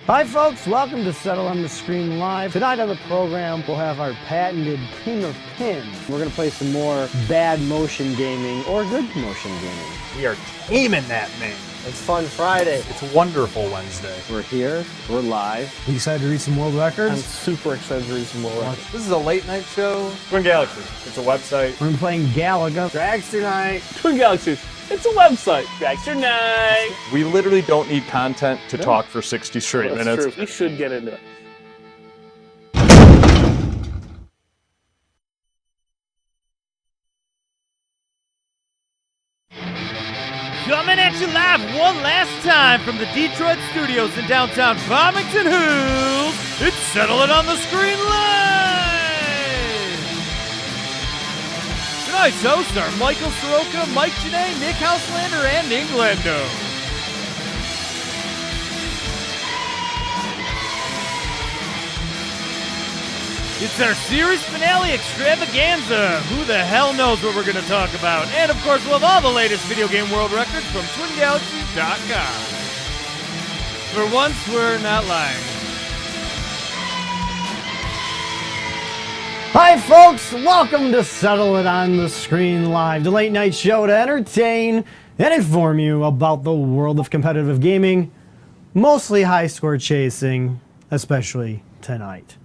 Hi folks, welcome to Settle on the Screen Live. Tonight on the program, we'll have our patented King of Pins. We're gonna play some more bad motion gaming or good motion gaming. We are taming that man. It's Fun Friday. It's Wonderful Wednesday. We're here, we're live. You excited to read some world records? I'm super excited to read some more. This is a late night show. Twin Galaxy. It's a website. We're playing Galaga. Dragster Night. Twin Galaxies. It's a website. Dragster Night. We literally don't need content to talk for 60 straight That's minutes. true. We should get into it. Coming at you live one last time from the Detroit studios in downtown Farmington Hills, it's Settle It on the Screen Live! Tonight's hosts are Michael Soroka, Mike Janae, Nick Houselander, and Inglendo. It's our series finale extravaganza. Who the hell knows what we're going to talk about? And of course, we'll have all the latest video game world records from TwinGalaxies.com. For once, we're not lying. Hi folks, welcome to Settle It on the Screen Live, the late night show to entertain and inform you about the world of competitive gaming, mostly high score chasing, especially tonight.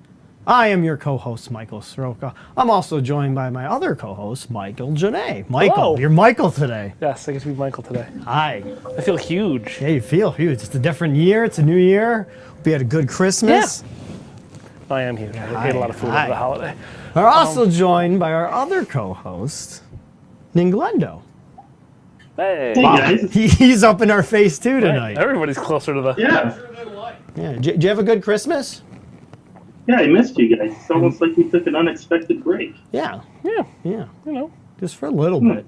I am your co-host, Michael Soroka. I'm also joined by my other co-host, Michael Janae. Michael, Hello. You're Michael today. Yes, I get to be Michael today. Hi. I feel huge. Yeah, you feel huge. It's a different year. It's a new year. We had a good Christmas. I am huge. I ate a lot of food Hi. over the holiday. We're also joined by our other co-host, Ninglendo. Hey. Hey guys. He's up in our face too Right. tonight. Everybody's closer to the... Yeah. Yeah. Did you have a good Christmas? Yeah, I missed you guys. It's almost like we took an unexpected break. Yeah. Yeah, Yeah. you know. Just for a little bit.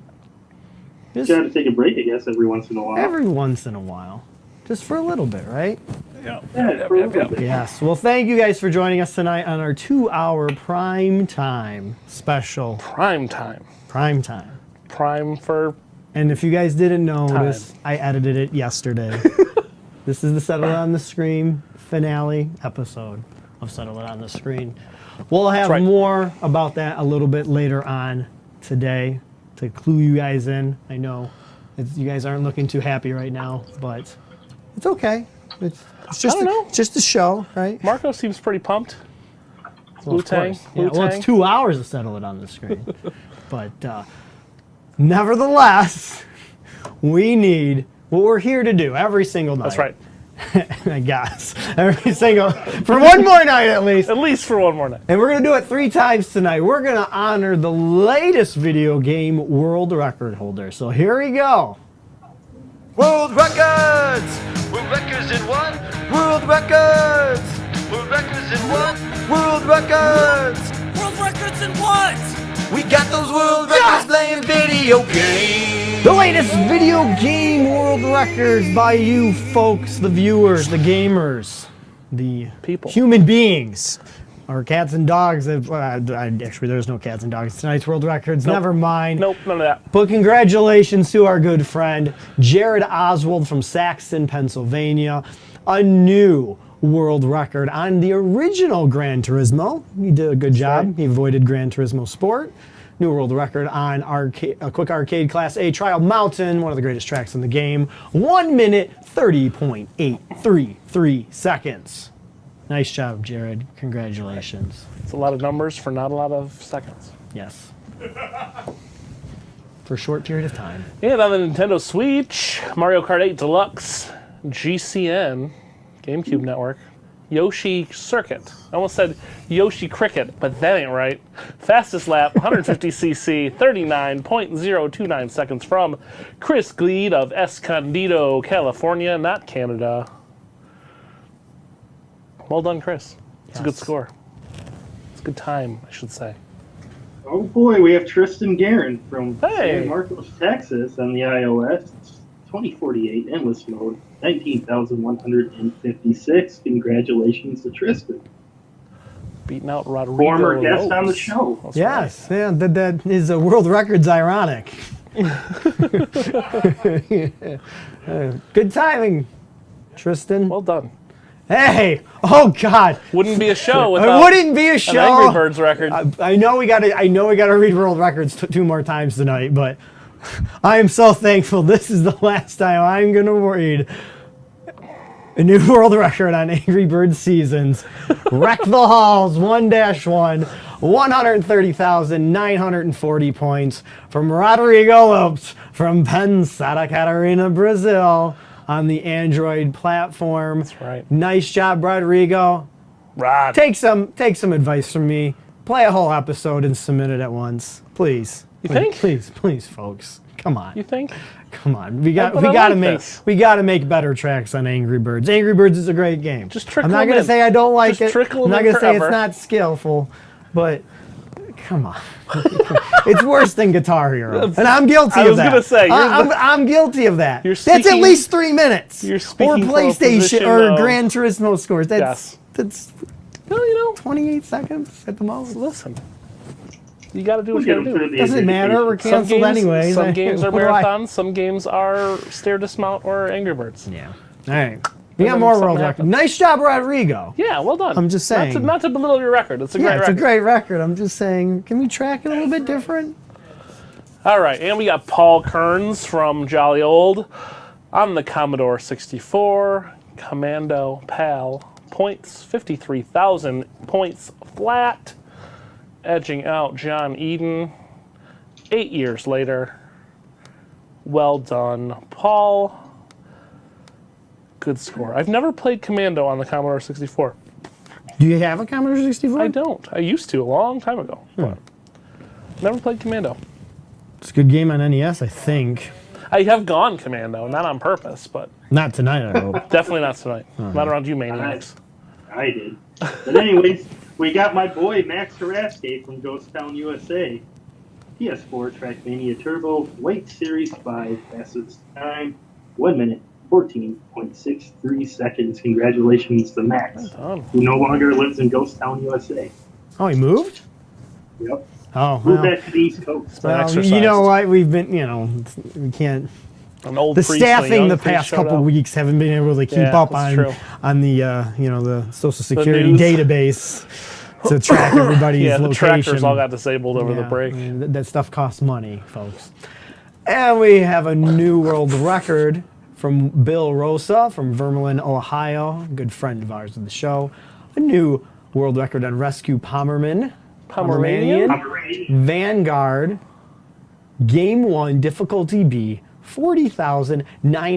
Just You gotta take a break, I guess, every once in a while. every once in a while. Just for a little bit, right? Yeah, for a little bit. Yes. Well, thank you guys for joining us tonight on our 2-hour prime time special. Prime time. Prime time. Prime for... And if you guys didn't notice, I edited it yesterday. This is the Settle It on the Screen finale episode of Settle It on the Screen. We'll have right. more about that a little bit later on today to clue you guys in. I know you guys aren't looking too happy right now, but it's okay. It's just, I don't know. just a show, right? Marco seems pretty pumped. Well, of Wu-Tang. course. Yeah, well, Wu-Tang. it's 2 hours to Settle It on the Screen. But nevertheless, we need what we're here to do every single night. That's right. I guess. Every single, for one more night at least. At least for one more night. And we're going to do it 3 times tonight. We're going to honor the latest video game world record holder. So here we go. World records! World records in one! World records! World records in one! World records! World records in what? We got those world records playing video games! The latest video game world records by you folks, the viewers, the gamers, the People. human beings. Or cats and dogs. Actually, there's no cats and dogs. Tonight's world records. Nope. Never mind. Nope, none of that. But congratulations to our good friend Jared Oswald from Saxon, Pennsylvania. A new world record on the original Gran Turismo. He did a good job. right. He avoided Gran Turismo Sport. New world record on a quick arcade Class A Trial Mountain, one of the greatest tracks in the game. 1 minute, 30.833 seconds. Nice job, Jared. Congratulations. It's a lot of numbers for not a lot of seconds. Yes. For a short period of time. And on the Nintendo Switch, Mario Kart 8 Deluxe, GCN, GameCube Network, Yoshi Circuit. I almost said Yoshi Cricket, but that ain't right. Fastest lap, 150cc, 39.029 seconds from Chris Gleed of Escondido, California, not Canada. Well done, Chris. It's a good Yes. score. It's a good time, I should say. Oh boy, we have Tristan Guerin from Hey. San Marcos, Texas on the iOS. 2048 endless mode, 19,156. Congratulations to Tristan. Beating out Rodrigo Former guest on the Lopes. show. That's Yes, yeah, that is a world record's ironic. Good timing, Tristan. Well done. Hey! Oh God! Wouldn't be a show It without wouldn't be a an show. Angry Birds record. I know we gotta read world records two more times tonight, but I am so thankful this is the last time I'm gonna read a new world record on Angry Birds seasons. Wreck the Halls 1-1, 130,940 points from Rodrigo Lopes from Santa Catarina, Brazil, on the Android platform. That's right. Nice job, Rodrigo. Rod. Take some advice from me. Play a whole episode and submit it at once, please. You think? Please, folks. Come on. You think? Come on. We But I gotta like this. make better tracks on Angry Birds. Angry Birds is a great game. Just trickle I'm not them gonna in. say I don't like Just it. trickle I'm them not in gonna say forever. it's not skillful, but come on. It's worse than Guitar Hero, and I'm guilty I of was that. gonna say, I'm guilty of that. You're That's at speaking- least 3 minutes. you're Or speaking from a PlayStation position or of- Gran Turismo scores. Yes. That's Well, you know, 28 seconds at the most. listen. You got to do what We'll you get got them to through do. the Doesn't matter. We're education. canceled anyways. Some games are What do I- marathons. Some games are stair dismount or Angry Birds. Yeah. All right. We got then more something world record. happens. Nice job, Rodrigo. Yeah, well done. I'm just saying. Not to belittle your record. It's a great Yeah, it's record. a great record. I'm just saying, can we track it a little bit different? All right, and we got Paul Kearns from Jolly Old on the Commodore 64. Commando PAL. Points, 53,000 points flat. Edging out John Eden 8 years later. Well done, Paul. Good score. I've never played Commando on the Commodore 64. Do you have a Commodore 64? I don't. I used to a long time ago. But never played Commando. It's a good game on NES, I think. I have gone Commando, not on purpose, but Not tonight, I hope. definitely not tonight. Not around you maniacs. I did. But anyways, we got my boy Max Haraske from Ghost Town, USA. PS4 Trackmania Turbo, White Series 5, fastest time, 1 minute, 14.63 seconds. Congratulations to Max, Done. who no longer lives in Ghost Town, USA. Oh, he moved? Yep. Oh, Moved well. back to the East Coast. Well, exercised. you know what? We've been, we can't. An old The priest and a staffing young the priest past showed couple up. weeks haven't been able to keep Yeah, up that's true. on the the Social Security news. database to track everybody's Yeah, the location. trackers all got disabled over the Yeah, break. I mean, that stuff costs money, folks. And we have a new world record from Bill Rosa from Vermillion, Ohio, a good friend of ours of the show. A new world record on Rescue Pomeranian. Pomeranian? Vanguard, Game 1, Difficulty B,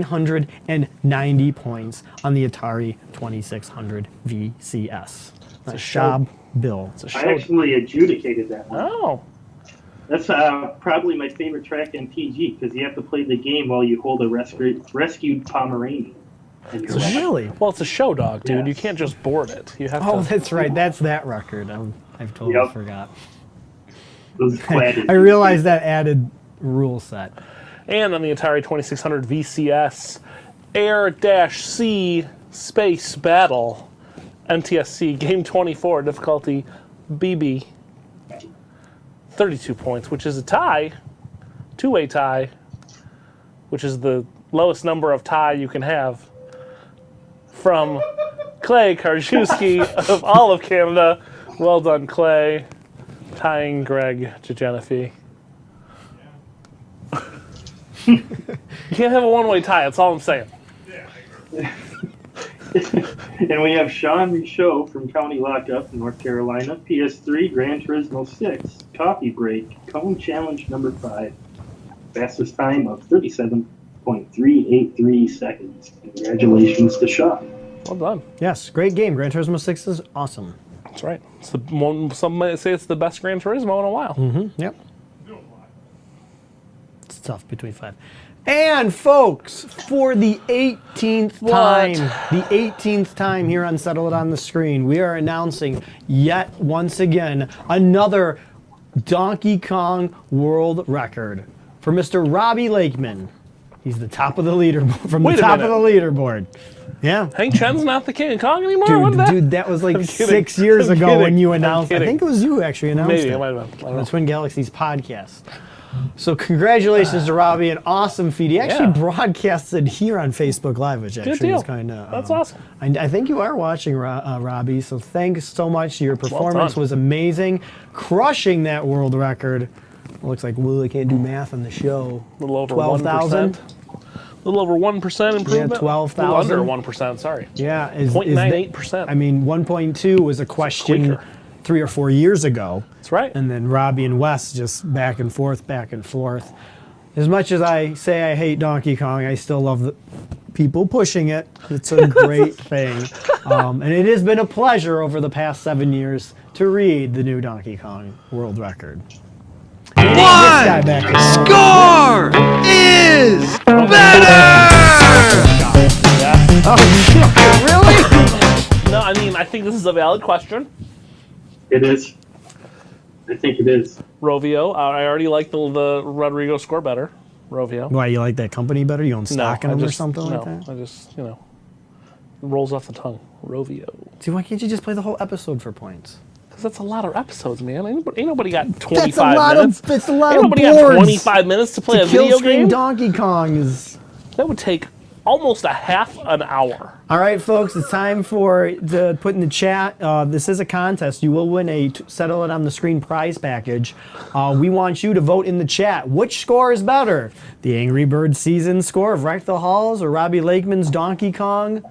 40,990 points on the Atari 2600 VCS. Nice show. job, Bill. It's a I show. actually adjudicated that one. Oh, That's probably my favorite track in PG because you have to play the game while you hold a rescued Pomeranian. in your lap. Really? well, it's a show dog, dude. Yes. You can't just board it. You have Oh, to. that's right. That's that record. I've totally Yep. forgot. Those cladded- I realized that added rule set. And on the Atari 2600 VCS, Air-C Space Battle, NTSC Game 24, difficulty BB, 32 points, which is a tie, two-way tie, which is the lowest number of tie you can have, from Clay Karczewski of all of Canada. Well done, Clay, tying Greg Jagenefi. You can't have a one-way tie. That's all I'm saying. And we have Sean Michaud from County Lockup, North Carolina. PS3, Gran Turismo 6, Coffee Break, Cone Challenge number 5. Fastest time of 37.383 seconds. Congratulations to Sean. Well done. Yes, great game. Gran Turismo 6 is awesome. That's right. It's the one. Some might say it's the best Gran Turismo in a while. Yep. It's tough between 5. And folks, for the 18th time, here on Settle It on the Screen, we are announcing yet once again another Donkey Kong world record for Mr. Robbie Lakeman. He's the top of the leaderboard from Wait the a top of the minute. leaderboard. Yeah. Hank Chen's not the King of Kong anymore. What that? Dude, that was like I'm kidding. 6 years I'm ago kidding. when you I'm announced. I kidding. think it was you actually announced Maybe it it might have been. I on don't the know. Twin Galaxies podcast. So congratulations to Robbie, an awesome feed. He actually Yeah. broadcasted here on Facebook Live, which actually deal. is kind of That's awesome. I think you are watching, Robbie. So thanks so much. Your performance done. was amazing, crushing that world record. Looks like Willie can't do math on the show. A little over 12,000. 1%. A little over 1% improvement. Yeah, 12,000. A little under 1%, sorry. Yeah, 0.98%. I mean, 1.2 was a question Squeaker. 3 or 4 years ago. That's right. And then Robbie and Wes just back and forth, back and forth. As much as I say I hate Donkey Kong, I still love the people pushing it. It's a great thing. And it has been a pleasure over the past 7 years to read the new Donkey Kong world record. And this guy back here. Score is better! Really? No, I mean, I think this is a valid question. It is. I think it is. Rovio, I already like the Rodrigo score better. Rovio. Why, you like that company better? You own stock in I them or just- something no, like that? I just, it rolls off the tongue. Rovio. See, why can't you just play the whole episode for points? Because that's a lot of episodes, man. Ain't nobody got That's 25 a lot minutes. it's a lot Ain't of nobody boards. got 25 minutes to play a Kill video Screen game. Donkey Kong is... That would take almost a half an hour. All right, folks, it's time to put in the chat. This is a contest. You will win a Settle It on the Screen prize package. We want you to vote in the chat. Which score is better? The Angry Birds season score of Wreck the Halls or Robbie Lakeman's Donkey Kong?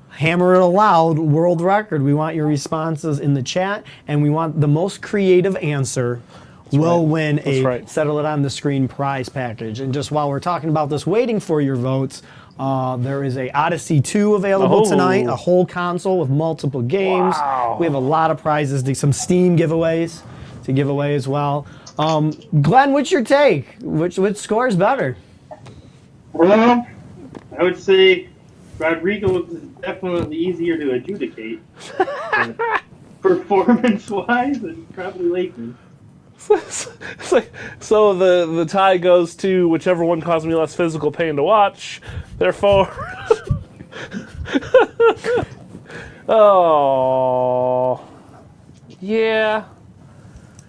Hammer it aloud world record. We want your responses in the chat, and we want the most creative answer will win a right. Settle It on the Screen prize package. And just while we're talking about this, waiting for your votes, there is a Odyssey 2 available Oh. tonight, a whole console with multiple games. Wow. We have a lot of prizes, some Steam giveaways to give away as well. Glenn, what's your take? Which score is better? Well, I would say Rodrigo is definitely easier to adjudicate. Performance-wise, and probably Lakeman. It's like, so the tie goes to whichever one caused me less physical pain to watch. Therefore, oh, yeah,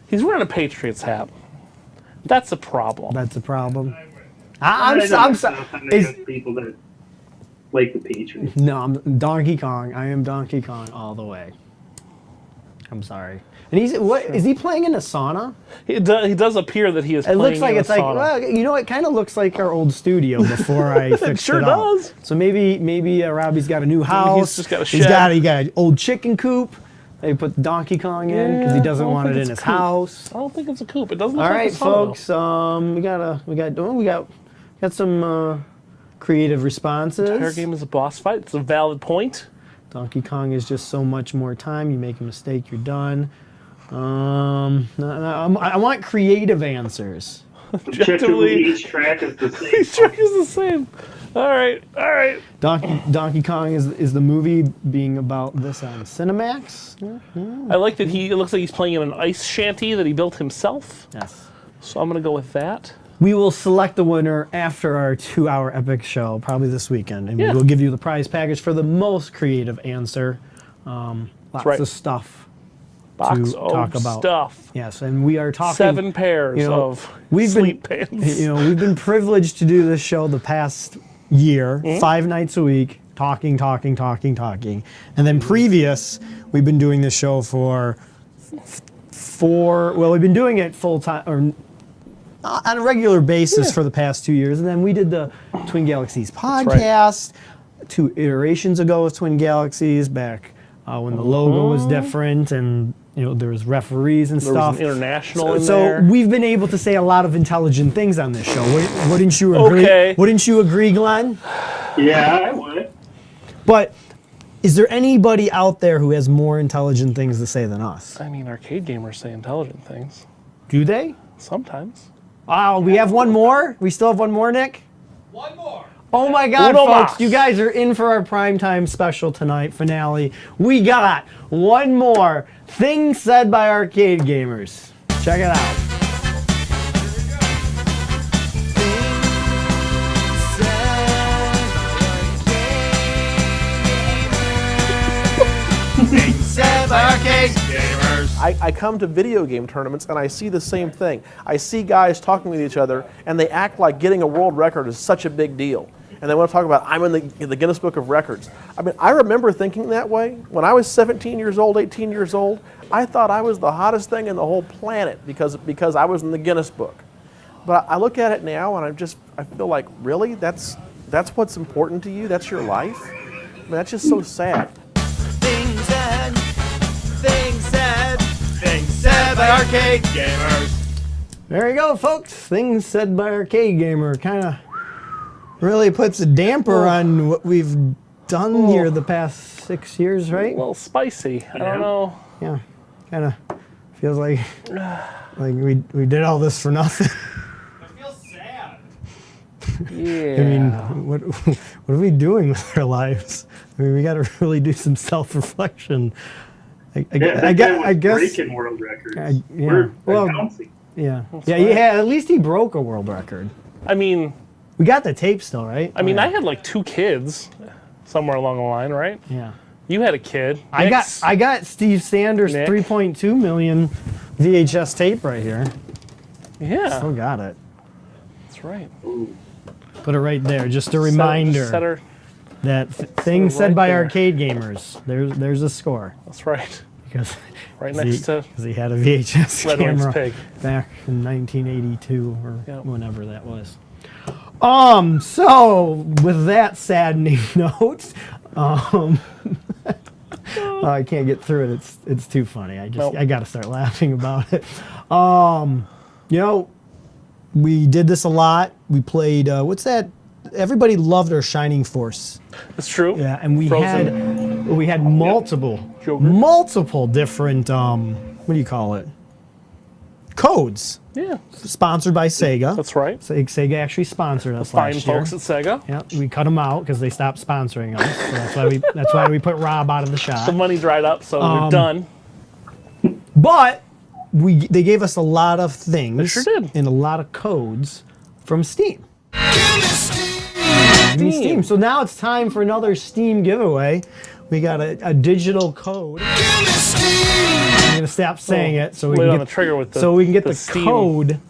he's wearing a Patriots hat. That's a problem. That's a problem. I'm I'm sorry. is- People that like the Patriots. No, I'm Donkey Kong. I am Donkey Kong all the way. I'm sorry. And is he playing in a sauna? He does appear that he is. It looks playing like in a it's like, sauna. well, it kind of looks like our old studio before I fixed sure it up. does. So maybe Robbie's got a new house. just got a He shed. got an old chicken coop. They put Donkey Kong in because he Yeah, doesn't I don't want it think in it's his a coop. house. I don't think it's a coupe. It doesn't look All like right, a sauna, folks. We got some creative responses. though. Entire game is a boss fight. It's a valid point. Donkey Kong is just so much more time. You make a mistake, you're done. I want creative answers. Objectively, each track is the same. Each track is the same. All right. Donkey Kong is the movie being about this on Cinemax. I like that it looks like he's playing in an ice shanty that he built himself. Yes. So I'm going to go with that. We will select the winner after our 2-hour epic show, probably this weekend, and Yeah. we will give you the prize package for the most creative answer. Lots right. of stuff. Box To of talk about. stuff. Yes, and we are talking 7 pairs of sleep pants. We've been privileged to do this show the past year, 5 nights a week, talking. And then previous, we've been doing this show for we've been doing it full time or on a regular basis for the past 2 years. And then we did the Twin Galaxies podcast 2 iterations ago with Twin Galaxies back when the logo was different and there was referees and There was stuff. an international in So there. we've been able to say a lot of intelligent things on this show. Wouldn't you agree? Okay. Wouldn't you agree, Glenn? Yeah, I would. But is there anybody out there who has more intelligent things to say than us? I mean, arcade gamers say intelligent things. Do they? Sometimes. Oh, we have one more? We still have one more, Nick? One more. Oh my God, Uno folks, mas. you guys are in for our primetime special tonight, finale. We got one more thing said by arcade gamers. Check it out. Said by arcade gamers. I come to video game tournaments and I see the same thing. I see guys talking with each other and they act like getting a world record is such a big deal. And they want to talk about, I'm in the Guinness Book of Records. I mean, I remember thinking that way. When I was 17 years old, 18 years old, I thought I was the hottest thing in the whole planet because I was in the Guinness Book. But I look at it now and I feel like, really? That's what's important to you? That's your life? I mean, that's just so sad. Things said by arcade gamers. There you go, folks. Things said by Arcade Gamer kind of really puts a damper on what we've done here the past 6 years, right? A little spicy. I don't know. Yeah, kind of feels like we did all this for nothing. Yeah. I mean, what are we doing with our lives? I mean, we got to really do some self-reflection. I guess. Breaking world records. Yeah. We're announcing. Yeah. That's Yeah. right. Yeah. At least he broke a world record. I mean, We got the tape still, right? I mean, Oh, I yeah. had like 2 kids somewhere along the line, right? Yeah. You had a kid. I Nick's- got Steve Sanders' Nick. 3.2 million VHS tape right here. Yeah, Still got it. that's right. Put it right there, just a reminder Set her, that things right said by there. Arcade Gamers. There's a score that's right. because Right next to he had a VHS Red Wings camera Pig. back in 1982 or Yep. whenever that was. So with that saddening note, I can't get through it. It's too funny. Nope. I got to start laughing about it. You know, we did this a lot. We played what's that? Everybody loved our Shining Force. It's true. Yeah, and we Frozen. had multiple different what do you call it? Codes Yeah, sponsored by Sega. that's right. Sega actually sponsored us Fine last year. folks at Sega. Yeah, we cut them out because they stopped sponsoring us. So that's why we put Rob out of the The shot. money dried up, so we're done. But they gave us a lot of things. They sure did. And a lot of codes from Steam. Steam. So now it's time for another Steam giveaway. We got a digital code. I'm gonna stop saying it so we Lay can on get the trigger with the so we can get the the Steam. code.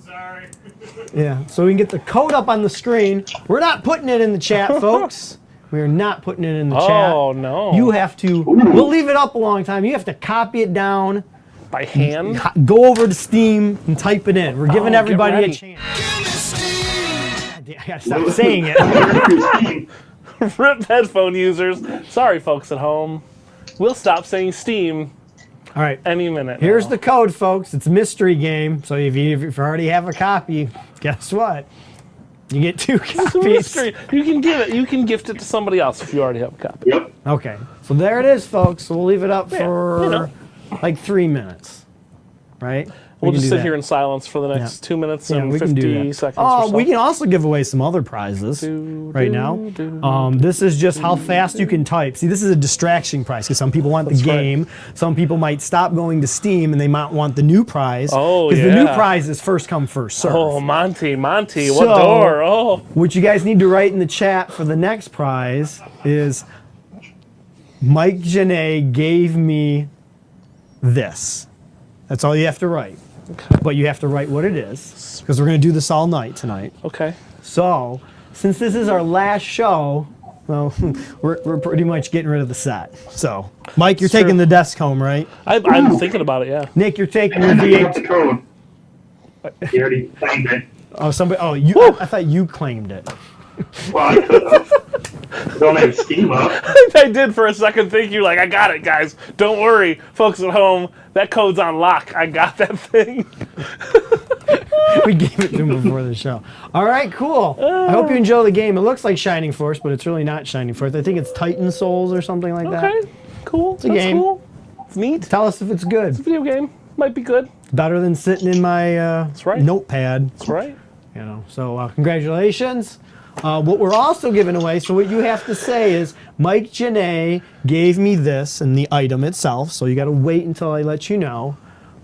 Yeah, so we can get the code up on the screen. We're not putting it in the chat, folks. We are not putting it in the chat. Oh no! You have to. We'll leave it up a long time. You have to copy it down, by hand. go over to Steam, and type it in. We're giving get everybody a ready. chance. I gotta stop saying it. Rip headphone users. Sorry, folks at home. We'll stop saying Steam All right. any minute. Here's now. the code, folks. It's a mystery game. So if you already have a copy, guess what? You get 2 It's a copies. mystery. You can give it. You can gift it to somebody else if you already have a copy. Yep. Okay. So there it is, folks. So we'll leave it up Yeah, for you know. like 3 minutes. Right? We'll We just can sit do here that. in silence for the next 2 minutes Yeah, and we can do 50 that. seconds. or so. We can also give away some other prizes right now. This is just how fast you can type. See, this is a distraction prize because some people want the That's right. game. Some people might stop going to Steam and they might want the new prize. Oh, Because the new yeah. prize is first come, first serve. Oh, Monty, what So- door? Oh, What you guys need to write in the chat for the next prize is Mike Janae gave me this. That's all you have to write. But you have to write what it is because we're going to do this all night tonight. okay. So, since this is our last show, well, we're pretty much getting rid of the set. So, Mike, you're Sure. taking the desk home, right? I'm thinking about it. Yeah. Nick, you're taking your You got V8. the code. You already claimed it. Oh, somebody. Oh, you. I thought you claimed it. Well, I could have. Don't have Steam up. I did for a second think you like, I got it, guys. Don't worry, folks at home. That code's on lock. I got that thing. We gave it to him before the show. All right, cool. I hope you enjoy the game. It looks like Shining Force, but it's really not Shining Force. I think it's Titan Souls or something like that. Okay. Cool. a That's game. cool. It's neat. Tell us if it's good. Video game might be good. Better than sitting in my right. notepad. That's right. You know. So congratulations. What we're also giving away, so what you have to say is, Mike Janae gave me this and the item itself, so you got to wait until I let you know.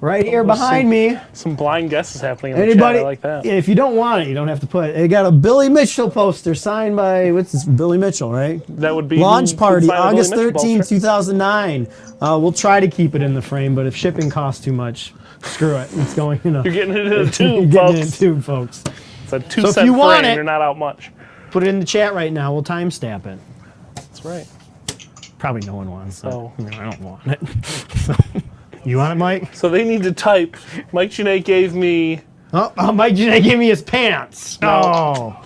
right here behind me. Some blind guesses happening in the Anybody? chat. I like that. If you don't want it, you don't have to put it. They got a Billy Mitchell poster signed by what's this? Billy Mitchell, right? That would be Launch who party, signed the Billy August Mitchell 13th, poster. 2009. We'll try to keep it in the frame, but if shipping costs too much, screw it. It's going, You're getting it in a You're tube, getting it in folks. tube, folks. It's a 2 So if cent you want frame. it- You're not out much. Put it in the chat right now. We'll timestamp it. That's right. Probably no one wants it. Oh. I don't want it. So, you want it, Mike? So they need to type. Mike Janae gave me. Oh, Mike Janae gave me his pants. No. Oh.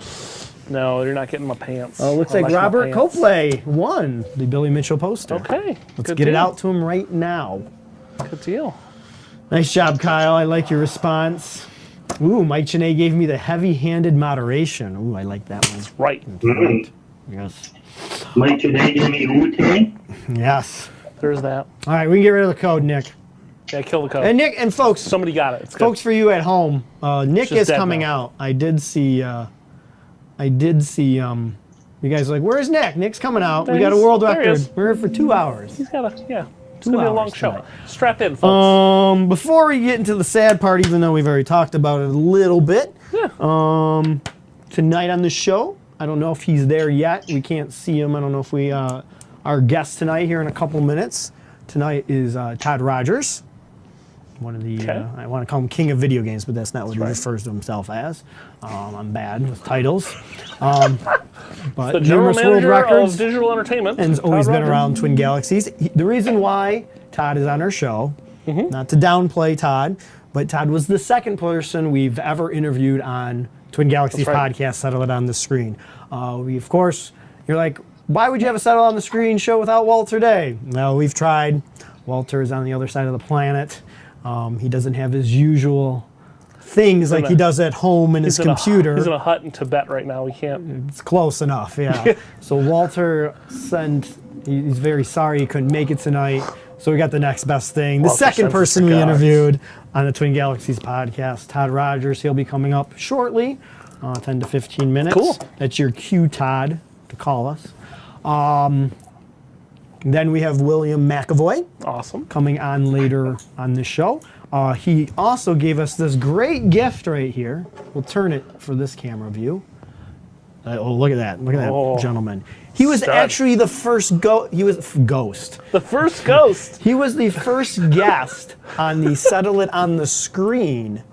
No, you're not getting my pants. Oh, looks I like my Robert pants. Copley won the Billy Mitchell poster. Okay. Let's good get it deal. out to him right now. Good deal. Nice job, Kyle. I like your response. Ooh, Mike Janae gave me the heavy-handed moderation. Ooh, I like that one. Right. Yes. Mike today gave me Wu-Tang. Yes. There's that. All right, we can get rid of the code, Nick. Yeah, kill the code. And Nick and folks, Somebody got it. It's good. folks for you at home, Nick just is dead coming now. out. I did see. You guys are like, where's Nick? Nick's coming out. We got a He's- world there he record. is. We're here for 2 hours. He's got a, yeah. It's 2 going to be a long hours show. tonight. Strap in, folks. Before we get into the sad part, even though we've already talked about it a little bit, tonight on the show, I don't know if he's there yet. We can't see him. I don't know if we, our guest tonight here in a couple minutes. Tonight is Todd Rogers, one of the, Okay. I want to call him king of video games, but that's not what he right. refers to himself as. I'm bad with titles. But the general numerous world manager records. of digital entertainment. And has always Todd been Rogers. around Twin Galaxies. The reason why Todd is on our show, Mm-hmm. not to downplay Todd, but Todd was the second person we've ever interviewed on Twin Galaxies That's right. podcast, Settle It on the Screen. We, of course, you're like, why would you have a Settle on the Screen show without Walter Day? Well, we've tried. Walter is on the other side of the planet. He doesn't have his usual things like he does at home in his He's in a- computer. he's in a hut in Tibet right now. We can't. It's close enough, yeah. So Walter he's very sorry he couldn't make it tonight. So we got the next best thing. The Walter second sends person we cigars. interviewed on the Twin Galaxies podcast, Todd Rogers. He'll be coming up shortly, 10 to 15 minutes. Cool. That's your cue, Todd, to call us. Then we have William McAvoy Awesome. coming on later on this show. He also gave us this great gift right here. We'll turn it for this camera view. Oh, look at that! Look at that Oh, gentleman. He was stud. actually the first ghost. The first ghost. He was the first guest on the Settle It on the Screen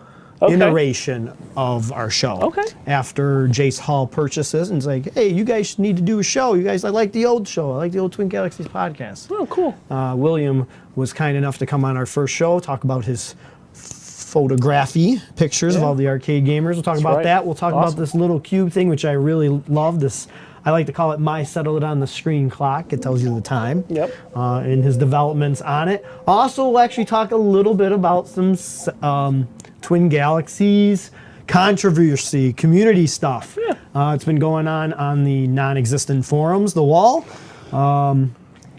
iteration of our show. Okay. After Jace Hall purchases and it's like, hey, you guys need to do a show. You guys, I like the old show. I like the old Twin Galaxies podcast. Oh, cool. William was kind enough to come on our first show, talk about his photography pictures of all the arcade gamers. We'll talk about right. that. We'll talk about Awesome. this little cube thing, which I really love. This, I like to call it my Settle It on the Screen clock. It tells you the time. Yep. And his developments on it. Also, we'll actually talk a little bit about some Twin Galaxies controversy, community stuff. Yeah. It's been going on the non-existent forums, the wall.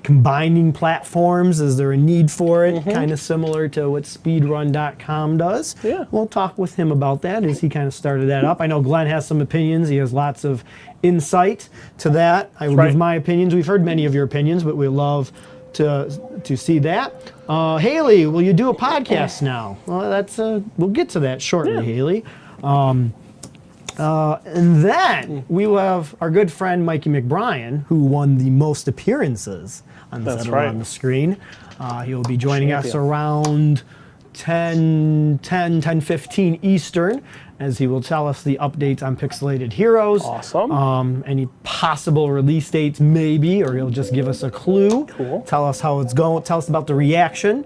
Combining platforms, is there a need for it? Kind of similar to what speedrun.com does. Yeah. We'll talk with him about that as he kind of started that up. I know Glenn has some opinions. He has lots of insight to that. I will right. give my opinions. We've heard many of your opinions, but we love to see that. Haley, will you do a podcast now? Well, that's we'll get to that shortly, Haley. And then we will have our good friend Mikey McBrien, who won the most appearances on the That's Settle It right. on the Screen. He will be joining us Champion. around 10:15 Eastern, as he will tell us the updates on Pixelated Heroes. Awesome. Any possible release dates, maybe, or he'll just give us a clue. Cool. Tell us how it's going. Tell us about the reaction.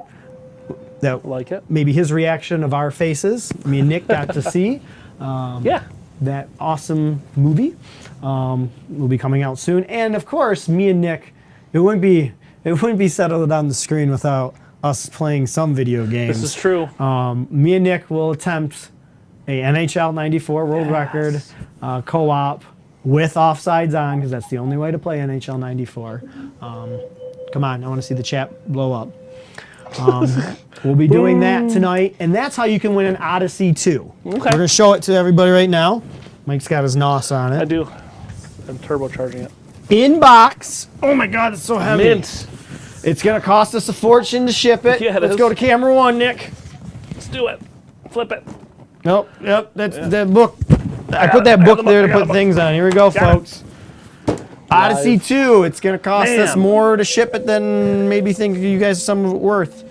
That Like it. maybe his reaction of our faces. Me and Nick got to see Yeah. that awesome movie. Will be coming out soon, and of course, me and Nick. It wouldn't be Settled on the Screen without us playing some video games. This is true. Me and Nick will attempt a NHL 94 world record co-op with offsides on, because that's the only way to play NHL 94. Come on, I want to see the chat blow up. We'll be doing that tonight, and that's how you can win an Odyssey 2. Okay. We're going to show it to everybody right now. Mike's got his NOS on I it. do. I'm turbocharging it. Inbox. Oh my God, it's so heavy. Mint. It's going to cost us a fortune to ship it. Yeah, it Let's is. go to camera one, Nick. do it. Flip it. Nope. Yep. That's that book. I put that book there to put things on. Here we go, folks. Odyssey 2. It's going to cost us more to ship it than maybe think you guys some of it worth.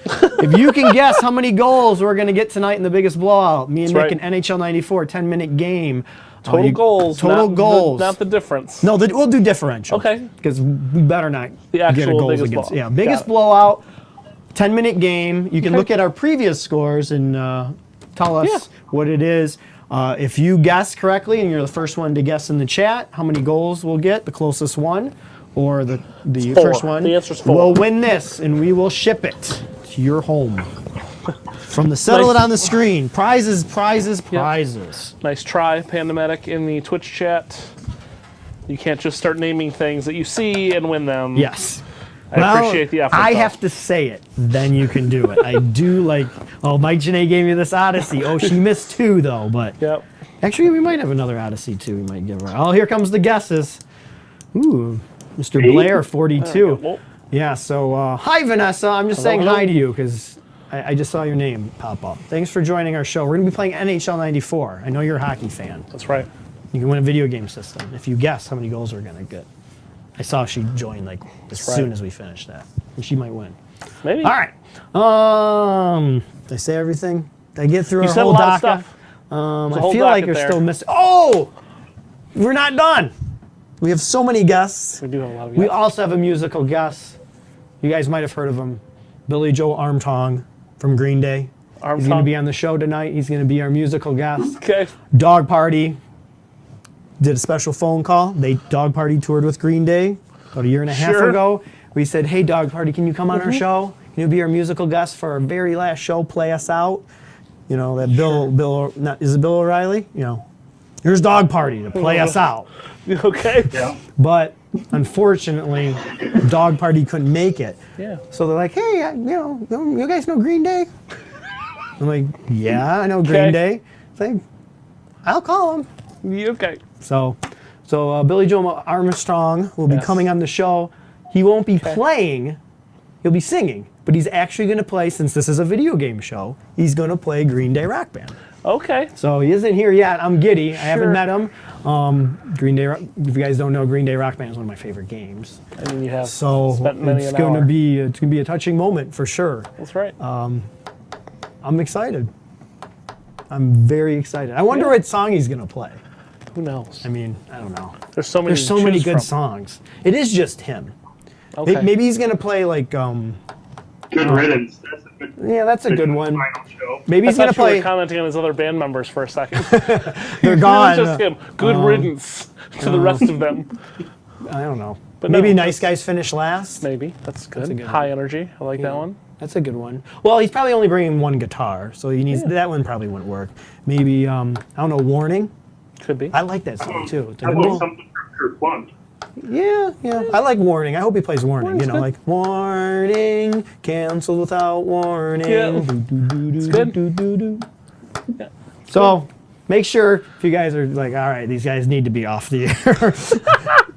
If you can guess how many goals we're going to get tonight in the biggest blowout, me and That's Nick in NHL 94, 10-minute game. Total goals. Total goals. Not the difference. No, we'll do differential. Okay. Because we better not The get a actual goals biggest against. blowout. Yeah, biggest Got it. blowout, 10-minute game. You can look at our previous scores and tell us what it is. If you guess correctly and you're the first one to guess in the chat how many goals we'll get, the closest one, or the four. first one, The answer's 4. will win this, and we will ship it to your home. From the Settle Nice. It on the Screen. Prizes, prizes, prizes. Nice try, Pandemic, in the Twitch chat. You can't just start naming things that you see and win them. Yes. I appreciate the effort. I though. have to say it, then you can do it. I do like, Mike Janae gave me this Odyssey. Oh, she missed 2 though, but Yep. actually we might have another Odyssey too we might give her. Oh, here comes the guesses. Ooh, Mr. Hey. Blair, 42. Well, Yeah, so hi Vanessa. I'm just saying hello. hi to you because I just saw your name pop up. Thanks for joining our show. We're going to be playing NHL 94. I know you're a hockey fan. that's right. You can win a video game system if you guess how many goals we're going to get. I saw she joined like as soon as we finished that. And she might win. Maybe. All right. Did I say everything? Did I get through You our said a whole lot of DACA? stuff. I whole feel like docket you're there. still missing. Oh! We're not done. We have so many guests. We do have a lot of We guests. also have a musical guest. You guys might have heard of him. Billy Joe Armstrong from Green Day. He's going to Armstrong. be on the show tonight. He's going to be our musical guest. Okay. Dog Party did a special phone call. They Dog Party toured with Green Day about a year and a half Sure. ago. We said, hey, Dog Party, can you come on our show? Can you be our musical guest for our very last show? Play us out. You know, that is it Bill O'Reilly? You know, here's Dog Party to play us out. Okay. Yeah. But unfortunately, Dog Party couldn't make it. Yeah. So they're like, hey, you guys know Green Day? I'm like, yeah, I know Green Okay. Day. It's like, I'll call him. Okay. So Billy Joe Armstrong will be Yes. coming on the show. He won't be playing, he'll be singing, but he's actually going to play, since this is a video game show, he's going to play Green Day Rock Band. Okay. So he isn't here yet. I'm giddy. I haven't Sure. met him. Green Day, if you guys don't know, Green Day Rock Band is one of my favorite games. I mean, you have So spent many it's an going hour. to be a touching moment for sure. That's right. I'm excited. I'm very excited. I wonder what song he's going to play. Who knows? I mean, I don't know. There's so many. There's so to many choose good from. songs. It is just him. Okay. Maybe he's gonna play like Good riddance. That's a good. yeah, that's a good one. Final show. Maybe I he's gonna thought you were play. commenting on his other band members for a second. They're It gone. was just him. Good riddance to the rest of them. I don't know. But Maybe no, Nice Guys finish last. Maybe that's good. a good High one. energy. I like that one. That's a good one. Well, he's probably only bringing one guitar, so he needs that one. Probably wouldn't work. Maybe I don't know. Warning. Could be. I like that song too. It's a How good about one. something from Kurt Blunt? Yeah. I like Warning. I hope he plays Warning. Warning's You know, good. like Warning, canceled without warning. Yeah. It's good. Yeah. So make sure if you guys are like, all right, these guys need to be off the air.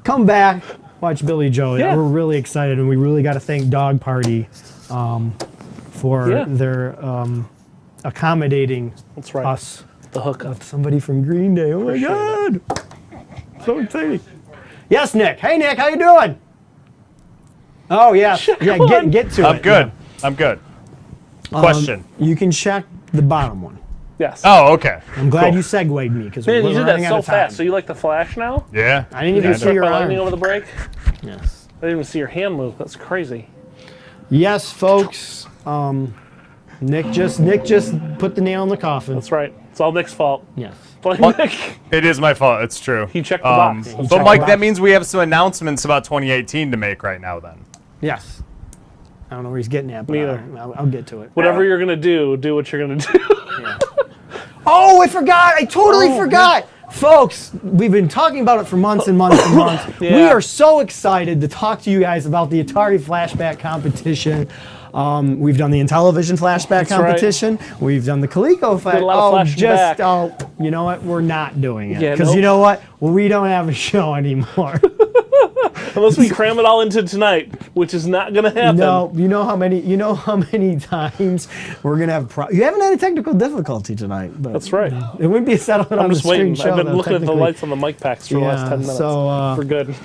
Come back, watch Billy Joe. Yeah. We're really excited, and we really got to thank Dog Party for Yeah. their accommodating That's right. us The hookup. with somebody from Green Day. Oh my God, so exciting! Yes, Nick. Hey, Nick, how you doing? Oh yeah, yeah. on. Get to it. I'm good. I'm good. Question. You can check the bottom one. Yes. Oh, okay. I'm glad Cool. you segued me because Man, we're you did running that out so of time. fast. So you like the flash now? Yeah. I didn't even Yeah, see your By arm. lightning over the break? Yes. I didn't even see your hand move. That's crazy. Yes, folks. Nick just put the nail in the coffin. That's right. It's all Nick's fault. Yes. Blame Nick. It is my fault. It's true. He checked the box. He But checked Mike, the that box. means we have some announcements about 2018 to make right now. Then. Yes. I don't know where he's getting at, but Me either. I'll get to it. Whatever you're gonna do what you're gonna do. Oh, I forgot. I totally forgot. Folks, we've been talking about it for months and months and months. We Yeah. are so excited to talk to you guys about the Atari Flashback competition. We've done the Intellivision Flashback right. competition. We've done the Coleco Did a lot of flashing back. you know what? We're not doing it Yeah, because nope. you know what? Well, we don't have a show anymore. Unless we cram it all into tonight, which is not going to happen. No, you know how many times we're gonna have. You haven't had a technical difficulty tonight, but That's right. it wouldn't be a settlement I'm on the just screen waiting. show. I've been though, looking at the technically. lights on the mic packs for the last 10 minutes. so, We're good.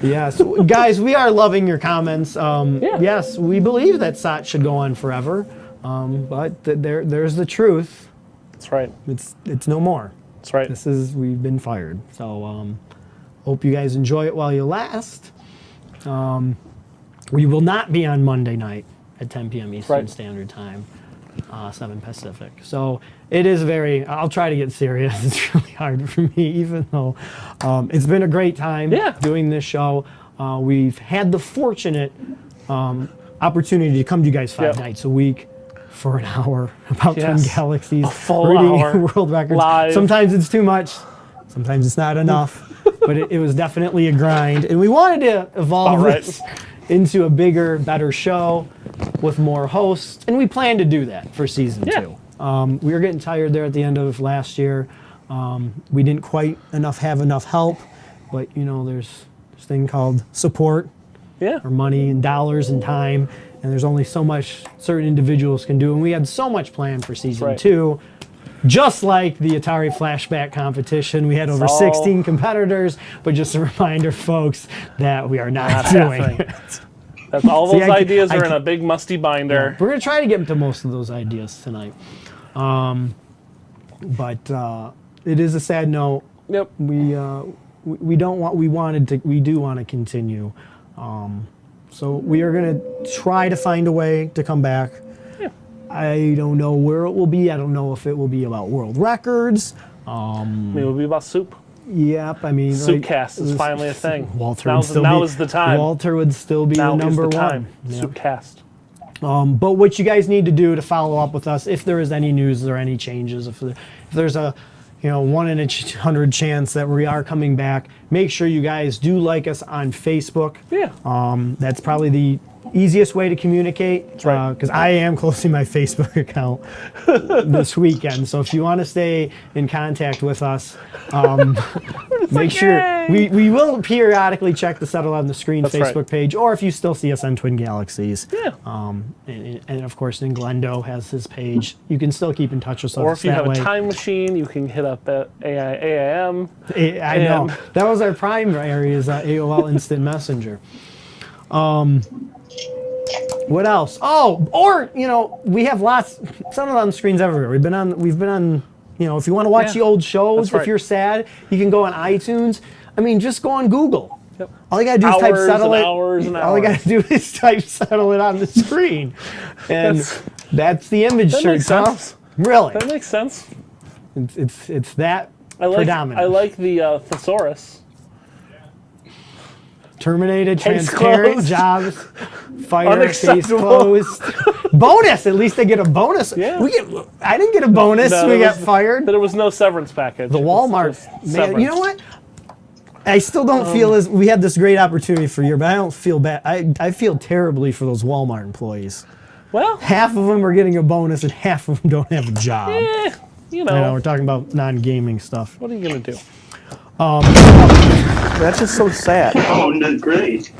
Yeah, so guys, we are loving your comments. Yeah. Yes, we believe that SOT should go on forever, but there's the truth. That's right. It's no more. That's right. We've been fired. So hope you guys enjoy it while you last. We will not be on Monday night at 10 p.m. Eastern Right. Standard Time, 7 Pacific. So it is I'll try to get serious. It's really hard for me, even though it's been a great time doing this show. We've had the fortunate opportunity to come to you guys 5 nights a week for an hour about 10 galaxies. A full reading hour. world records. Live. Sometimes it's too much. Sometimes it's not enough. But it was definitely a grind. And we wanted to evolve this into a bigger, better show with more hosts. And we plan to do that for season 2. We were getting tired there at the end of last year. We didn't quite have enough help. But, there's this thing called support. Or money and dollars and time. And there's only so much certain individuals can do. And we had so much planned for season 2. Just like the Atari Flashback competition, we had over 16 competitors, but just a reminder, folks, that we are not doing it. That's all those ideas are in a big musty binder. We're going to try to get to most of those ideas tonight. But it is a sad note. Yep. We do want to continue. So we are going to try to find a way to come back. I don't know where it will be. I don't know if it will be about world records. Maybe it'll be about soup. Yep, I mean, Soupcast is finally a thing. Walter now is the time. Walter would still be now the number is the time. one. Yep. Soupcast. But what you guys need to do to follow up with us, if there is any news or any changes, if there's a 1 in 100 chance that we are coming back, make sure you guys do like us on Facebook. That's probably the easiest way to communicate, because I am closing my Facebook account this weekend. So if you want to stay in contact with us, make sure we will periodically check the Settle on the Screen Facebook page, or if you still see us on Twin Galaxies. And of course, Glendo has his page. You can still keep in touch with us. Or if you have a time machine, you can hit up at AIM. I know. That was our primary, is AOL Instant Messenger. What else? Oh, or we have lots. Settled on Screens everywhere. We've been on. If you want to watch the old shows, if you're sad, you can go on iTunes. I mean, just go on Google. All you gotta do is type "settle it." All you gotta do is type "settle it" on the screen, and that's the image search. Really? That makes sense. It's that predominant. I like the thesaurus. Terminated, Case transparent, closed. jobs, fire, case Unacceptable. closed. Bonus, at least they get a bonus. I didn't get a bonus, we got fired. But there was no severance package. The Walmart, man, you know what? I still don't feel as, we had this great opportunity for you, but I don't feel bad. I feel terribly for those Walmart employees. Well, half of them are getting a bonus and half of them don't have a job. I know, we're talking about non-gaming stuff. What are you going to do? That's just so sad. Oh, that's great.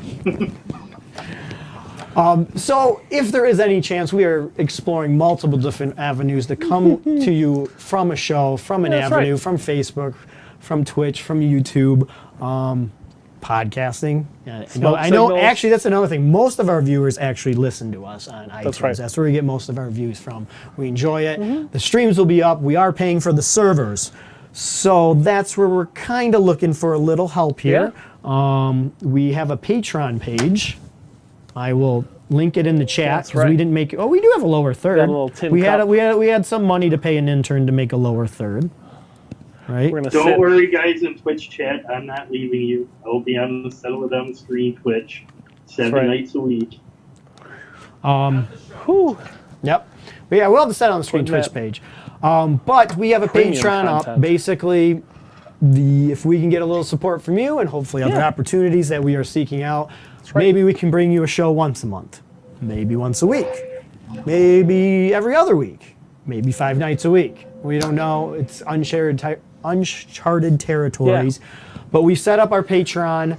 So if there is any chance, we are exploring multiple different avenues to come to you from a show, from an avenue, from Facebook, from Twitch, from YouTube, podcasting. I know. Actually, that's another thing. Most of our viewers actually listen to us on iTunes. That's where we get most of our views from. We enjoy it. The streams will be up. We are paying for the servers. So that's where we're kind of looking for a little help here. We have a Patreon page. I will link it in the chat because we didn't make. Oh, we do have a lower third. Got a little tin cup. We had some money to pay an intern to make a lower third. Right. Don't worry, guys, in Twitch chat. I'm not leaving you. I will be on the Settle It on the Screen Twitch 7 nights a week. Yep. But yeah, we'll have the Set on the Screen Twitch page. But we have a Patreon up. Basically, if we can get a little support from you and hopefully other opportunities that we are seeking out, maybe we can bring you a show once a month, maybe once a week, maybe every other week, maybe 5 nights a week. We don't know. It's uncharted territories. But we set up our Patreon.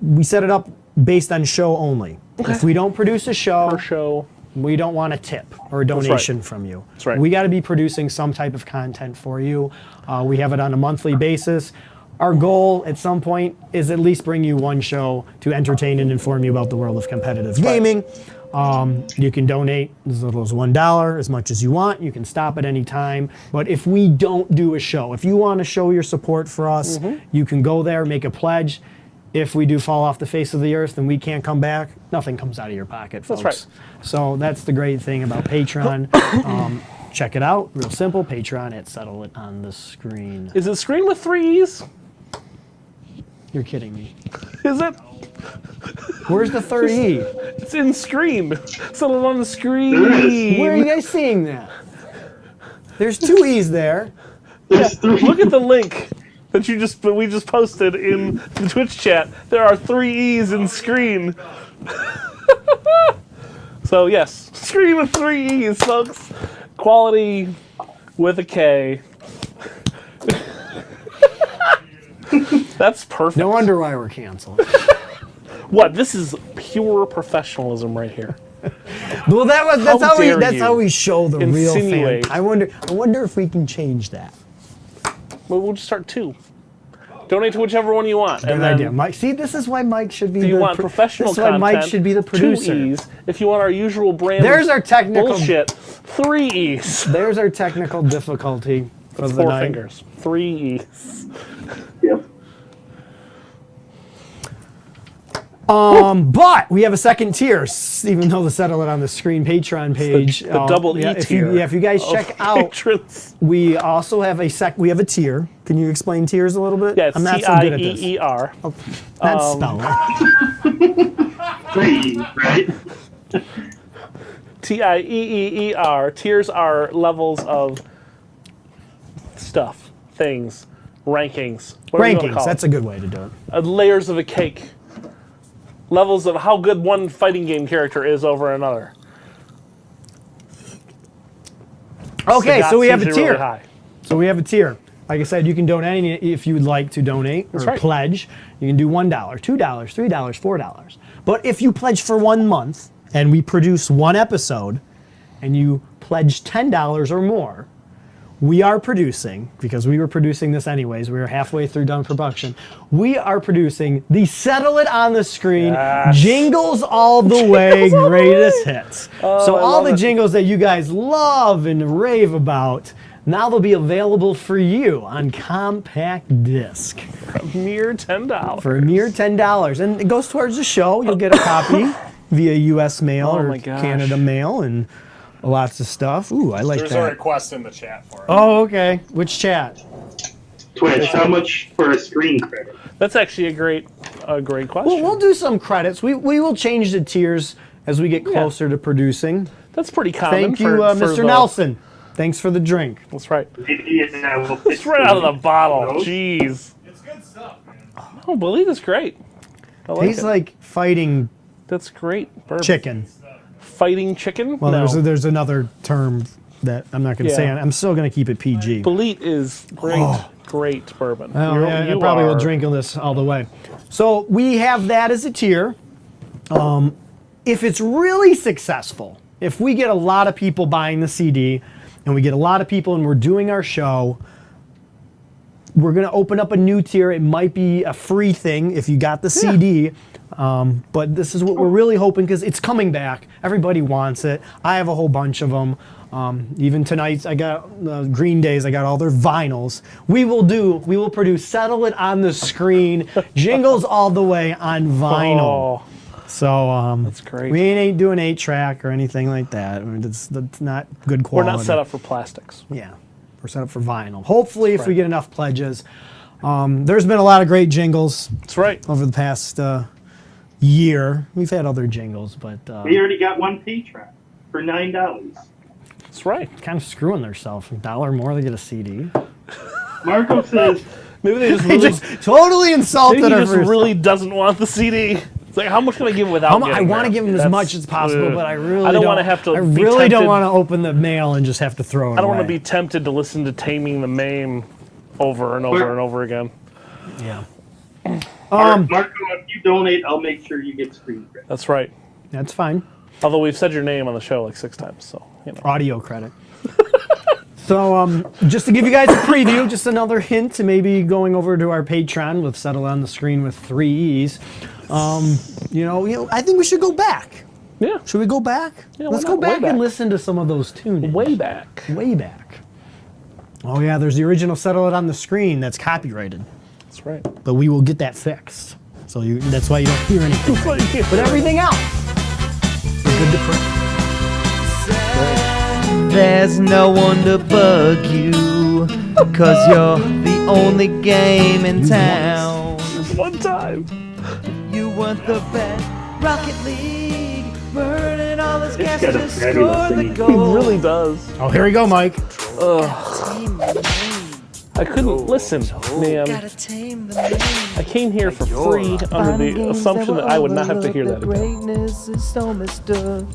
we set it up based on show only. If we don't produce a show, Per show. we don't want a tip or a donation from you. That's right. We got to be producing some type of content for you. We have it on a monthly basis. Our goal at some point is at least bring you one show to entertain and inform you about the world of competitive gaming. You can donate as little as $1, as much as you want. You can stop at any time. But if we don't do a show, if you want to show your support for us, you can go there, make a pledge. If we do fall off the face of the earth and we can't come back, nothing comes out of your pocket, folks. That's right. So that's the great thing about Patreon. Check it out, real simple. Patreon at Settle It on the Screen. Is it screen with 3 E's? You're kidding me. Is it? Where's the third E? It's in screen. Settle on the screen. Where are you guys seeing that? There's 2 E's there. There's three. Look at the link that we just posted in the Twitch chat. There are 3 E's in screen. So yes, screen with 3 E's, folks. Quality with a K. That's perfect. No wonder why we're canceled. What? This is pure professionalism right here. Well, that's dare how you we show the real fan. insinuate. I wonder if we can change that. Well, we'll just start 2. Donate to whichever one you want. Good idea, Mike. See, this is why Mike should be. If you want professional This is why content, Mike should be the producer. 2 E's. If you want our usual brand There's our technical bullshit, 3 E's. There's our technical difficulty for the 4 night. fingers. 3 E's. Yep. But we have a second tier, even though the Settle It on the Screen Patreon page. The double E tier. If you guys check out, Patrons. we also have we have a tier. Can you explain tiers a little bit? Yeah, it's I'm not so good at this. TIEER. That's spell it. 3, right? TIEER. Tiers are levels of stuff, things, rankings. Whatever you wanna Rankings. call That's it. a good way to do it. Layers of a cake. Levels of how good one fighting game character is over another. Okay, so we have a Usually tier. really high. So we have a tier. Like I said, you can donate if you would like to donate or right. pledge. You can do $1, $2, $3, $4. But if you pledge for 1 month and we produce 1 episode and you pledge $10 or more, we are producing, because we were producing this anyways, we were halfway through done production, we are producing the Settle It on the Screen Jingles All the Way greatest hits. So all the jingles that you guys love and rave about, now they'll be available for you on compact disc Mere $10. for a mere $10. And it goes towards the show. You'll get a copy via US mail Oh or my gosh. Canada mail and lots of stuff. Ooh, I like There's a that. request in the chat for it. Oh, okay. Which chat? Twitch, how much for a screen credit? That's actually a great question. Well, we'll do some credits. We will change the tiers as we get closer to producing. That's pretty common. Thank you, for Mr. the- Nelson. Thanks for the drink. That's right. Maybe I will It's right out of the bottle. Those? Jeez. It's good stuff, man. Oh, Bolita is great. I like Tastes it. like fighting That's great. Bourbon. chicken. Fighting chicken? Well, no. there's another term that I'm not going to Yeah. say. I'm still going to keep it PG. Bolite is great, great bourbon. Oh, yeah, I probably will drink this all the way. So we have that as a tier. If it's really successful, if we get a lot of people buying the CD and we get a lot of people and we're doing our show, we're going to open up a new tier. It might be a free thing if you got the CD. But this is what we're really hoping because it's coming back. Everybody wants it. I have a whole bunch of them. Even tonight, I got Green Days. I got all their vinyls. We will produce Settle It on the Screen, jingles all the way on vinyl. Oh, So that's great. We ain't doing 8-track or anything like that. I mean, that's not good we're quality. not set up for plastics. Yeah, we're set up for vinyl. Hopefully, if we right. get enough pledges. There's been a lot of great jingles That's right. over the past year. We've had other jingles, but We already got one Patreon for $9. That's right. kind of screwing themselves. $1 more to get a CD. Marco says, Maybe they just They really, just totally maybe insulted he our just first. really doesn't want the CD. It's like, how much can I give without I getting want to there? give them as That's- much as possible, but I really I don't want to have to I be really don't tempted- want to open the mail and just have to throw it I don't want to away. be tempted to listen to Taming the Mame over and over and over again. Yeah. Marco, if you donate, I'll make sure you get screen credit. That's right. That's fine. Although we've said your name on the show like 6 times, so you know. Audio credit. So, just to give you guys a preview, just another hint to maybe going over to our Patreon with Settle on the Screen with 3 E's. I think we should go back. Yeah. Should we go back? Yeah, Let's why go not? Way back and back. listen to some of those tunes. Way back. Way back. Oh yeah, there's the original Settle It on the Screen that's copyrighted, That's right. but we will get that fixed. So that's why you don't hear anything. But everything else, we're good to print. There's no one to bug you, cause you're the only game in town. One time. You want the best Rocket League, burning all this gas got a to fabulous score the singing. He goal. really does. Oh, here we go, Mike. I couldn't listen, man. Gotta tame the man. I came here for free under the assumption that I would not have to hear that again. Greatness is so mistook.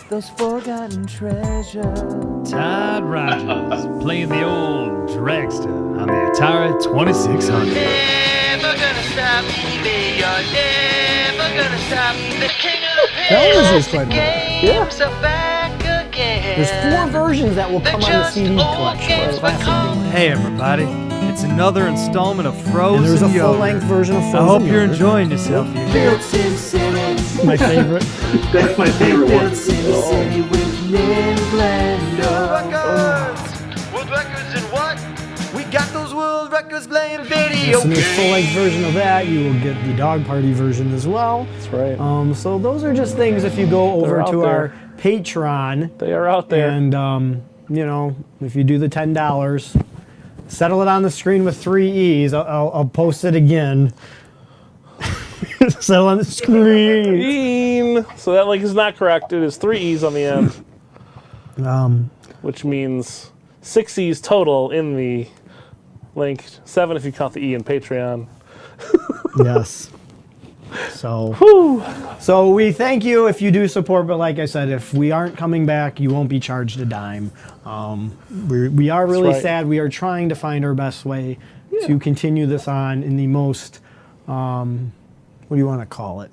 Those forgotten treasures. Todd Rogers playing the old dragster on the Atari 2600. Never gonna stop me, baby. You're never gonna stop me. The king of the That one was hills, used quite the well. games are back again. There's 4 versions that will come on the Just CD old collection. games Classic become- games. Hey everybody, it's another installment of And Frozen there's a Yogurt. full-length version of Frozen I hope you're Yogurt. enjoying yourself here. Built Sim City. My favorite. That's my favorite one. Built Sim City with Nintendo. World records in what? We got those world records playing video So there's a full-length version of that. You will get the Dog Party version as well. That's right. So those are just things if you go over out to there. our Patreon. They are out there. And, if you do the $10, settle it on the screen with 3 E's. I'll post it again. Settle on the screen. So that link is not correct. It is 3 E's on the end, Um, which means 6 E's total in the link. 7 if you count the E in Patreon. yes. So we thank you if you do support, but like I said, if we aren't coming back, you won't be charged a dime. We are really right. sad. We are trying to find our best way to continue this on in the most, what do you want to call it?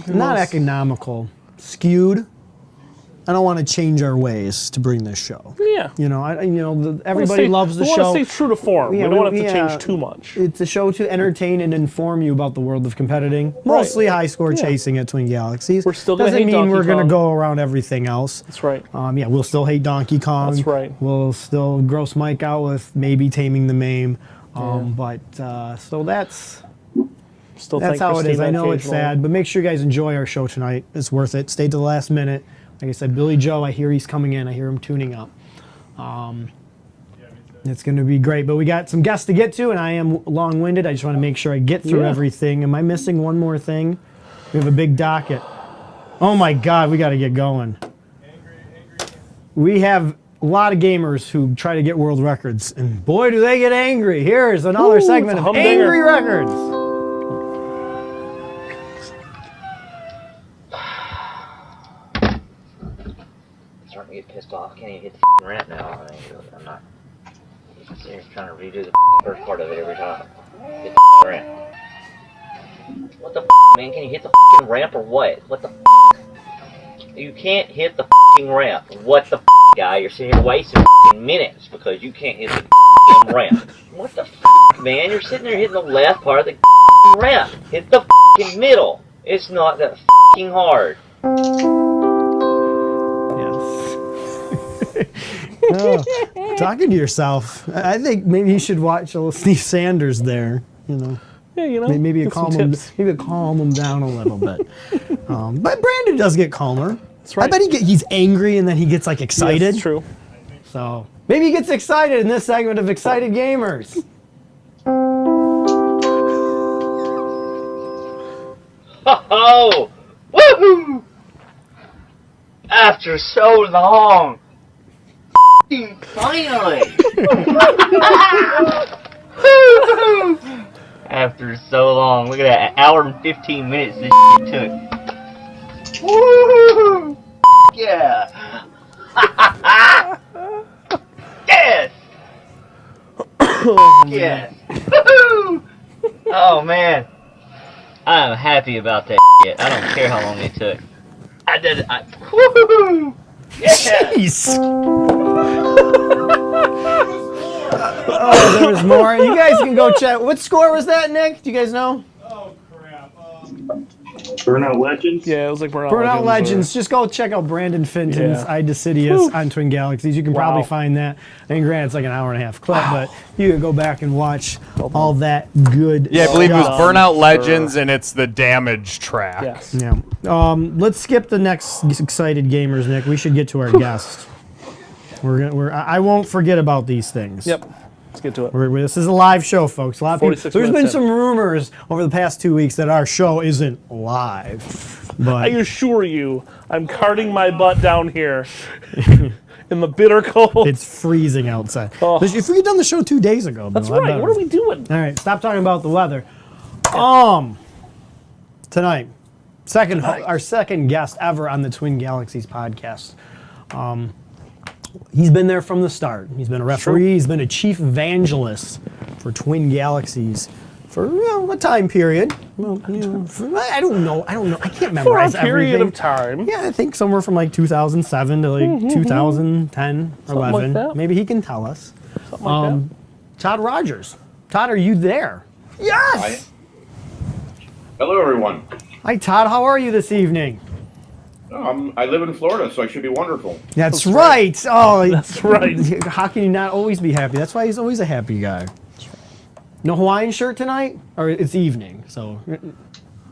Not economical, skewed. I don't want to change our ways to bring this show. Yeah. Everybody loves the we show. want to stay true to form. Yeah, we don't want it to yeah. change too much. It's a show to entertain and inform you about the world of competing. Mostly high score chasing at Twin Galaxies. We're still gonna Doesn't hate mean Donkey we're going Kong. to go around everything else. That's right. We'll still hate Donkey Kong. That's right. We'll still gross Mike out with maybe Taming the Mame. So that's Still that's thank how it is. Christina I know it's occasionally. sad, but make sure you guys enjoy our show tonight. It's worth it. Stay to the last minute. Like I said, Billy Joe, I hear he's coming in. I hear him tuning up. It's going to be great. But we got some guests to get to, and I am long-winded. I just want to make sure I get through Yeah. everything. Am I missing one more thing? We have a big docket. Oh, my God. We got to get going. We have a lot of gamers who try to get world records, and boy, do they get angry. Here's another Ooh, segment it's a of humdinger. Angry Records. Starting to get pissed off. I can't even hit the ramp now. I'm not. I'm sitting here trying to redo the first part of it every time. Hit the ramp. What the man? Can you hit the ramp or what? What the? You can't hit the ramp. What the guy? You're sitting here wasting minutes because you can't hit the ramp. What the man? You're sitting there hitting the left part of the ramp. Hit the middle. It's not that hard. Oh, talking to yourself. I think maybe you should watch a little Steve Sanders there. Yeah, Maybe get some calm him. tips. Maybe calm him down a little bit. But Brandon does get calmer. That's right. I bet he's angry and then he gets like excited. Yes, true. So maybe he gets excited in this segment of Excited Gamers. Oh! Woohoo! After so long! Finally! After so long. Look at that. An hour and 15 minutes this took. Woohoo! Yeah! Yes! Yes! Oh man, I am happy about that shit. I don't care how long it took. I did it. Woohoo! Yeah. Jeez. Oh, there's more. You guys can go check. What score was that, Nick? Do you guys know? Burnout Legends. Yeah, it was like Burnout Legends. Just go check out Brandon Fenton's Yeah. Eye Decidius on Twin Galaxies. You can probably Wow. find that. And granted, it's like an hour and a half clip, but you can go back and watch all that good Yeah, I believe it was stuff. Burnout Legends, and it's the damage track. Yes. Yeah. Let's skip the next excited gamers, Nick. We should get to our guest. I won't forget about these things. Yep. Let's get to it. This is a live show, folks. A lot of people, 46 there's been minutes some rumors over the past 2 weeks that our show isn't live. I But assure you, I'm carting my butt down here in the bitter cold. it's freezing outside. Oh. If we had done the show 2 days ago, That's Bill, I right. better. What are we doing? All right, stop talking about the weather. Tonight, our second guest ever on the Twin Galaxies podcast. He's been there from the start. He's been a referee. He's been a chief evangelist for Twin Galaxies for a time period. Well, I don't know. I can't For a memorize period everything. of time. Yeah, I think somewhere from like 2007 to like 2010, Something like 11. that. Maybe he can tell us. Something like that. Todd Rogers. Todd, are you there? Yes. Hello, everyone. Hi, Todd. How are you this evening? I live in Florida, so I should be wonderful. That's right. Oh, That's right. How can you not always be happy? That's why he's always a happy guy. No Hawaiian shirt tonight, or it's evening. So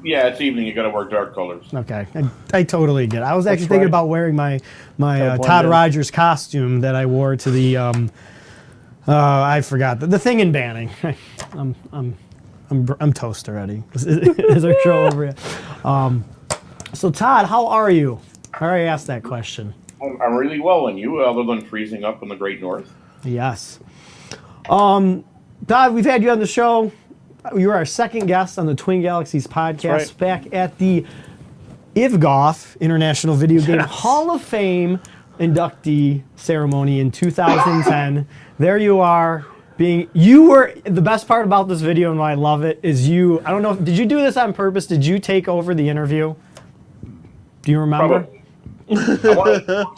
Yeah, it's evening. You got to wear dark colors. okay, I totally get it. I was actually thinking right. about wearing my blend Todd in. Rogers costume that I wore to the I forgot the thing in Banning. I'm toast already. Is our show over yet? So Todd, how are you? I already asked that question. I'm really well, and you, other than freezing up in the Great North? Yes. Todd, we've had you on the show. You were our second guest on the Twin Galaxies podcast right. back at the IVGOF, International Video Game Hall of Fame inductee ceremony in 2010. There you are. The best part about this video and why I love it is I don't know, did you do this on purpose? Did you take over the interview? Do you remember? Probably. I want to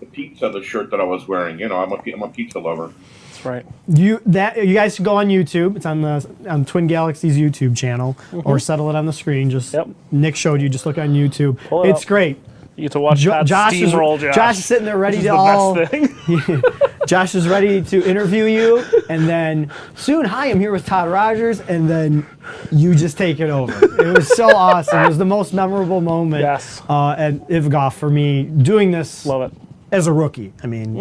the pizza, the shirt that I was wearing. You know, I'm a pizza lover. That's right. You guys should go on YouTube. It's on Twin Galaxies YouTube channel, or settle it on the screen. Just Nick showed you. Just look on YouTube. Pull it It's up. great. You get to watch Pat steamroll Josh. Josh is sitting there ready Which is to the best thing. Josh is ready to interview you, and then soon, hi, I'm here with Todd Rogers, and then you just take it over. It was so awesome. It was the most memorable moment at IVGOF for me doing this. Love it. As a rookie. I mean,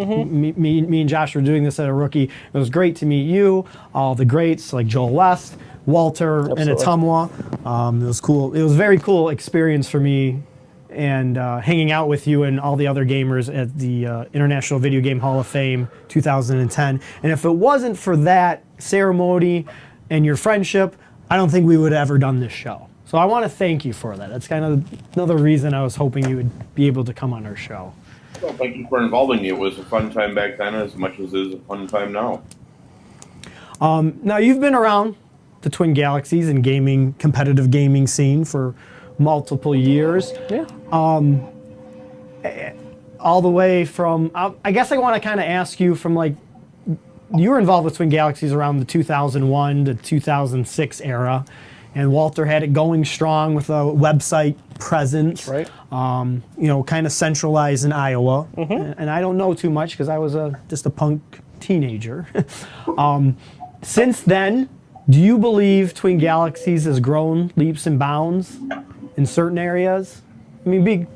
me and Josh were doing this as a rookie. It was great to meet you, all the greats like Joel West, Walter, and Atumwa. It was cool. It was a very cool experience for me, and hanging out with you and all the other gamers at the International Video Game Hall of Fame 2010. And if it wasn't for that ceremony and your friendship, I don't think we would have ever done this show. So I want to thank you for that. That's kind of another reason I was hoping you would be able to come on our show. Well, thank you for involving me. It was a fun time back then as much as it is a fun time now. Now, you've been around the Twin Galaxies and competitive gaming scene for multiple years. Yeah. All the way from, I guess I want to kind of ask you from like, you were involved with Twin Galaxies around the 2001 to 2006 era, and Walter had it going strong with a website presence. Right. Kind of centralized in Iowa. And I don't know too much because I was just a punk teenager. Since then, do you believe Twin Galaxies has grown leaps and bounds in certain areas? I mean,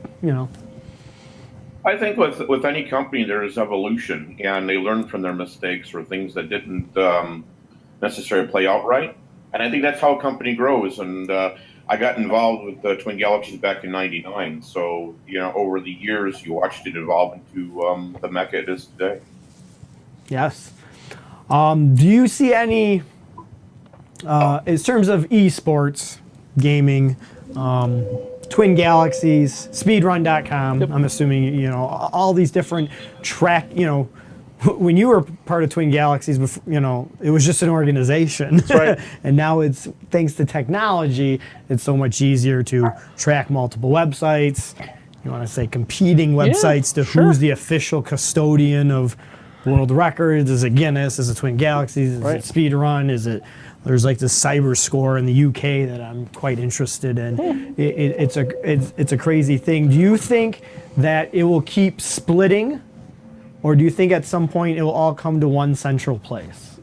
I think with any company there is evolution, and they learn from their mistakes or things that didn't necessarily play out right. And I think that's how a company grows. And I got involved with the Twin Galaxies back in '99. So over the years, you watched it evolve into the mecca it is today. Yes. Do you see any, in terms of esports gaming, Twin Galaxies, Speedrun.com, I'm assuming, all these different track, when you were part of Twin Galaxies, before, it was just an organization. That's right. And now it's, thanks to technology, it's so much easier to track multiple websites. You want to say competing websites to who's the official custodian of world records. Is it Guinness? Is it Twin Galaxies? Is it Speedrun? Is it, there's like this cyber score in the UK that I'm quite interested in. It's a crazy thing. Do you think that it will keep splitting, or do you think at some point it will all come to one central place?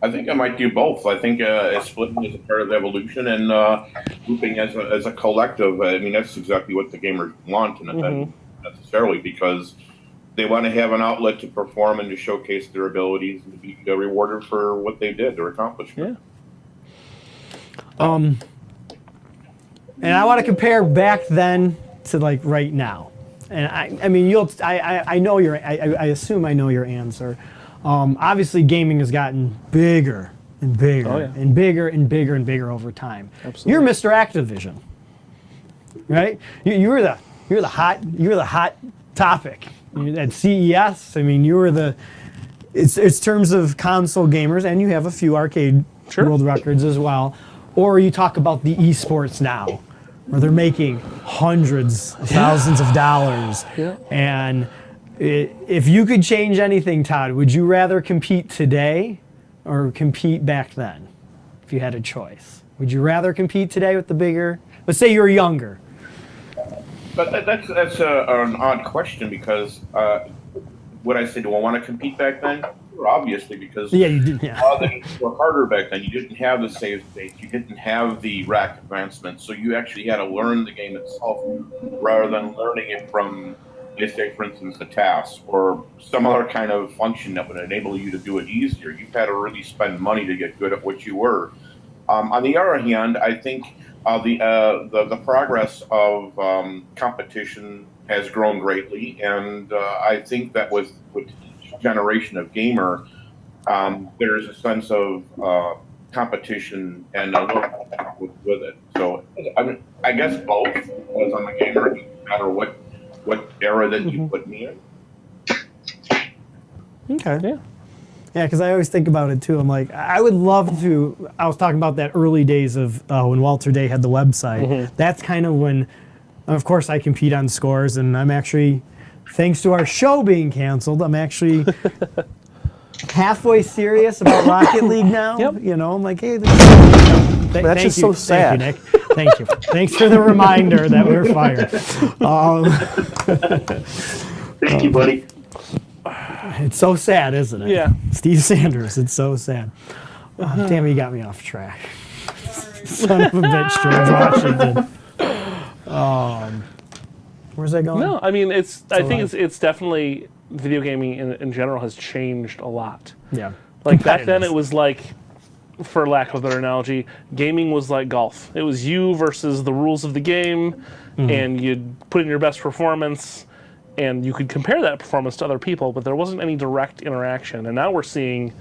I think I might do both. I think splitting is a part of evolution, and grouping as a collective. I mean, that's exactly what the gamers want, and necessarily because they want to have an outlet to perform and to showcase their abilities and to be rewarded for what they did, their accomplishment. And I want to compare back then to like right now. And I mean, I know I assume I know your answer. Obviously, gaming has gotten bigger and bigger and bigger and bigger and bigger over time. Absolutely. You're Mr. Activision, right? You're the hot topic at CES. I mean, you were the. It's terms of console gamers, and you have a few arcade world records as well. Or you talk about the esports now, where they're making hundreds of thousands of dollars. And if you could change anything, Todd, would you rather compete today or compete back then? If you had a choice, would you rather compete today with the bigger? Let's say you were younger. But that's an odd question because would I say, do I want to compete back then? Sure, obviously, because you did. things were harder back then. You didn't have the save states. You didn't have the rack advancements. So you actually had to learn the game itself rather than learning it from, let's say, for instance, a task or some other kind of function that would enable you to do it easier. You had to really spend money to get good at what you were. On the other hand, I think the progress of competition has grown greatly, and I think that with each generation of gamer, there's a sense of competition and a little with it. So I guess both, as I'm a gamer, no matter what era that you put me in. Okay. Yeah, because I always think about it too. I'm like, I would love to. I was talking about that early days of when Walter Day had the website. That's kind of when, of course, I compete on scores, and I'm actually, thanks to our show being canceled, I'm actually halfway serious about Rocket League now. I'm like, hey, that's just so sad. Thank you, Nick. Thank you. Thanks for the reminder that we're fired. Thank you, buddy. It's so sad, isn't it? Yeah. Steve Sanders, it's so sad. Damn, you got me off track. Son of a bitch, George Washington. Where's that going? No, I mean, I think it's definitely, video gaming in general has changed a lot. Yeah. Like back then it was like, for lack of a better analogy, gaming was like golf. It was you versus the rules of the game, and you'd put in your best performance, and you could compare that performance to other people, but there wasn't any direct interaction. And now we're seeing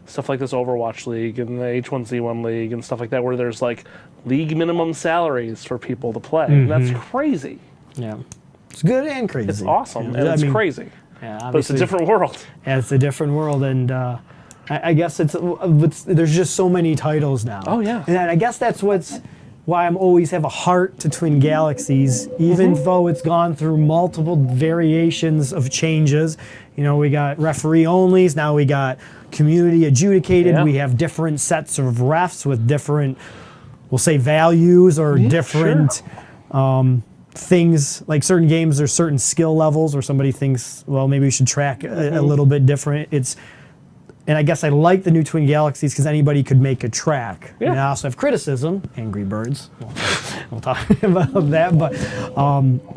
stuff like this Overwatch League and the H1Z1 League and stuff like that, where there's like league minimum salaries for people to play. And that's crazy. Yeah. It's good and crazy. It's awesome, and it's crazy. Yeah, but it's a different world. Yeah, it's a different world, and I guess there's just so many titles now. Oh, yeah. And I guess that's why I'm always have a heart to Twin Galaxies, even though it's gone through multiple variations of changes. We got referee onlys, now we got community adjudicated. We have different sets of refs with different, we'll say, values or different things. Like certain games, there's certain skill levels where somebody thinks, well, maybe we should track a little bit different. And I guess I like the new Twin Galaxies because anybody could make a track. And I also have criticism, Angry Birds. We'll talk about that. But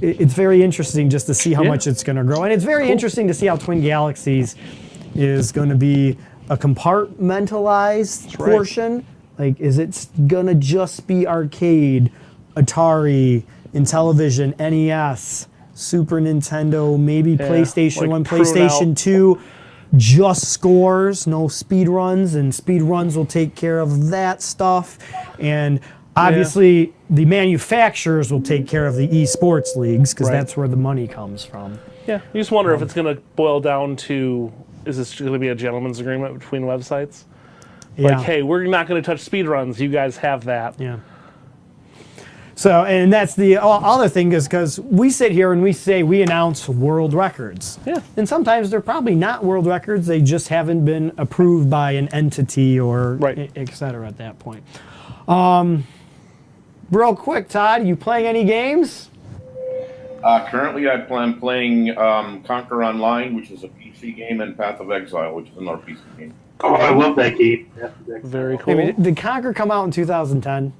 it's very interesting just to see how much it's going to grow. And it's very interesting to see how Twin Galaxies is going to be a compartmentalized portion. Like, is it going to just be arcade, Atari, Intellivision, NES, Super Nintendo, maybe PlayStation 1, PlayStation 2? Just scores, no speed runs, and speed runs will take care of that stuff. And obviously, the manufacturers will take care of the esports leagues because that's where the money comes from. Yeah, you just wonder if it's going to boil down to is this going to be a gentleman's agreement between websites? Yeah. Like, hey, we're not going to touch speedruns. You guys have that. Yeah. So, and that's the other thing is because we sit here and we say we announce world records. Yeah. And sometimes they're probably not world records. They just haven't been approved by an entity or et cetera at that point. Real quick, Todd, you playing any games? Currently, I'm playing Conquer Online, which is a PC game, and Path of Exile, which is another PC game. Oh, I love that game. Very cool. Maybe, did Conquer come out in 2010?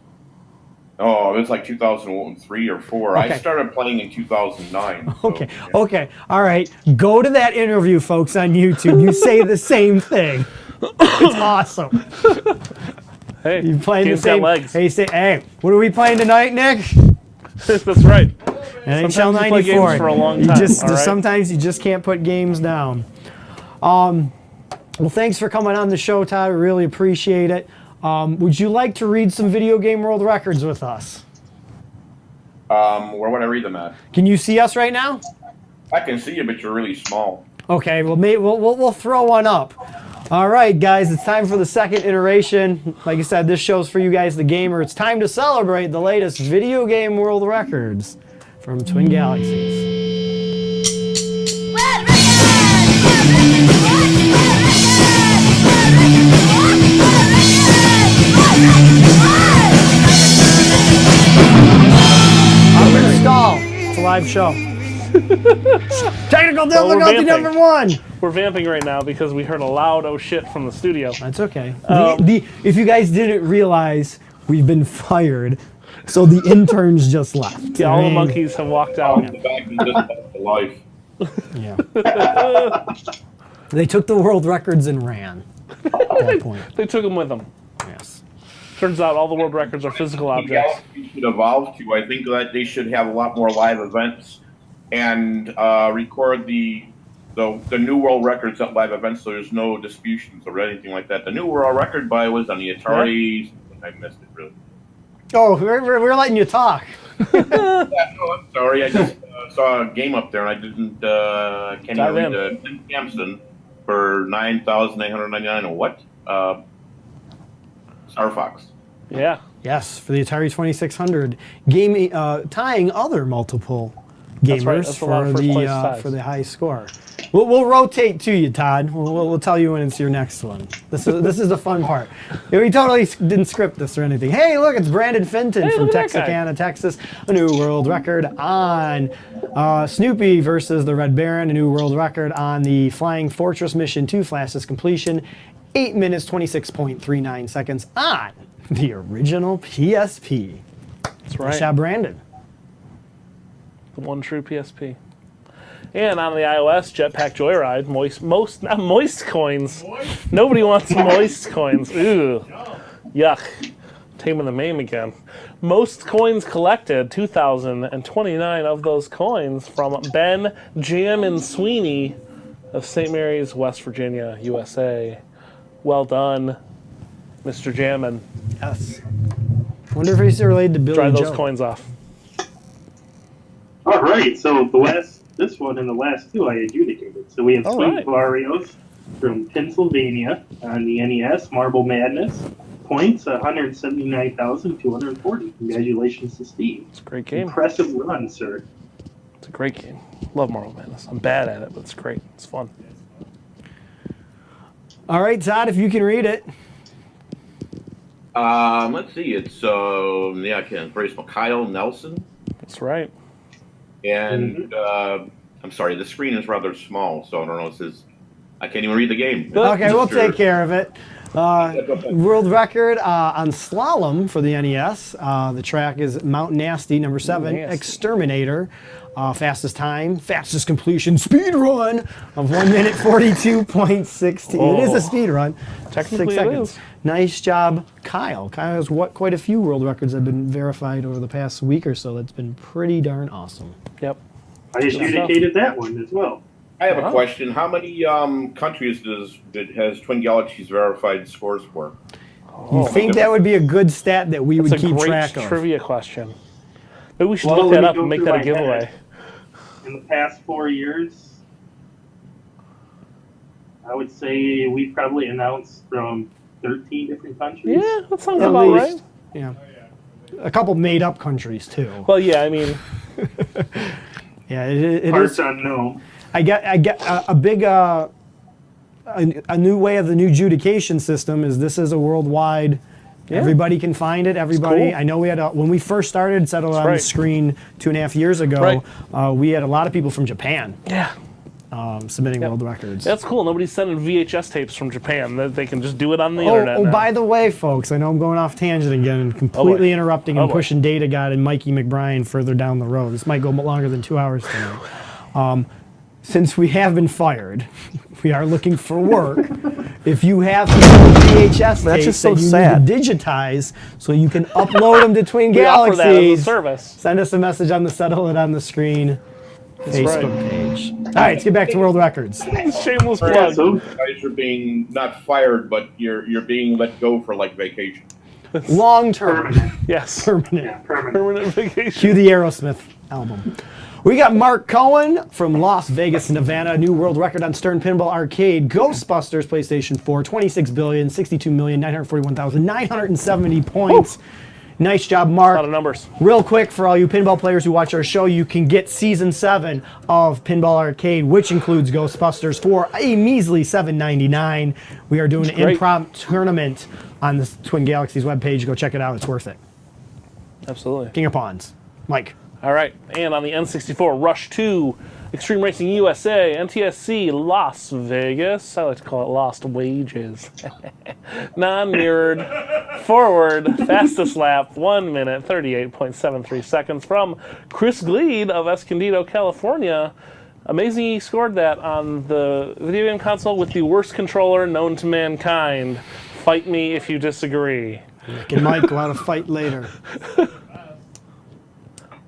Oh, it was like 2003 or 4. Okay. I started playing in 2009. So, Okay. Okay. All right. Go to that interview, folks, on YouTube. You say the same thing. It's awesome. Hey, You playing the game's got same? legs. Hey, say, hey, what are we playing tonight, Nick? That's right. NHL Sometimes you play 94. games for a long You time, just all right? sometimes you just can't put games down. Well, thanks for coming on the show, Todd. We really appreciate it. Would you like to read some video game world records with us? Where would I read them at? Can you see us right now? I can see you, but you're really small. Okay, well, maybe we'll throw one up. All right, guys, it's time for the second iteration. Like I said, this show's for you guys, the gamer. It's time to celebrate the latest video game world records from Twin Galaxies. I'm gonna stall. It's a live show. Technical difficulty number 1. We're vamping right now because we heard a loud oh shit from the studio. That's okay. If you guys didn't realize, we've been fired, so the interns just left. Yeah, all the monkeys have walked out. The back and just left the life. Yeah. They took the world records and ran at that point. They took them with them. Yes. Turns out all the world records are physical objects. Galaxy should evolve to. I think that they should have a lot more live events and record the new world records at live events, so there's no disputations or anything like that. The new world record by was on the Atari. I missed it really. Oh, we're letting you talk. Yeah, no, I'm sorry. I just saw a game up there, and I didn't. Can you read Tim Sampson for 9,899 or what? Star Fox. Yeah. Yes, for the Atari 2600, game tying other multiple gamers That's a lot of first place ties. for the high score. We'll rotate to you, Todd. We'll tell you when it's your next one. This is the fun part. We totally didn't script this or anything. Hey, look, it's Brandon Fenton from Texarkana, Texas. A new world record on Snoopy versus the Red Baron. A new world record on the Flying Fortress Mission 2 fastest completion. 8 minutes, 26.39 seconds on the original PSP. That's right. Nice job, Brandon. The one true PSP. And on the iOS, Jetpack Joyride, not moist coins. Nobody wants moist coins. Ooh, yuck. Taming the meme again. Most coins collected, 2,029 of those coins from Ben Jammin Sweeney of St. Mary's, West Virginia, USA. Well done, Mr. Jammin. Yes. Wonder if he's related to Billy Dry Joe. those coins off. All right, so this one and the last two I adjudicated. So we have Sweet Barrios from Pennsylvania on the NES, Marble Madness. Points, 179,240. Congratulations to Steve. It's a great game. Impressive run, sir. It's a great game. Love Marble Madness. I'm bad at it, but it's great. It's fun. All right, Todd, if you can read it. Let's see. It's I can very small. Kyle Nelson. That's right. And I'm sorry, the screen is rather small, so I don't know. It says I can't even read the game. Okay, we'll take care of it. World record on slalom for the NES. The track is Mount Nasty, number 7. Nasty. Exterminator. Fastest time, fastest completion, speed run of 1 minute 42.16. Oh. It is a speed run. Technically 6 it seconds. is. Nice job, Kyle. Kyle has quite a few world records that have been verified over the past week or so. That's been pretty darn awesome. Yep. I adjudicated that one as well. I have a question. How many countries has Twin Galaxies verified scores for? You think that would be a good stat that we would That's a keep great track of? trivia question. Maybe we should Well, look let that me up go and make through that a my giveaway. head. In the past 4 years, I would say we probably announced from 13 different countries. Yeah, that sounds At about least. right. Yeah. A couple made-up countries, too. Well, yeah, I mean, Yeah, it Parts is. unknown. I get a big a new way of the new adjudication system is this is a worldwide. Yeah. Everybody can find it. Everybody. cool. I know we had when we first started Settled on right. the Screen 2.5 years ago. Right. We had a lot of people from Japan yeah. submitting world records. That's cool. Nobody's sending VHS tapes from Japan. They can just do it on the internet. Oh, now. by the way, folks, I know I'm going off tangent again and completely interrupting and boy. pushing Data God and Mikey McBrien further down the road. This might go longer than 2 hours tonight. Since we have been fired, we are looking for work. If you have VHS tapes just so that you sad. need to digitize so you can upload them to Twin we offer that as a Galaxies, service. send us a message on the Settle It on the Screen Facebook right. page. All right, let's get back to world records. Shameless Yeah, plug. so You guys are being not fired, but you're being let go for like vacation. Long term, permanent. Yes. permanent. Yeah, permanent. Permanent vacation. Cue the Aerosmith album. We got Mark Cohen from Las Vegas, Nevada, new world record on Stern Pinball Arcade. Ghostbusters PlayStation 4, 26,062,941,970 points. Nice job, A Mark. lot of numbers. Real quick, for all you pinball players who watch our show, you can get Season 7 of Pinball Arcade, which includes Ghostbusters, for a measly $7.99. We are doing an great. impromptu tournament on the Twin Galaxies webpage. Go check it out. It's worth it. Absolutely. King of Pawns. Mike. All right, and on the N64, Rush 2, Extreme Racing USA, NTSC, Las Vegas. I like to call it Lost Wages. Non-mirrored, forward, fastest lap, 1 minute, 38.73 seconds from Chris Gleed of Escondido, California. Amazing he scored that on the video game console with the worst controller known to mankind. Fight me if you disagree. Nick and Mike go out to fight later.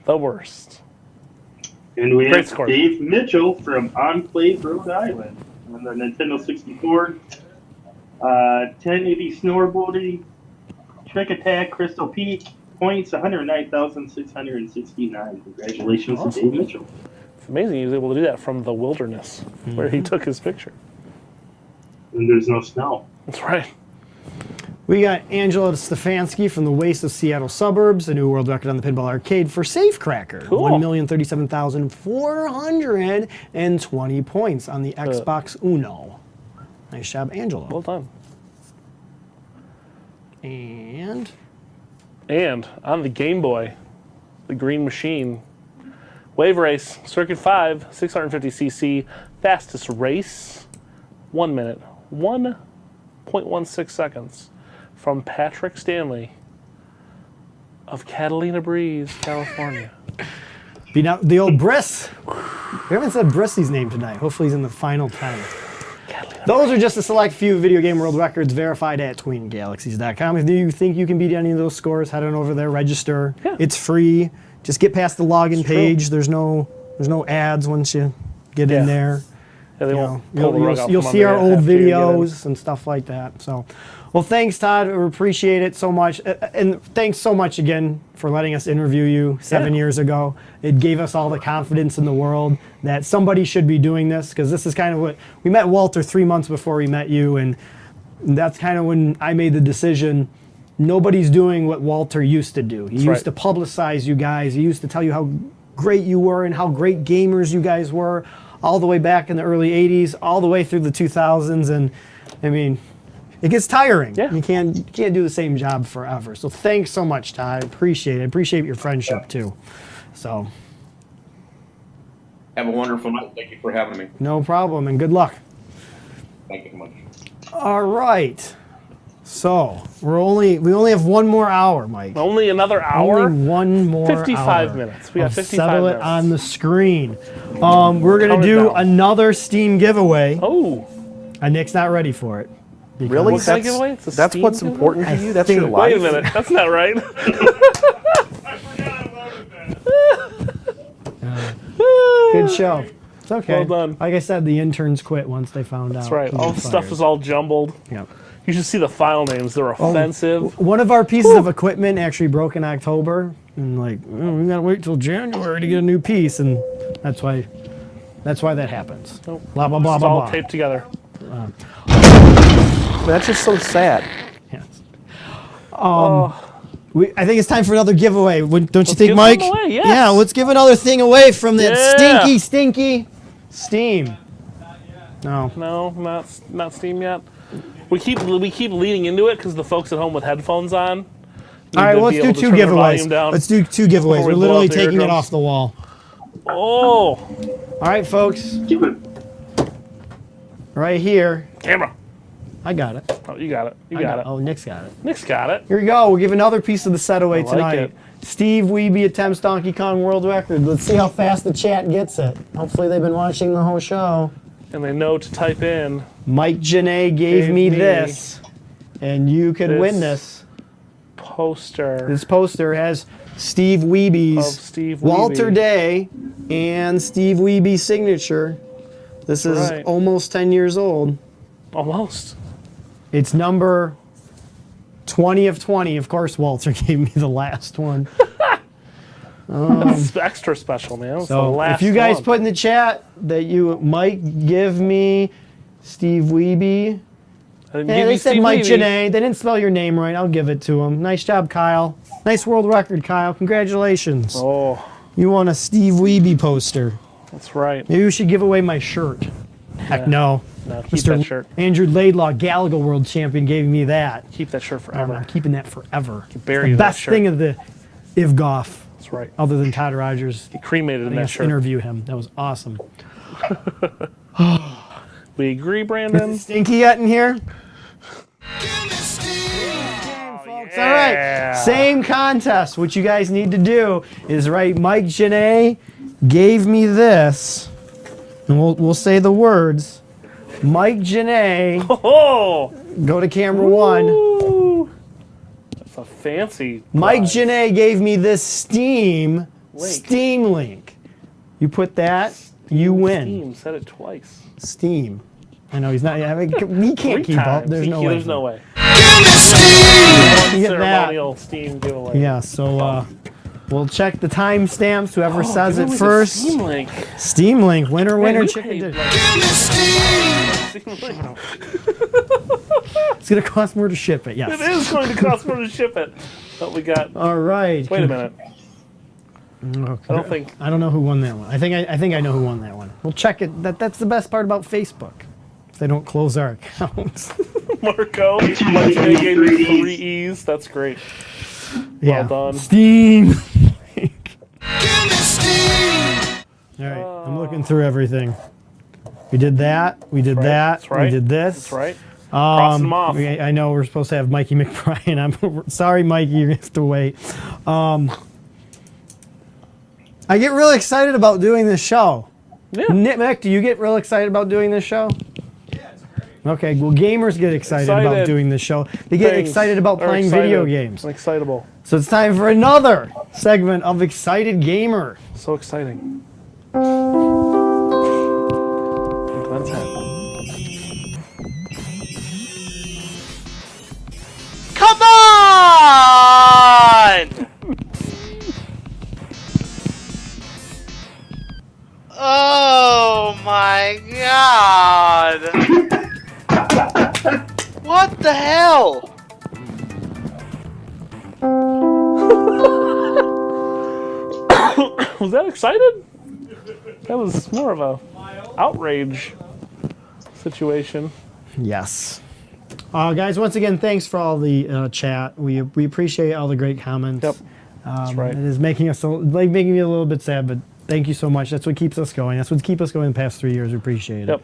The worst. And we Great have score. Dave Mitchell from Enclave, Rhode Island on the Nintendo 64. 1080 snowboarding, Trick Attack, Crystal Peak, points 109,669. Congratulations to Dave Mitchell. It's amazing he was able to do that from the wilderness where he took his picture. And there's no snow. That's right. We got Angela Stefanski from the Waste of Seattle Suburbs, a new world record on the Pinball Arcade for Safecracker. Cool. 1,037,420 points on the Xbox Uno. Nice job, Angela. Well done. And And on the Game Boy, the Green Machine, Wave Race, Circuit 5, 650cc, fastest race, 1 minute, 1.16 seconds, from Patrick Stanley of Catalina Breeze, California. the old Briss. We haven't said Brissy's name tonight. Hopefully he's in the final 10. Those are just a select few video game world records verified at twingalaxies.com. If you think you can beat any of those scores, head on over there, register. Yeah. It's free. Just get past the login It's true. page. There's no ads once you get in Yeah. there. Yeah, they You won't know, pull the rug out you'll from see under our you old after you get in. videos and stuff like that. So, well, thanks, Todd. We appreciate it so much. And thanks so much again for letting us interview you 7 years ago. It gave us all the confidence in the world that somebody should be doing this, because this is kind of what we met Walter 3 months before we met you, and that's kind of when I made the decision. Nobody's doing what Walter used to do. He used right. to publicize you guys. He used to tell you how great you were and how great gamers you guys were, all the way back in the early 80s, all the way through the 2000s. And I mean, it gets tiring. Yeah. You can't do the same job forever. So thanks so much, Todd. I appreciate it. I appreciate your friendship too. So Have a wonderful night. Thank you for having me. no problem, and good luck. Thank you so much. All right. So we only have one more hour, Mike. Only another hour? Only one more 55 hour minutes. We got of 55 Settle minutes. It on the Screen. We're going Count to it do down. another Steam giveaway. Oh, And Nick's not ready for it. because- Really? What kind of giveaway? It's a That's Steam what's giveaway? important to you? That's your think- life? Wait a minute. That's not right. Good show. It's okay. Well done. Like I said, the interns quit once they found out. That's right. who All was the stuff fired. is all jumbled. Yep. You should see the file names. They're offensive. One of our pieces of equipment actually broke in October, and like we gotta wait till January to get a new piece, and that's why that happens. Nope. Blah blah blah It's blah all blah. taped together. That's just so sad. Yes. I think it's time for another giveaway. Don't you think, give Mike? them away, yes. Yeah, let's give another thing away from that Yeah. stinky Steam. No. No, not Steam yet. We keep leading into it because the folks at home with headphones on. All right, well, let's do 2 giveaways. Let's do 2 giveaways. Before we We're blow literally out the taking it eardrums. off the wall. Oh, All right, folks. Keep it. Right here. camera. I got it. Oh, you got it. You I got it. Oh, Nick's got it. Nick's got it. Here we go. We'll give another piece of the set away I like tonight. it. Steve Wiebe attempts Donkey Kong World Record. Let's see how fast the chat gets it. Hopefully they've been watching the whole show. And they know to type in Mike Janae gave me this, and you could this win this. poster This poster has Steve of Wiebe's Steve Walter Wiebe. Day and Steve Wiebe's signature. This is Right. almost 10 years old. Almost. It's number 20 of 20. Of course, Walter gave me the last one. That's extra special, man. It's the So last if you guys one. put in the chat that you might give me Steve Wiebe. I didn't Yeah, give they you said Steve Mike Wiebe. Janae. They didn't spell your name right. I'll give it to him. Nice job, Kyle. Nice world record, Kyle. Congratulations. Oh, You won a Steve Wiebe poster. that's right. Maybe we should give away my shirt. Heck no. No, keep that shirt. Andrew Laidlaw, Galaga World Champion, gave me that. Keep that shirt I'm forever. keeping that forever. bury the that best shirt. thing of the IVGOF, That's right. other than Todd Rogers. He cremated in I that guess shirt. interview him. That was awesome. We agree, Brandon. Stinky yet in here? All right, Yeah. same contest. What you guys need to do is write Mike Janae gave me this, and we'll say the words. Mike Janae, Oh, go to camera 1. ooh. That's a fancy. Mike prize. Janae gave me this Steam Link. link. You put that, you win. Steam said it twice. Steam. I know he's not. I mean, he can't 3 keep up. times. There's no way. There's no way. You get that. Ceremonial Steam giveaway. Yeah. So we'll check the timestamps. Whoever says Give it away the first. Steam Link. Steam link. Winner, winner, we chicken paid, dinner. like, Steam Link. It's gonna cost more to ship it. Yes. It is going to cost more to ship it. But we got. All right. Wait a minute. Okay. I don't think. I don't know who won that one. I think I know who won that one. We'll check it. That's the best part about Facebook. They don't close our accounts. Marco. It's your Mike money, Janae gave me 3 3 E's. That's great. Yeah. done. Steam. All right. I'm looking through everything. We did that. We did right. that. That's right. We did this. That's right. Cross them off. I know we're supposed to have Mikey McBrien. I'm sorry, Mikey. You have to wait. I get really excited about doing this show. Yeah. Nick, do you get real excited about doing this show? Yeah, it's great. Okay, well, gamers get excited about Excited. doing this show. They get Things excited about are playing video games. Excitable. So it's time for another segment of Excited Gamer. So exciting. Glenn's hat. Come on! Oh my god! What the hell? Was that excited? That was more of a outrage situation. Yes. Guys, once again, thanks for all the chat. We appreciate all the great comments. Yep. That's right. It is making us making me a little bit sad, but thank you so much. That's what keeps us going. That's what's kept us going the past 3 years. We appreciate it. Yep.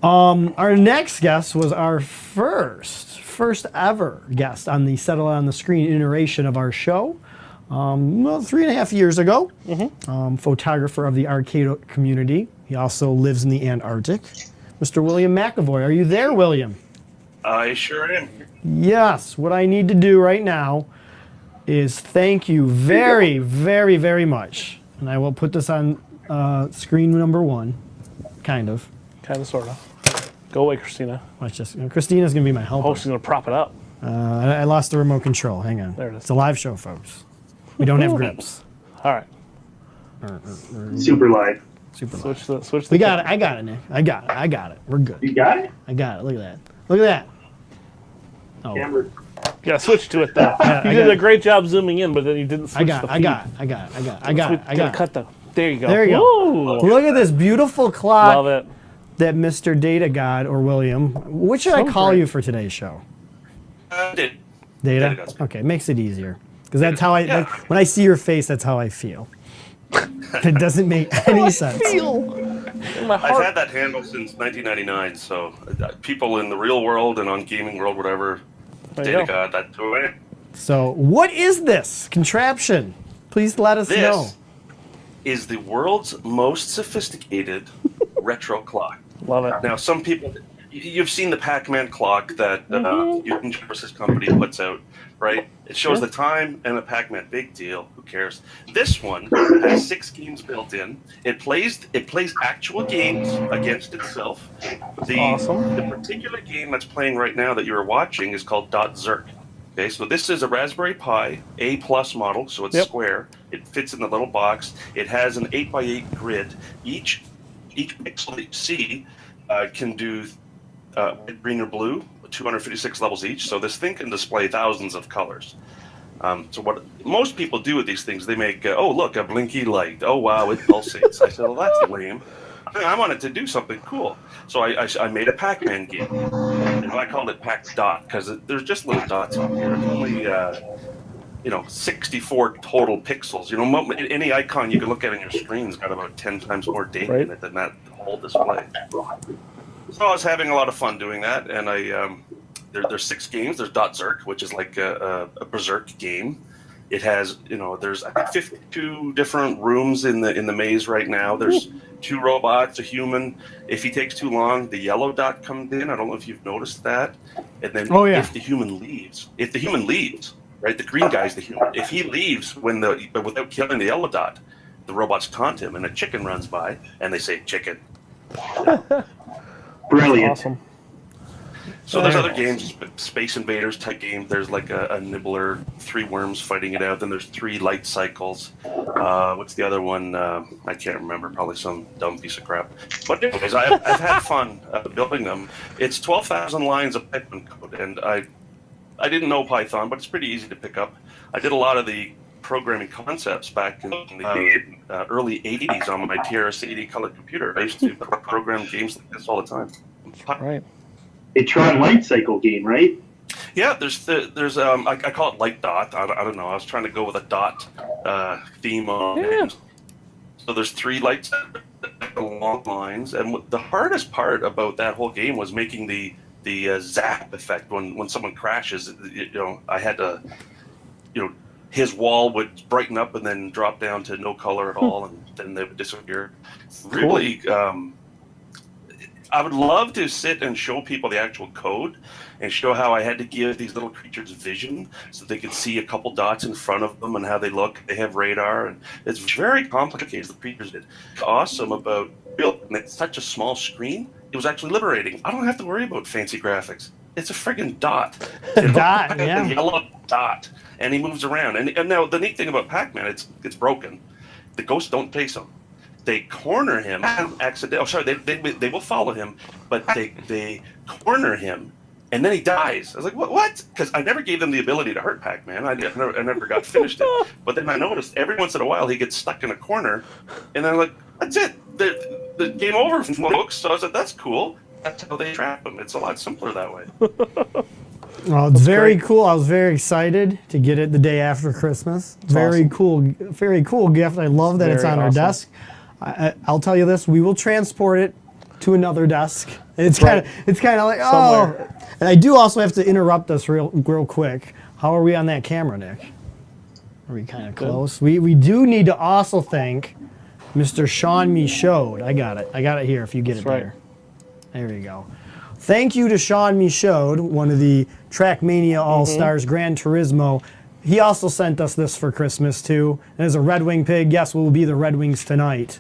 Our next guest was our first ever guest on the Settle on the Screen iteration of our show. Well, 3.5 years ago. Photographer of the arcade community. He also lives in the Antarctic. Mr. William McAvoy. Are you there, William? I sure am. Yes. What I need to do right now is thank you very, very, very much. And I will put this on screen number 1. Kind of. Kind of, sort of. Go away, Christina. Watch this. Christina's going to be my helper. Oh, she's going to prop it up. I lost the remote control. Hang on. There it is. It's a live show, folks. We don't have grips. All right. Super live. Super live. Switch the We got it. I got it, Nick. I got it. We're good. You got it? I got it. Look at that. Look at that. Oh. Camera. Yeah, switch to it though. I You got did a it. great job zooming in, but then you didn't switch I the got feed. it. Cut the. There you go. There you Woo! go. Look at this beautiful clock Love it. that Mr. Data God, or William, what should I So call great. you for today's show? Did. Data? God's Okay, makes it easier. Because that's how I, when I see your face, that's how I feel. It doesn't make any sense. In my I've heart. had that handle since 1999, so people in the real world and on gaming world, whatever, There you data go. god, that's who I am. So, what is this contraption? Please let us know. This is the world's most sophisticated retro clock. Love it. Now, some people, you've seen the Pac-Man clock that Newton Jarvis's company puts out, right? It shows the time and the Pac-Man. Big deal. Who cares? This one has 6 games built in. It plays actual games against itself. Awesome. The particular game that's playing right now that you're watching is called .Zerk. Okay, so this is a Raspberry Pi A+ model, so it's square. It fits in the little box. It has an 8x8 grid. Each pixel that you see can do green or blue, 256 levels each. So this thing can display thousands of colors. So what most people do with these things, they make, oh, look, a blinky light. Oh, wow, it pulsates. I said, well, that's lame. I wanted to do something cool. So I made a Pac-Man game. And I called it Pac Dot because there's just little dots on here. It's only, 64 total pixels. Any icon you can look at on your screen's got about 10 times more data in it than that whole display. So I was having a lot of fun doing that, and there's 6 games. There's .Zerk, which is like a Berserk game. It has, there's I think 52 different rooms in the maze right now. There's 2 robots, a human. If he takes too long, the yellow dot comes in. I don't know if you've noticed that. And then if the human leaves, right, the green guy's the human. If he leaves without killing the yellow dot, the robots taunt him, and a chicken runs by, and they say chicken. Brilliant. Awesome. So there's other games, Space Invaders type game. There's like a nibbler, 3 worms fighting it out. Then there's 3 light cycles. What's the other one? I can't remember. Probably some dumb piece of crap. But anyways, I've had fun building them. It's 12,000 lines of Python code, and I didn't know Python, but it's pretty easy to pick up. I did a lot of the programming concepts back in the early 80s on my TRS-80 colored computer. I used to program games like this all the time. Right. A Tron Light Cycle game, right? Yeah, there's I call it Light Dot. I don't know. I was trying to go with a dot theme on games. So there's 3 lights along lines, and the hardest part about that whole game was making the zap effect when someone crashes. I had to, his wall would brighten up and then drop down to no color at all, and then they would disappear. Really. I would love to sit and show people the actual code and show how I had to give these little creatures vision so they could see a couple dots in front of them and how they look. They have radar, and it's very complicated. The creatures did awesome about building it such a small screen. It was actually liberating. I don't have to worry about fancy graphics. It's a friggin' dot. Dot, yeah. A yellow dot, and he moves around. And now the neat thing about Pac-Man, it's broken. The ghosts don't chase him. They corner him accidentally. Oh, sorry, they will follow him, but they corner him, and then he dies. I was like, what? Because I never gave them the ability to hurt Pac-Man. I never got finished it. But then I noticed every once in a while he gets stuck in a corner, and I'm like, that's it. The game over, folks. So I was like, that's cool. That's how they trap him. It's a lot simpler that way. Well, it's very cool. I was very excited to get it the day after Christmas. Very cool gift. I love that it's on our desk. I'll tell you this: we will transport it to another desk. It's kind of like somewhere. And I do also have to interrupt us real quick. How are we on that camera, Nick? Are we kind of close? We do need to also thank Mr. Sean Michaud. I got it here. If you get it there, there you go. Thank you to Sean Michaud, one of the Trackmania All-Stars Gran Turismo. He also sent us this for Christmas too. And as a Red Wing pig, yes, we'll be the Red Wings tonight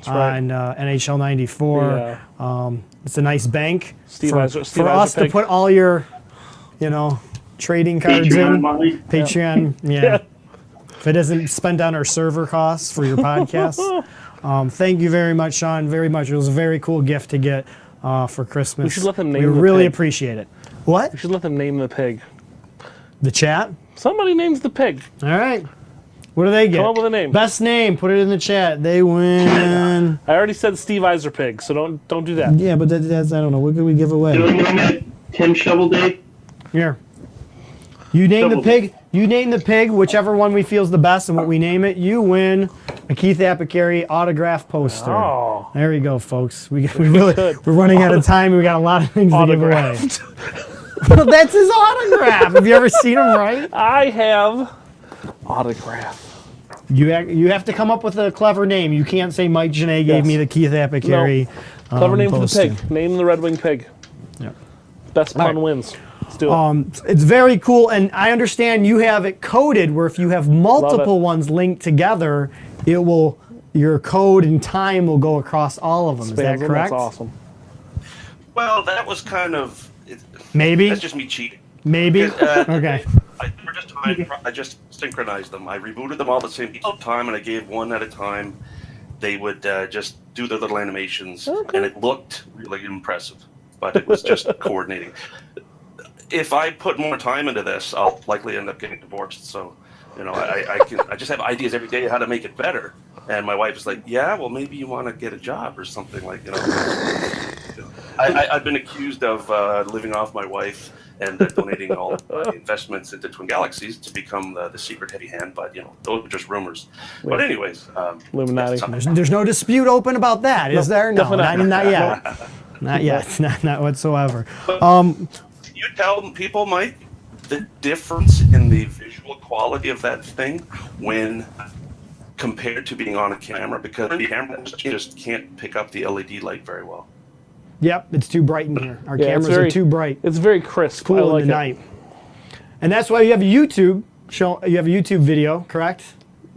on NHL 94. Yeah. It's a nice bank for us to put all your, trading cards in. Money. Patreon, yeah. If it isn't spent on our server costs for your podcasts. Thank you very much, Sean. Very much. It was a very cool gift to get for Christmas. We should let them name We the really pig. appreciate it. What? We should let them name the pig. The chat? Somebody names the pig. All right. What do they get? Come up with a name. Best name. Put it in the chat. They win. I already said Steve Eiser pig, so don't do that. Yeah, but that's, I don't know. What could we give away? Tim Shovelday. Here. You name the Double. pig. You name the pig, whichever one we feel is the best and what we name it. You win a Keith Apicary autograph poster. Oh. There we go, folks. We're running out of time. We got a lot of things to give away. That's his autograph. Have you ever seen him write? I have autograph. You have to come up with a clever name. You can't say Mike Janae gave me the Keith Apicary. Clever name for the poster. pig. Name the Red Wing pig. Yep. Best pun right. wins. Let's do it. It's very cool, and I understand you have it coded where if you have multiple ones linked together, it will your code and time will go across all of them. Is that Spans them, correct? That's awesome. Well, that was kind of Maybe. That's just me cheating. Maybe. Because, Okay. I just synchronized them. I rebooted them all at the same time, and I gave one at a time. They would just do their little animations, and it looked really impressive. But it was just coordinating. If I put more time into this, I'll likely end up getting divorced. So, I just have ideas every day how to make it better. And my wife is like, "Yeah, well, maybe you want to get a job or something like." I've been accused of living off my wife and donating all of my investments into Twin Galaxies to become the secret heavy hand, but those are just rumors. But anyways, Illuminati. There's no dispute open about that, is there? No, definitely not yet. Not yet. Not whatsoever. You tell people, Mike, the difference in the visual quality of that thing when compared to being on a camera, because the camera just can't pick up the LED light very well. Yep, it's too bright in here. Our Yeah, cameras are too bright. It's very crisp. Cool I like in the it. night. And that's why you have a YouTube show. You have a YouTube video, correct?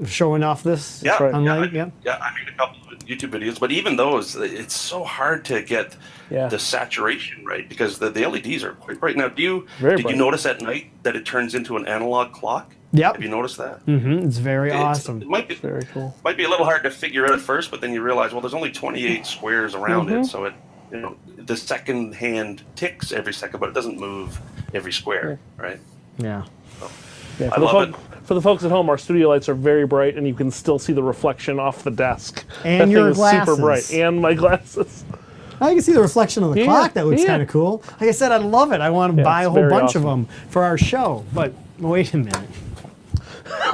Showing off this. Yeah, on yeah, light, I made a couple of YouTube videos, but even those, it's so hard to get the saturation right because the LEDs are quite bright. Now, did you notice at night that it turns into an analog clock? Yep. Have you noticed that? Mm-hmm. It's very awesome. It might be very cool. Might be a little hard to figure out at first, but then you realize, well, there's only 28 squares around it, so it, the second hand ticks every second, but it doesn't move every square, right? Yeah. So, Yeah, I love it. For the folks at home, our studio lights are very bright, and you can still see the reflection off the desk. And that your thing is glasses. super bright, and my glasses. I can see the reflection of the clock. That looks kind of cool. Like I said, I love it. I want to buy a it's whole very bunch of awesome. them for our show. But wait a minute.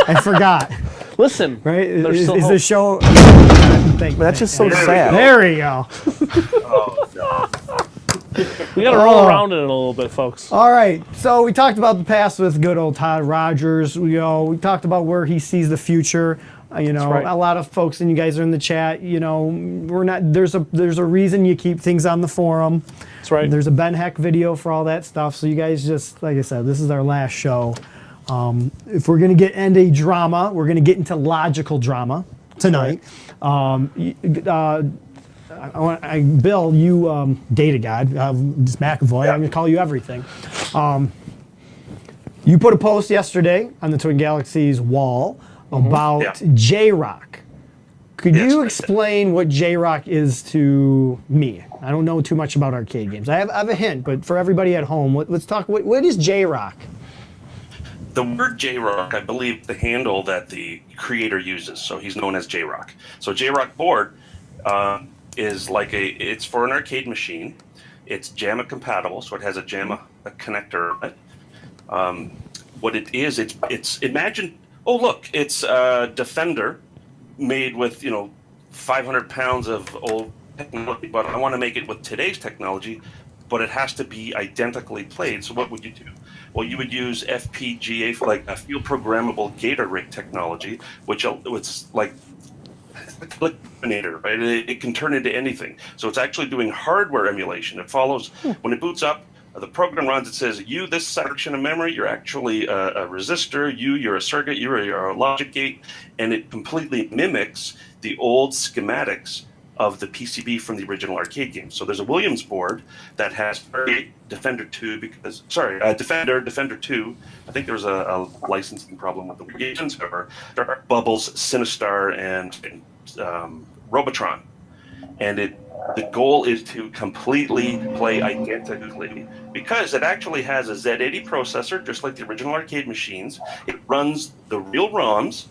I forgot. Listen, right? there's Is still the hope. show? That's just so sad. There we go. We got to roll around in it a little bit, folks. All right. So we talked about the past with good old Todd Rogers. We talked about where he sees the future. right. A lot of folks, and you guys are in the chat. We're not. There's a reason you keep things on the forum. That's right. There's a Ben Heck video for all that stuff. So you guys just, like I said, this is our last show. If we're gonna get into drama, we're gonna get into logical drama tonight. Bill, you data god, just McAvoy. I'm gonna call you everything. You put a post yesterday on the Twin Galaxies wall about J-Rock. Could you explain what J-Rock is to me? I don't know too much about arcade games. I have a hint, but for everybody at home, let's talk. What is J-Rock? The word J-Rock, I believe, the handle that the creator uses. So he's known as J-Rock. So J-Rock board is like it's for an arcade machine. It's JAMA compatible, so it has a JAMA connector on it. What it is, it's imagine. Oh look, it's a Defender made with 500 pounds of old technology, but I want to make it with today's technology, but it has to be identically played. So what would you do? Well, you would use FPGA, like a field programmable Gator rig technology, which it's like a Terminator, right? It can turn into anything. So it's actually doing hardware emulation. It follows when it boots up. The program runs. It says, this section of memory, you're actually a resistor. You're a circuit. You're a logic gate, and it completely mimics the old schematics of the PCB from the original arcade game. So there's a Williams board that has Defender 2 Defender 2. I think there was a licensing problem with the Williams, however, Bubbles, Sinistar, and Robotron, and the goal is to completely play identically because it actually has a Z80 processor, just like the original arcade machines. It runs the real ROMs.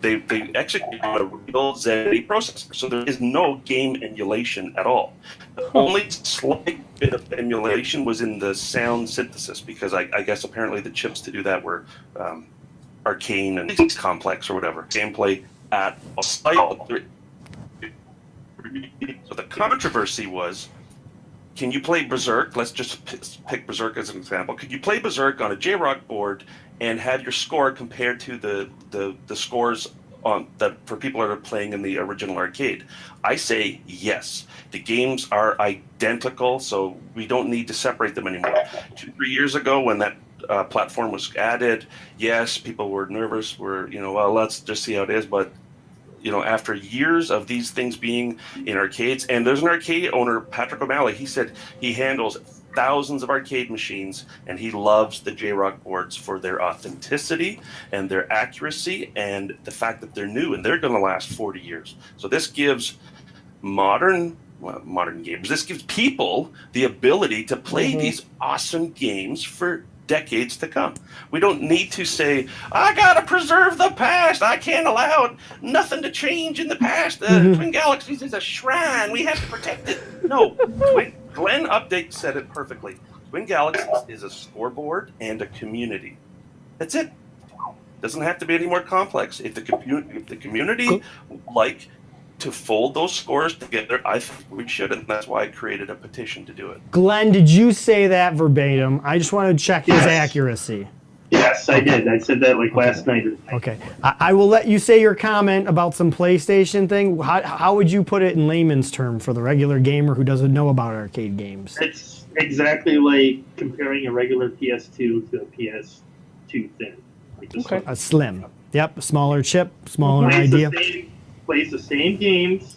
They execute on a real Z80 processor, so there is no game emulation at all. The only slight bit of emulation was in the sound synthesis, because I guess apparently the chips to do that were arcane and complex or whatever. Gameplay at a slight. So the controversy was, can you play Berserk? Let's just pick Berserk as an example. Could you play Berserk on a JRock board and have your score compared to the scores on that for people that are playing in the original arcade? I say yes. The games are identical, so we don't need to separate them anymore. 2-3 years ago, when that platform was added, yes, people were nervous. Well, let's just see how it is, but after years of these things being in arcades, and there's an arcade owner, Patrick O'Malley, he said he handles thousands of arcade machines, and he loves the JRock boards for their authenticity and their accuracy and the fact that they're new and they're going to last 40 years. So this gives modern gamers, this gives people the ability to play these awesome games for decades to come. We don't need to say, I gotta preserve the past. I can't allow nothing to change in the past. Twin Galaxies is a shrine. We have to protect it. No. Glenn Update said it perfectly. Twin Galaxies is a scoreboard and a community. That's it. Doesn't have to be any more complex. If the community would like to fold those scores together, I think we should, and that's why I created a petition to do it. Glenn, did you say that verbatim? I just want to check his accuracy. Yes, I did. I said that last night. Okay. I will let you say your comment about some PlayStation thing. How would you put it in layman's term for the regular gamer who doesn't know about arcade games? It's exactly like comparing a regular PS2 to a PS2 thin. Like A slim. Yep, a smaller chip, smaller idea. Plays the same games,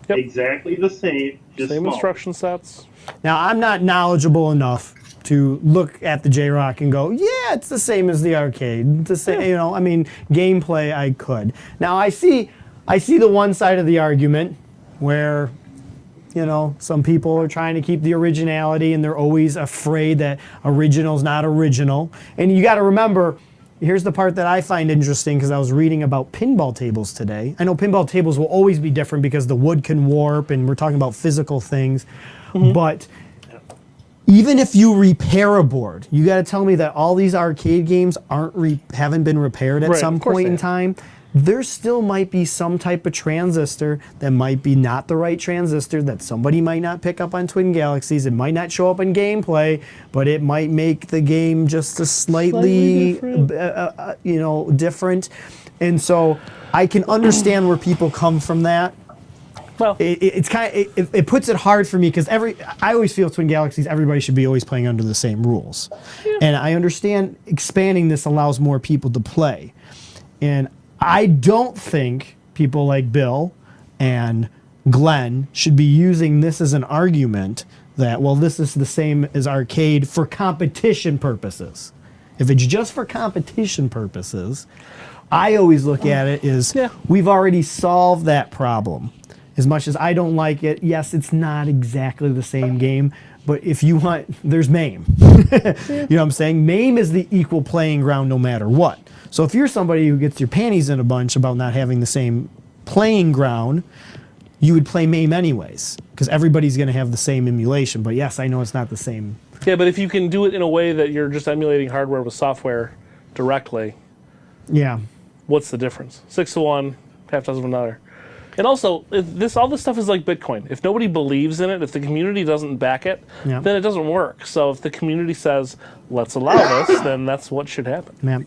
exactly the same, just same smaller. instruction sets. Now, I'm not knowledgeable enough to look at the JRock and go, yeah, it's the same as the arcade. It's the same, gameplay I could. Now, I see the one side of the argument where, some people are trying to keep the originality and they're always afraid that original's not original. And you got to remember, here's the part that I find interesting, because I was reading about pinball tables today. I know pinball tables will always be different because the wood can warp and we're talking about physical things. But even if you repair a board, you got to tell me that all these arcade games haven't been repaired at some point in time. There still might be some type of transistor that might be not the right transistor, that somebody might not pick up on Twin Galaxies. It might not show up in gameplay, but it might make the game just a slightly different. And so I can understand where people come from that. Well, it puts it hard for me, because I always feel Twin Galaxies, everybody should be always playing under the same rules. And I understand expanding this allows more people to play. And I don't think people like Bill and Glenn should be using this as an argument that, well, this is the same as arcade for competition purposes. If it's just for competition purposes, I always look at it as we've already solved that problem. As much as I don't like it, yes, it's not exactly the same game, but if you want, there's MAME. You know what I'm saying? MAME is the equal playing ground no matter what. So if you're somebody who gets your panties in a bunch about not having the same playing ground, you would play MAME anyways, because everybody's going to have the same emulation. But yes, I know it's not the same. Yeah, but if you can do it in a way that you're just emulating hardware with software directly, what's the difference? 6 to 1, half dozen of another. And also, all this stuff is like Bitcoin. If nobody believes in it, if the community doesn't back it, then it doesn't work. So if the community says, let's allow this, then that's what should happen. Yeah.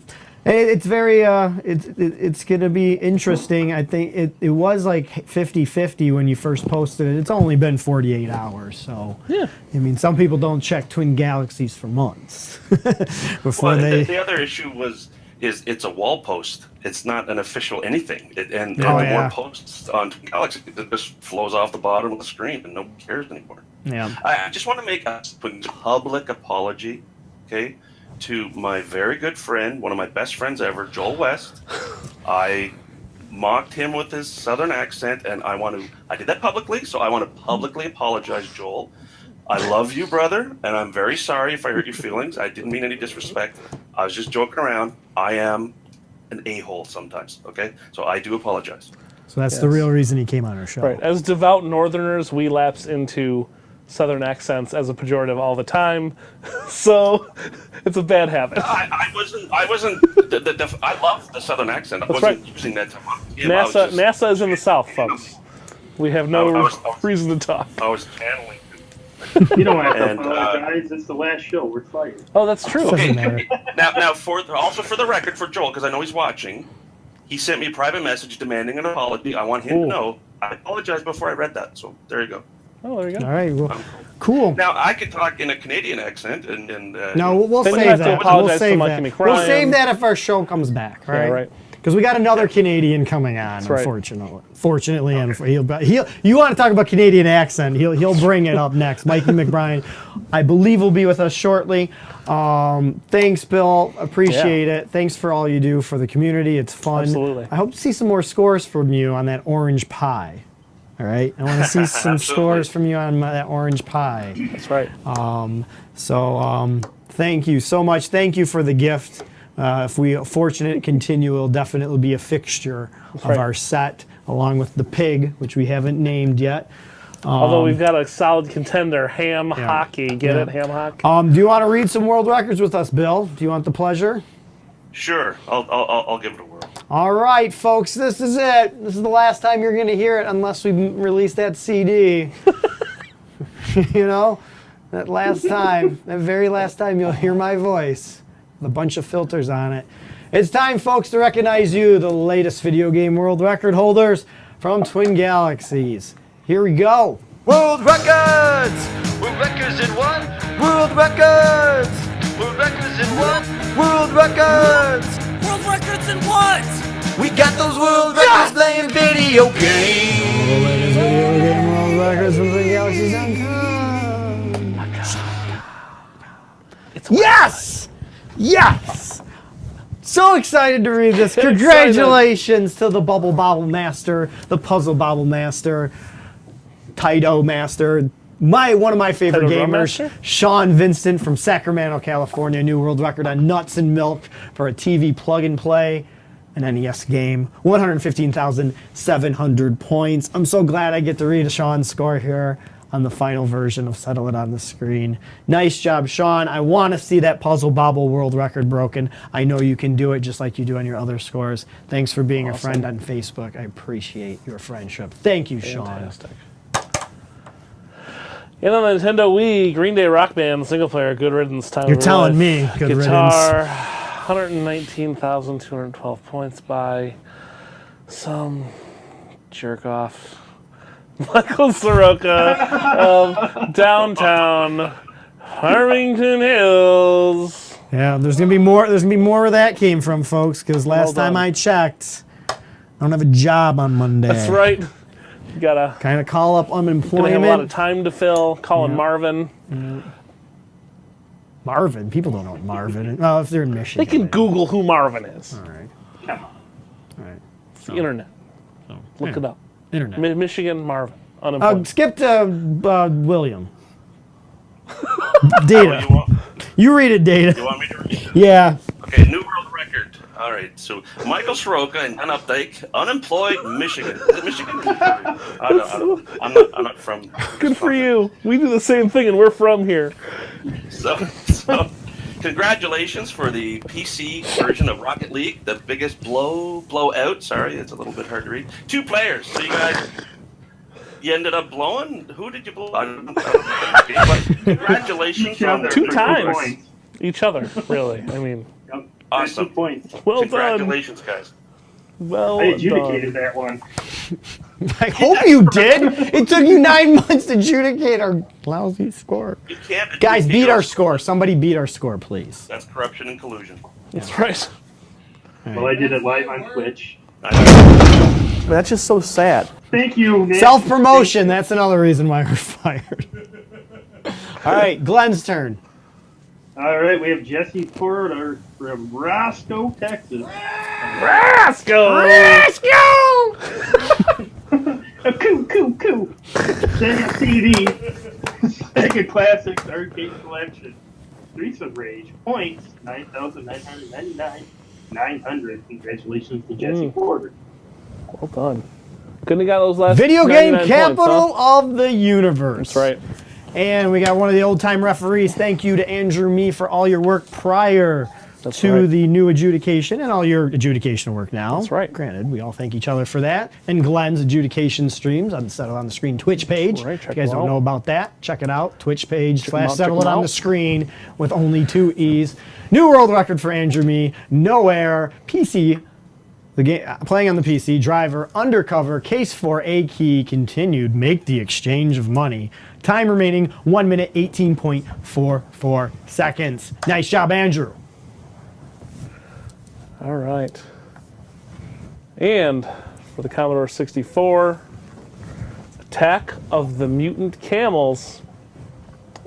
It's very, it's going to be interesting. I think it was like 50-50 when you first posted it. It's only been 48 hours. So, I mean, some people don't check Twin Galaxies for months before the other issue is it's a wall post. It's not an official anything. And the more posts on Twin Galaxies, it just flows off the bottom of the screen and nobody cares anymore. Yeah. I just want to make a public apology, to my very good friend, one of my best friends ever, Joel West. mocked him with his southern accent, and I did that publicly, so I want to publicly apologize, Joel. I love you, brother, and I'm very sorry if I hurt your feelings. I didn't mean any disrespect. I was just joking around. I am an a-hole sometimes, okay? So I do apologize. So that's the real reason he came on our show. Right. As devout Northerners, we lapse into Southern accents as a pejorative all the time. So it's a bad habit. I wasn't. I love the southern accent. I That's wasn't right. using that to mock him. I was just- NASA is in the South, folks. We have no reason to talk. I was channeling. You don't have to And, apologize. It's the last show. We're fired. Oh, that's true. Okay. Now, for the record, for Joel, because I know he's watching, he sent me a private message demanding an apology. I want him to know I apologized before I read that. So there you go. Oh, there you go. All right, well, cool. Now I could talk in a Canadian accent, and No, we'll Then you save have to that. apologize We'll for save Mikey that. McRyan. We'll save that if our show comes back. Yeah, Right. right. Because we got another Canadian coming on, That's right. Fortunately, and he'll. You want to talk about Canadian accent? He'll bring it up next. Mikey McBride, I believe, will be with us shortly. Thanks, Bill. Appreciate it. Thanks for all you do for the community. It's fun. Absolutely. I hope to see some more scores from you on that orange pie. All right. I want to see some scores from you on that orange pie. That's right. Thank you so much. Thank you for the gift. If we are fortunate continue, it'll definitely be a fixture of right. our set, along with the pig, which we haven't named yet. Although we've got a solid contender, Ham Hockey. Get it, Ham Hock? Do you want to read some world records with us, Bill? Do you want the pleasure? sure, I'll give it a whirl. All right, folks, this is it. This is the last time you're going to hear it unless we release that CD. You know, that last time, that very last time you'll hear my voice with a bunch of filters on it. It's time, folks, to recognize you, the latest video game world record holders from Twin Galaxies. Here we go. World records! World records in one! World records! World records in one! World records! World records in what? We got those world records playing video games! The latest video game world records from Twin Galaxies.com. Yes! Yes! So excited to read this. Congratulations to the Bubble Bobble Master, the Puzzle Bobble Master, Taito Master, one of my favorite Taito Drum gamers, Master? Sean Vincent from Sacramento, California, new world record on Nuts and Milk for a TV plug and play, an NES game, 115,700 points. I'm so glad I get to read Sean's score here on the final version of Settle It on the Screen. Nice job, Sean. I want to see that Puzzle Bobble world record broken. I know you can do it just like you do on your other scores. Thanks for being a friend on Facebook. I appreciate your friendship. Thank you, Sean. Fantastic. And on the Nintendo Wii, Green Day Rock Band single player, Good Riddance. Time You're of telling Life. me, Good Guitar, Riddance. 119,212 points by some jerk off. Michael Soroka of downtown Farmington Hills. Yeah, there's gonna be more. There's gonna be more where that came from, folks. Because last Well time done. I checked, I don't have a job on Monday. That's right. You gotta Kind of call up gonna have a lot of unemployment. time to fill. Calling Marvin. Marvin. People don't know what Marvin is. Well, if they're in Michigan. They can Google who Marvin is. All right. Come on. All right. It's the internet. Look it up. Internet. Michigan Marvin. Unemployed. Skip to William. Oh, Data. You read it, Data. You want me to read it? Yeah. Okay, new world record. All right, so Michael Soroka in Gun Updike, unemployed, Michigan. Is it Michigan? I'm not from. Good for you. We do the same thing, and we're from here. So congratulations for the PC version of Rocket League, the biggest blowout. Sorry, it's a little bit hard to read. 2 players. So you ended up blowing. Who did you blow? I don't know. But congratulations on 2 for times. points. Each other, really. I mean, Yep. Awesome. 2 points. well done. Congratulations, guys. Well I adjudicated done. that one. I hope you did. It took you 9 months to adjudicate our lousy score. You can't. Guys, adjudicate beat our score. Somebody beat our score, please. That's corruption and collusion. That's right. Well, I did it live on Twitch. I mean, that's just so sad. Thank you, Nick. Self-promotion. That's another reason why we're fired. All right, Glenn's turn. All right, we have Jesse Porter from Roscoe, Texas. Roscoe! Coo. Sega CD, Sega Classics Arcade Collection. Streets of Rage. Points, 9,999. 900. Congratulations to Jesse Porter. Well done. Couldn't have got those last Video game 99 capital points, huh? of the universe. That's right. And we got one of the old-time referees. Thank you to Andrew Me for all your work prior to the new adjudication and all your adjudication work now. That's right. Granted, we all thank each other for that. And Glenn's adjudication streams on the Settle on the Screen Twitch page. Right, If you guys don't know about that, check it out. Twitch page / out, Settle check It them on out. the Screen with only 2 E's. New world record for Andrew Me. Nowhere. PC. The game playing on the PC, driver, undercover, case 4, A key, continued, make the exchange of money. Time remaining 1 minute 18.44 seconds. Nice job, Andrew. All right. And for the Commodore 64, Attack of the Mutant Camels.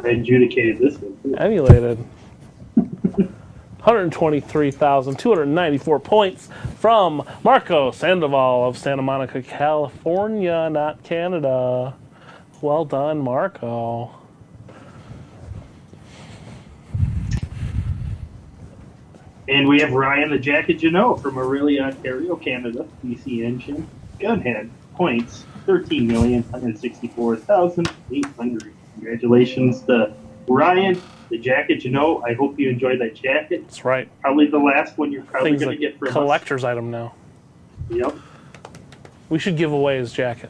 I adjudicated this one, too. Emulated. 123,294 points from Marco Sandoval of Santa Monica, California, not Canada. Well done, Marco. And we have Ryan the Jacket Janot from Orillia, Ontario, Canada. PC Engine. Gunhead. Points, 13,164,800. Congratulations to Ryan the Jacket Janot. I hope you enjoyed that jacket. That's right. Probably the last one you're probably Things going like to get from collector's item now. us. Yep. We should give away his jacket.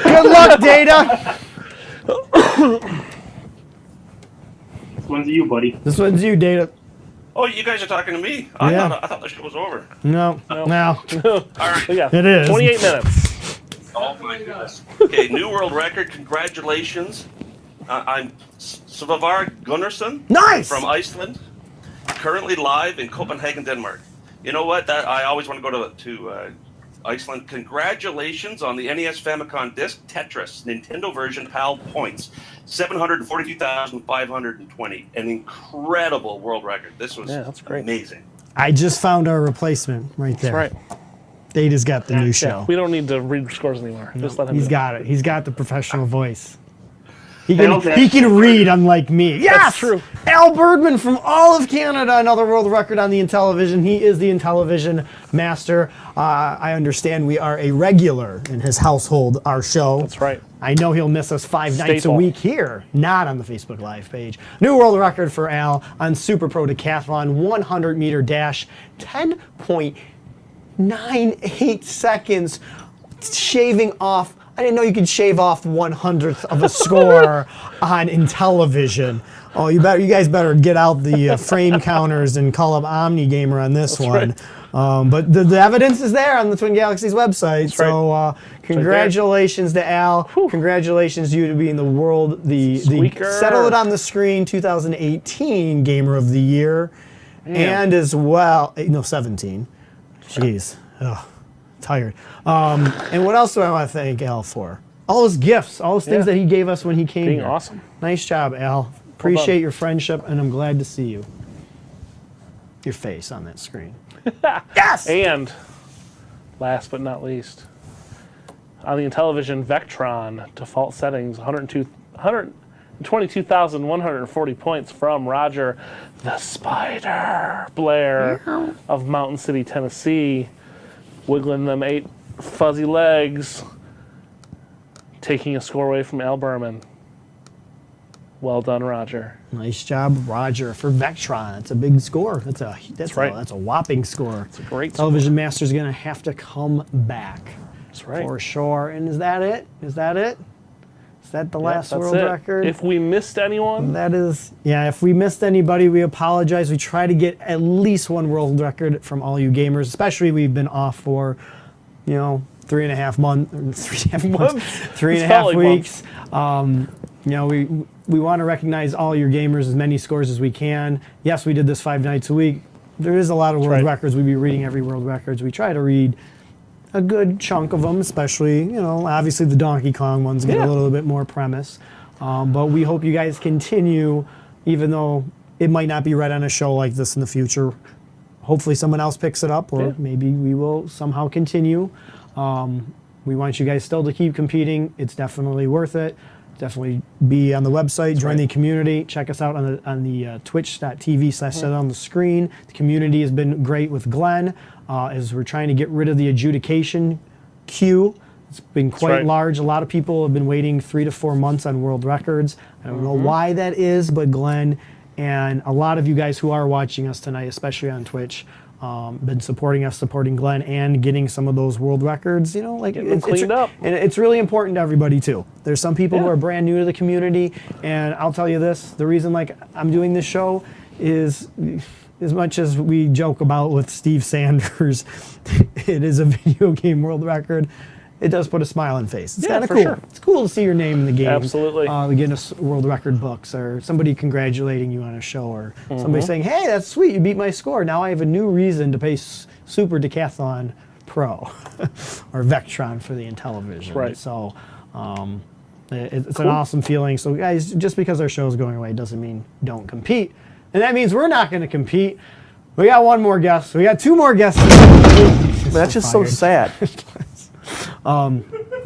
Good luck, Data. This one's you, buddy. This one's you, Data. Oh, you guys are talking to me? Yeah. I thought the show was over. No. All right. Yeah, It is. 28 minutes. Oh my goodness. Okay, new world record. Congratulations. I'm Svavar Gunnarsson. Nice! From Iceland. Currently live in Copenhagen, Denmark. You know what? I always want to go to Iceland. Congratulations on the NES Famicom disc Tetris Nintendo version PAL points. 742,520. An incredible world record. This was that's great. Amazing. I just found our replacement right there. That's right. Data's got the new show. Yeah, we don't need to read scores anymore. Just let him He's do got it. He's got the professional voice. He Al, can read, unlike me. Yes! That's true. Al Birdman from all of Canada, another world record on the Intellivision. He is the Intellivision master. I understand we are a regular in his household, our show. That's right. I know he'll miss us 5 nights a Staple. week here, not on the Facebook Live page. New world record for Al on Super Pro Decathlon 100 meter dash, 10.98 seconds, shaving off. I didn't know you could shave off 1/100th of a score on Intellivision. Oh, you guys better get out the frame counters and call up OmniGamer on this one. right. But the evidence is there on the Twin Galaxies website. That's right. So congratulations to Al. Congratulations to you to being the Squeaker. Settle It on the Screen 2018 Gamer of the Year, and as well 17. Jeez. Ugh. Tired. And what else do I want to thank Al for? All his gifts, all those things that he gave us when he came Being here. awesome. Nice job, Al. Appreciate your friendship, and I'm glad to see you. Your face on that screen. Yes! And last but not least, on the Intellivision Vectron default settings, 122,140 points from Roger the Spider Blair of Mountain City, Tennessee, wiggling them 8 fuzzy legs, taking a score away from Al Berman. Well done, Roger. Nice job, Roger, for Vectron. That's a big score. That's right. That's a whopping score. It's a great Television Master's going to have to come back. That's right. For sure. And is that it? Is that the last That's world it. record? If we missed anyone, That is, if we missed anybody, we apologize. We try to get at least one world record from all you gamers, especially we've been off for, 3.5 months, 3.5 months, 3.5 weeks. We want to recognize all your gamers, as many scores as we can. Yes, we did this 5 nights a week. There is a lot of world records. We'd be reading every world records. We try to read a good chunk of them, especially, obviously the Donkey Kong ones get a little bit more premise. But we hope you guys continue, even though it might not be right on a show like this in the future. Hopefully someone else picks it up, or maybe we will somehow continue. We want you guys still to keep competing. It's definitely worth it. Definitely be on the website, join the community. Check us out on the twitch.tv/set on the screen. The community has been great with Glenn as we're trying to get rid of the adjudication queue. It's been quite large. A lot of people have been waiting 3 to 4 months on world records. I don't know why that is, but Glenn and a lot of you guys who are watching us tonight, especially on Twitch, been supporting us, supporting Glenn, and getting some of those world records. You know, like it's cleaned up. And it's really important to everybody too. There's some people who are brand new to the community, and I'll tell you this: the reason like I'm doing this show is, as much as we joke about with Steve Sanders, it is a video game world record. It does put a smile on face. It's kind of cool. Sure. It's cool to see your name in the game. Absolutely. The Guinness World Record books, or somebody congratulating you on a show, or somebody saying, "Hey, that's sweet, you beat my score. Now I have a new reason to play Super Decathlon Pro," or Vectron for the Intellivision. Right. So it's an awesome feeling. So guys, just because our show is going away doesn't mean don't compete, and that means we're not going to compete. We got one more guest. We got 2 more guests. That's just so sad.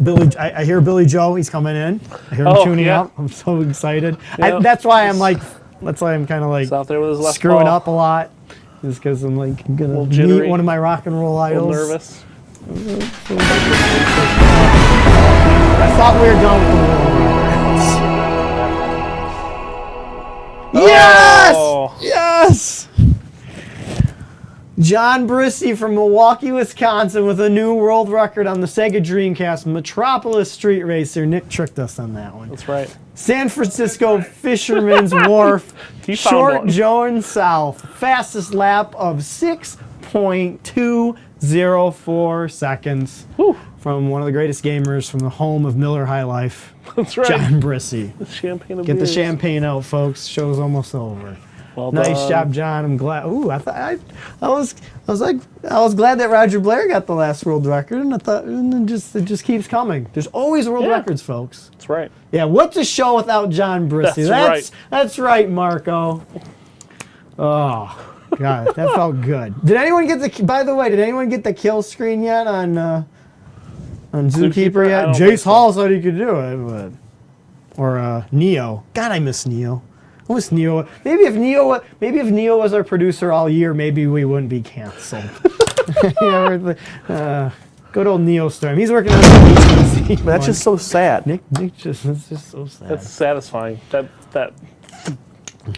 Billy, I hear Billy Joe. He's coming in. I hear him tuning up. I'm so excited. Yeah. That's why I'm kind of like He's out there with his left screwing ball. up a lot, just because I'm like gonna meet jittery. one of my rock and roll A little idols. nervous. I thought we were done with the world records. Yes! Oh. Yes! John Brissy from Milwaukee, Wisconsin, with a new world record on the Sega Dreamcast Metropolis Street Racer. Nick tricked us on that one. That's right. San Francisco Fisherman's Wharf, He found Short one. Jones South, fastest lap of 6.204 seconds. Whew. From one of the greatest gamers from the home of Miller High Life, That's right. John Brissy. The champagne of Get the beers. champagne out, folks. Show's almost over. Well Nice done. job, John. I'm glad. Ooh, I was glad that Roger Blair got the last world record, and I thought, and it just keeps coming. There's always world records, folks. That's right. Yeah, what's a show without John Brissy? That's right, Marco. Oh, God, that felt good. Did anyone get the kill screen yet on Zookeeper yet? I don't think Jace so. Hall said he could do it, or Neo. God, I miss Neo. I miss Neo. Maybe if Neo was our producer all year, maybe we wouldn't be canceled. Good old Neo Storm. He's working on the That's just so sad. Nick it's just so sad. That's satisfying. That.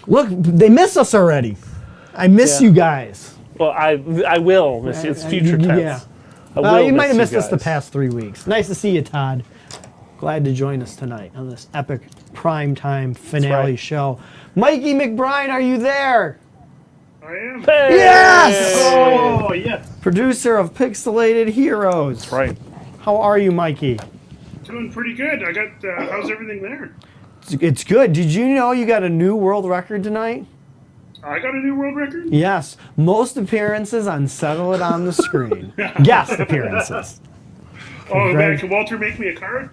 Look, they miss us already. I miss you guys. Well, I will miss you. It's future tense. Yeah. I will You might have miss missed us the guys. past 3 weeks. Nice to see you, Todd. Glad to join us tonight on this epic primetime finale right. show. Mikey McBride, are you there? I am. Hey! Yes! Oh, yes. Producer of Pixelated Heroes. That's right. How are you, Mikey? Doing pretty good. I got, how's everything there? It's good. Did you know you got a new world record tonight? I got a new world record? Yes. Most appearances on Settle It on the Screen. Guest appearances. Oh, man, can Walter make me a card?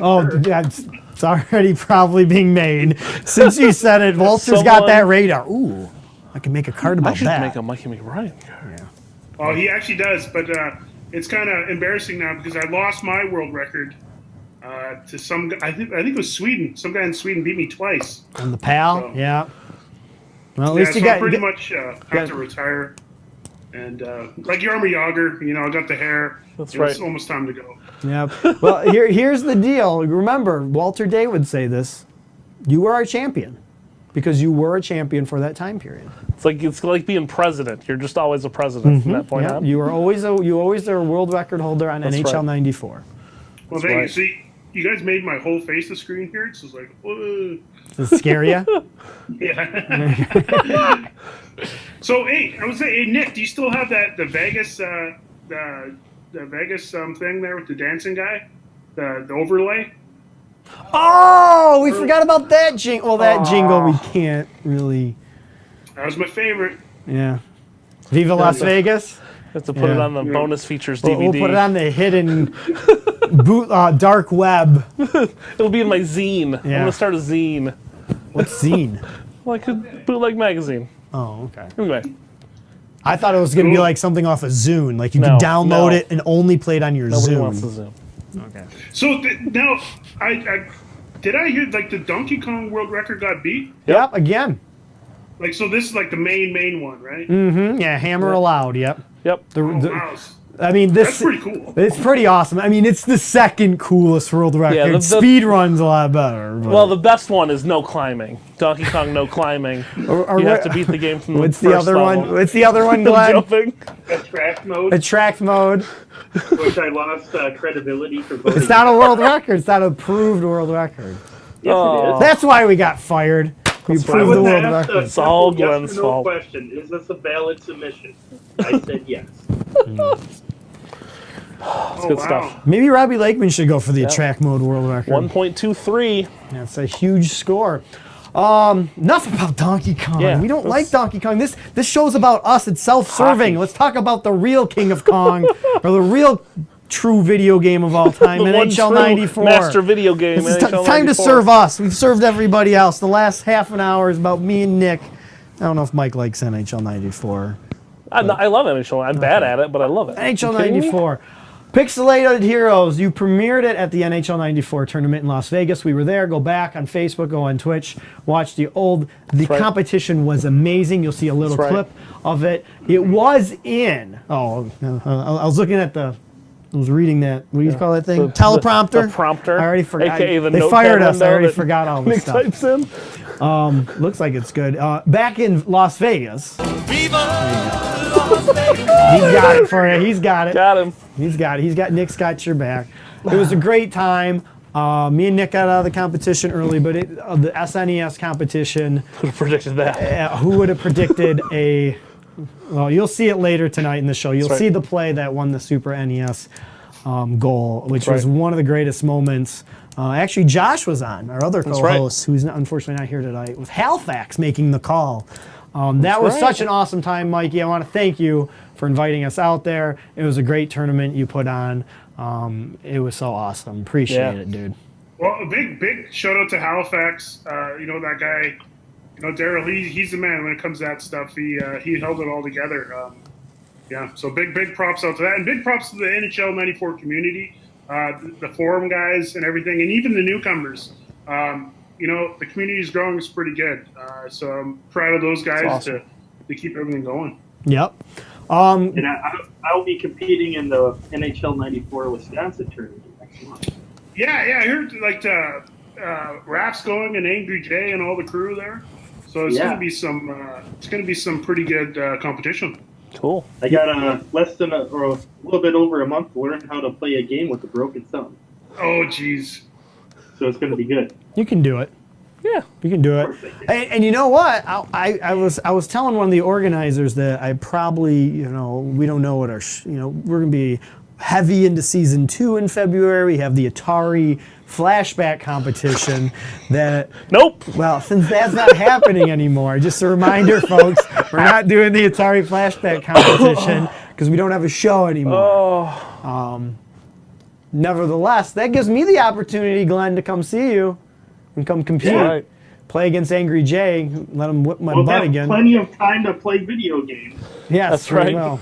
Oh, yeah, it's already probably being made. Since you said it, Walter's got that radar. Ooh, I can make a card about I should that. make a Mikey McBride card. Yeah. Oh, he actually does, but it's kind of embarrassing now because I lost my world record to some guy. I think it was Sweden. Some guy in Sweden beat me twice. On the PAL, So- yeah. Well, at Yeah, least so you got. I pretty much have to retire. And like Yarmer Yager, I got the hair. That's It right. was almost time to go. Yeah. Well, here's the deal. Remember, Walter Day would say this: you were our champion because you were a champion for that time period. It's like being president. You're just always a president from that point Yeah, on. you were always a world record holder on That's NHL right. '94. Well, thank you. See, you guys made my whole face the screen here. It's just like, whoa. Does it scare you? Yeah. So, hey, I would say, hey, Nick, do you still have the Vegas, the Vegas thing there with the dancing guy, the overlay? Oh, we forgot about that jingle. Well, that jingle we can't really. That was my favorite. Yeah. Viva Las Vegas. Have to put it Yeah. on the bonus features We'll DVD. put it on the hidden dark web. It'll be in my zine. I'm Yeah. gonna start a zine, What's zine? like a bootleg magazine. Oh, okay. Anyway, I thought it was going to be like something off of Zune. Like you No, could download no. it and only play it on your nobody Zune. wants to zoom. Okay. So now, did I hear like the Donkey Kong world record got beat? Yep, again. Like, so this is like the main one, right? Mm-hmm. Yeah, hammer allowed. Yep. Yep. Wow. I mean, That's pretty cool. It's pretty awesome. I mean, it's the second coolest world record. Yeah, the- Speed run's a lot better. But. Well, the best one is no climbing. Donkey Kong, no climbing. Or You have what- to beat the game from What's the the first other level. one? What's the other one, No Glenn? jumping. Attract mode, Attract mode. which I lost credibility for voting. It's not a world record. It's not an approved world record. Yes, it is. That's why we got fired. We I approved was the world asked record. a It's all simple yes Glenn's or no fault. question. Is this a valid submission? I said yes. It's good stuff. Maybe Robbie Lakeman should go for the attract mode world record. 1.23. That's a huge score. Enough about Donkey Kong. Yeah, we don't let's- like Donkey Kong. This show's about us. It's self-serving. Hockey. Let's talk about the real King of Kong, or the real true video game of all time, The one NHL true 94. master video game, It's NHL time to 94. serve us. We've served everybody else. The last half an hour is about me and Nick. I don't know if Mike likes NHL 94. I love NHL. I'm bad at it, but I love it. NHL You kidding me? 94. Pixelated Heroes, you premiered it at the NHL 94 tournament in Las Vegas. We were there. Go back on Facebook, go on Twitch, watch the right. competition was amazing. You'll see a little That's right. clip of it. It was in, I was looking at I was reading that, what do you call that thing? Teleprompter? The prompter. I already forgot. AKA the They notepad fired us. I window already that forgot all this Nick stuff. types in. Looks like it's good. Back in Las Vegas. He's got it for you. He's got it. Got him. He's got it. Nick's got your back. It was a great time. Me and Nick got out of the competition early, but the SNES competition, Who predicted that? who would have predicted a... Well, you'll see it later tonight in the show. You'll That's see right. the play that won the Super NES goal, which That's was right. one of the greatest moments. Actually, Josh was on, our other That's co-host, who's unfortunately not here tonight, with Halifax making the call. That was right. such an awesome time, Mikey. I want to thank you for inviting us out there. It was a great tournament you put on. It was so awesome. Appreciate it, dude. Well, a big shout out to Halifax. You know, that guy, Daryl, he's the man when it comes to that stuff. He held it all together. Yeah, so big props out to that. And big props to the NHL 94 community, the forum guys and everything, and even the newcomers. The community is growing. It's pretty good. So I'm proud of those guys awesome. to keep everything going. Yep. And I'll be competing in the NHL 94 Wisconsin tournament next month. Yeah, I heard Raph's going and Angry Jay and all the crew there. So it's gonna be some pretty good competition. Cool. I got a little bit over a month to learn how to play a game with a broken thumb. Oh, geez. So it's going to be good. You can do it. Yeah. You can do it. And you know what? I was telling one of the organizers that I probably, we don't know what we're going to be heavy into season 2 in February. We have the Atari flashback competition that... Nope. Well, since that's not happening anymore, just a reminder, folks, we're not doing the Atari flashback competition because we don't have a show anymore. Nevertheless, that gives me the opportunity, Glenn, to come see you and come compete. Yeah. Right. Play against Angry Jay, let him whip my We'll butt have again. plenty of time to play video games. Yes, That's we right. will.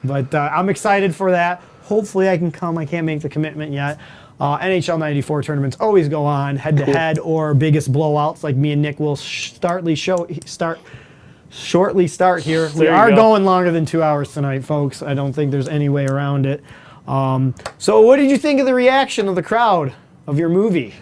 But I'm excited for that. Hopefully I can come. I can't make the commitment yet. NHL 94 tournaments always go on, head-to-head or biggest blowouts like me and Nick will shortly start here. We There you are go. going longer than 2 hours tonight, folks. I don't think there's any way around it. So what did you think of the reaction of the crowd of your movie?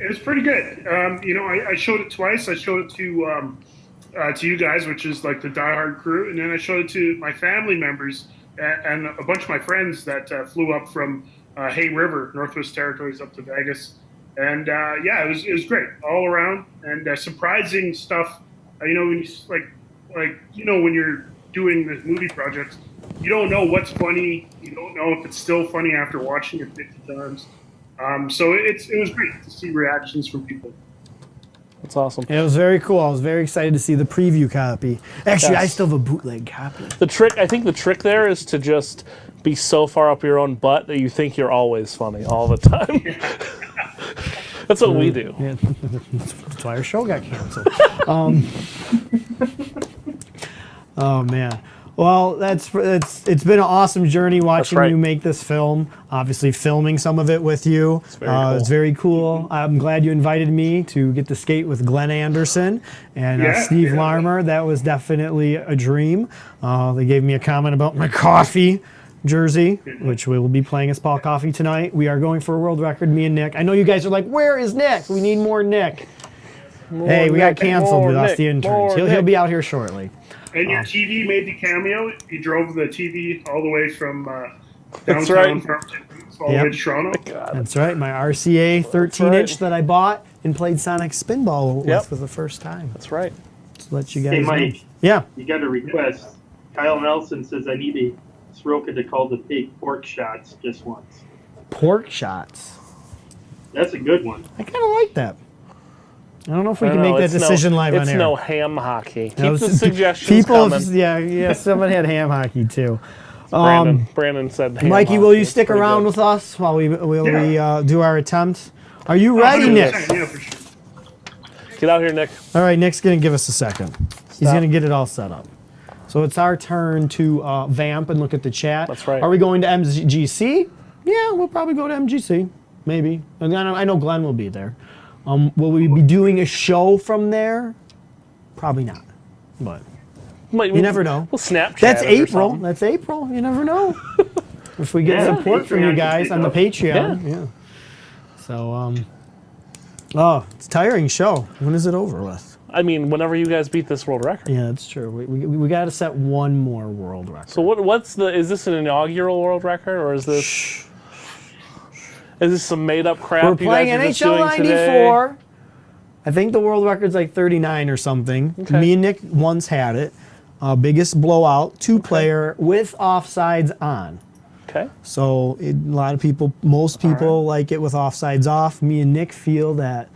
It was pretty good. I showed it twice. I showed it to you guys, which is like the diehard crew, and then I showed it to my family members and a bunch of my friends that flew up from Hay River, Northwest Territories, up to Vegas. And it was great all around and surprising stuff. When you when you're doing the movie projects, you don't know what's funny. You don't know if it's still funny after watching it 50 times. So it was great to see reactions from people. That's awesome. It was very cool. I was very excited to see the preview copy. Actually, I Yes. still have a bootleg copy. I think the trick there is to just be so far up your own butt that you think you're always funny all the time. That's what we do. Yeah, that's why our show got canceled. Oh man. Well, it's been an awesome journey watching right. you make this film. Obviously, filming some of it with you. It's very cool. It's very cool. I'm glad you invited me to get to skate with Glenn Anderson and Yeah, Steve yeah. Larmer. That was definitely a dream. They gave me a comment about my coffee jersey, which we will be playing as Paul Coffey tonight. We are going for a world record, me and Nick. I know you guys are like, where is Nick? We need more Nick. Hey, we got canceled. We lost the interns. He'll be out here shortly. And your TV made the cameo. He drove the TV all the way from That's downtown right. Farmington all the way to Toronto. That's right. My RCA 13-inch that I bought and played Sonic Spinball with Yep. for the first time. That's right. To let you guys Hey, know. Mike, Yeah. you got a request. Kyle Nelson says I need a Soroka to call the pig pork shots just once. Pork shots. That's a good one. I kind of like that. I don't know if we I can don't know, make that it's decision live on It's air. no ham hockey. Keep That was- the suggestions people, coming. yeah, someone had ham hockey too. Brandon said ham Mikey, will hockey. you It's stick pretty around good. with us while we do our attempt? Are you Oh, ready, 100%, Nick? Yeah, for sure. Get out here, Nick. All right, Nick's gonna give us a second. He's Stop. gonna get it all set up. So it's our turn to vamp and look at the chat. That's right. Are we going to MGC? Yeah, we'll probably go to MGC. Maybe. And I know Glenn will be there. Will we be doing a show from there? Probably not. But you never know. We'll Snapchat. That's it or April. something. That's April. You never know. If we get Yeah, support from you Patreon guys can on the pick Patreon. Yeah. So, oh, it's a tiring show. When is it over with? I mean, whenever you guys beat this world record. Yeah, that's true. We got to set one more world record. So is this an inaugural world record or is this some made up crap We're you playing guys are just NHL doing today? 94. I think the world record's like 39 or something. Okay. Me and Nick once had it. Biggest blowout, 2-player with offsides on. Okay. So a lot of people, most people like it with offsides off. Me and Nick feel that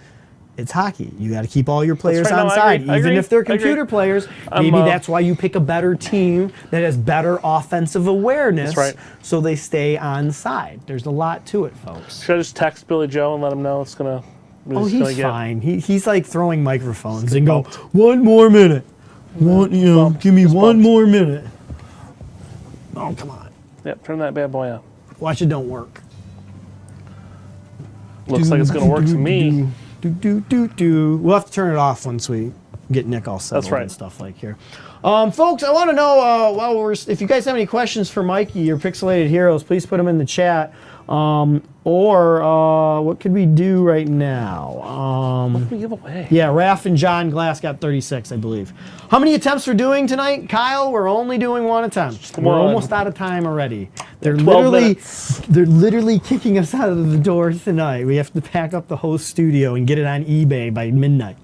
it's hockey. You got to keep all your players right. on No, I side, agree. I even agree. if they're I agree. computer players. I'm, Maybe that's why you pick a better team that has better offensive awareness, That's right. so they stay on side. There's a lot to it, folks. Should I just text Billy Joe and let him know it's gonna? Oh, it's gonna he's get- fine. He's like throwing microphones and go, 1 more minute. Give me 1 more minute. Oh, come on. Yep. Turn that bad boy up. Watch it don't work. Looks like it's gonna work to me. We'll have to turn it off once we get Nick all settled That's right. and stuff like here. Folks, I want to know if you guys have any questions for Mikey or Pixelated Heroes, please put them in the chat. Or what could we do right now? What do we give away? Yeah, Raph and John Glass got 36, I believe. How many attempts we're doing tonight, Kyle? We're only doing 1 attempt. We're one. almost out of time already. They're 12 minutes. literally kicking us out of the doors tonight. We have to pack up the whole studio and get it on eBay by midnight.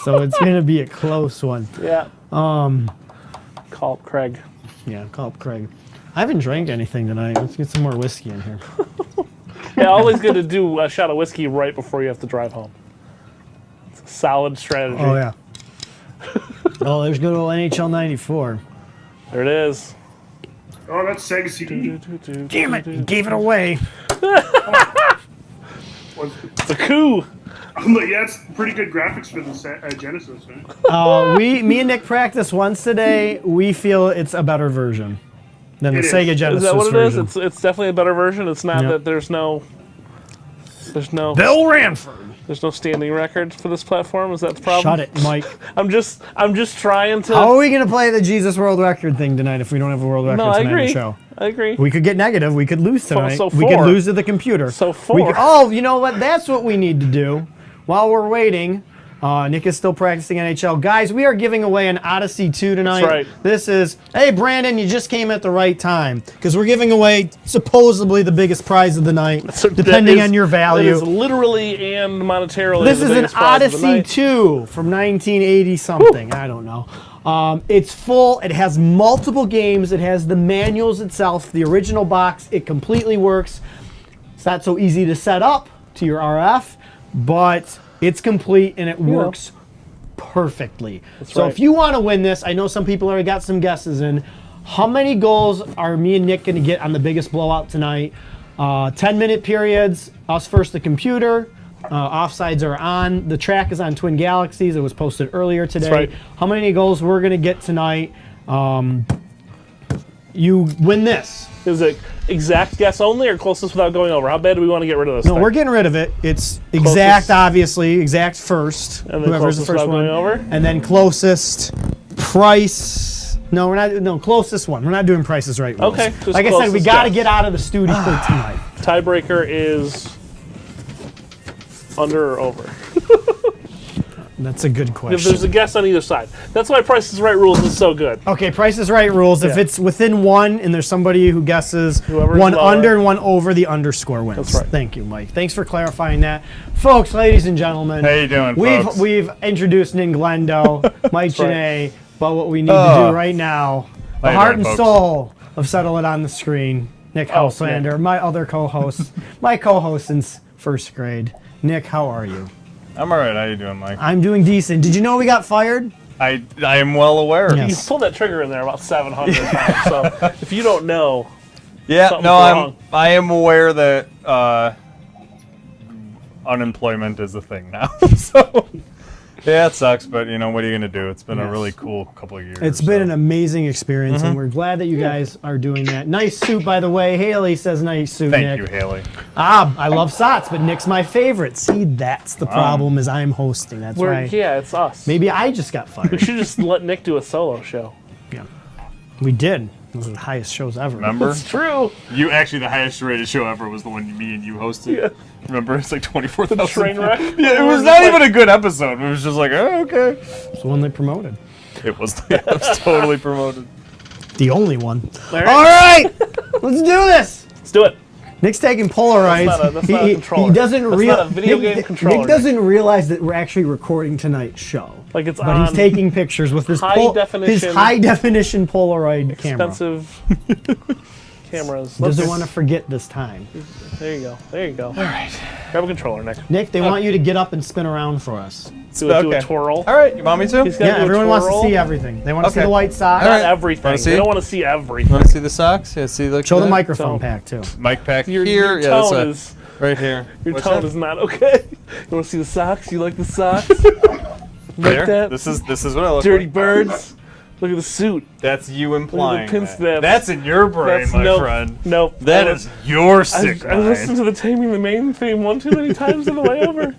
So it's gonna be a close one. Yeah. Call up Craig. Yeah, call up Craig. I haven't drank anything tonight. Let's get some more whiskey in here. Yeah, always good to do a shot of whiskey right before you have to drive home. It's a solid strategy. Oh yeah. Oh, there's good old NHL '94. There it is. Oh, that's Sega CD. Damn it! You gave it away. It's a coup. But yeah, it's pretty good graphics for the Genesis, right? Me and Nick practiced once today. We feel it's a better version than the It is. Sega Genesis Is that what it version. is? It's definitely a better version. It's not Yep. that there's no Bill Ranford. There's no standing record for this platform. Is that the problem? Shut it, Mike. I'm just trying to. How are we going to play the Jesus World Record thing tonight if we don't have a world record No, I tonight on agree. the show? I agree. We could get negative. We could lose tonight. So we could 4. lose to the computer. So 4. We could, oh, you know what? That's what we need to do. While we're waiting, Nick is still practicing NHL. Guys, we are giving away an Odyssey 2 tonight. That's right. This is, hey, Brandon, you just came at the right time because we're giving away supposedly the biggest prize of the night, So depending that is- on your That value. is literally and monetarily. This the is an biggest prize of the Odyssey night. 2 from 1980 something. I don't know. It's full. It has multiple games. It has the manuals itself, the original box. It completely works. It's not so easy to set up to your RF, but It's complete and it works perfectly. So right. if you want to win this, I know some people already got some guesses in. How many goals are me and Nick going to get on the biggest blowout tonight? 10-minute periods, us versus the computer. Offsides are on. The track is on Twin Galaxies. It was posted earlier today. That's right. How many goals we're going to get tonight? You win this. Is it exact guess only or closest without going over? How bad do we want to get rid of this? No, thing? we're getting rid of it. It's exact, obviously. Exact first. And then Whoever's the closest first without one. going over? And then closest price. No, we're not. No, closest one. We're not doing prices right rules. Okay, just like I said, we closest got to guess. get out of the studio tonight. Tiebreaker is under or over. That's a good If question. there's a guess on either side. That's why Price is Right rules is so good. Okay, Price is Right rules. If Yeah. it's within one and there's somebody who guesses Whoever's one lower. under and one over, the underscore wins. That's right. Thank you, Mike. Thanks for clarifying that. Folks, ladies and gentlemen. How you doing, folks? We've introduced Ning Glendo, Mike right. Janae, but what we need to do right now, the How you heart doing, and folks? soul of Settle It on the Screen, Nick Houslander, my other co-host, my co-host since first grade. Nick, how are you? I'm all right. How you doing, Mike? I'm doing decent. Did you know we got fired? I am well aware. Yeah. You pulled that trigger in there about 700 times. So if you don't know, Yeah, something's no, wrong. I am aware that unemployment is a thing now. So yeah, it sucks, but you know what are you gonna do? It's been a really cool couple of years. It's been an amazing experience, and we're glad that you guys are doing that. Nice suit, by the way. Haley says nice suit, Thank Nick. you, Haley. I love Sots, but Nick's my favorite. See, that's the problem is I'm hosting. That's right. yeah, it's us. Maybe I just got We fired. should just let Nick do a solo show. We did. Those are the highest shows ever. Remember? It's true. You actually, the highest rated show ever was the one me and you hosted. Yeah. Remember? It's like 24,000. Train wreck. Yeah, it was not even a good episode. It was just like, oh, okay. It's the one they promoted. It was totally promoted. The only one. All right. All right, let's do this. Let's do it. Nick's taking Polaroids. That's not a controller. He doesn't That's not a video game controller, Nick doesn't realize that we're actually recording tonight's show. Like it's But on he's taking pictures with his high definition- his high definition Polaroid camera. expensive cameras. He doesn't want to forget this time. There you go. There you go. All right. Grab a controller, Nick. Nick, they want you to get up and spin around for us. Do a twirl. All right, you want me to? He's gotta Yeah, do a everyone wants to twirl. see everything. They want to see Okay. the white socks. Not All right. everything. Wanna see? They don't want to see everything. Want to see the socks? Yeah, see, look. Show at the that. microphone So- pack too. Mic pack Your here. Yeah, that's tone a- is right here. your What's tone that? is not okay. You want to see the socks? You like the socks? There. Like that? This is what I look Dirty like. birds. Look at the suit. That's you implying. pin that. snaps. That's in your brain, That's my nope, friend. Nope. That I is your sick I listened mind. to the Taming the Main theme one too many times on the way over.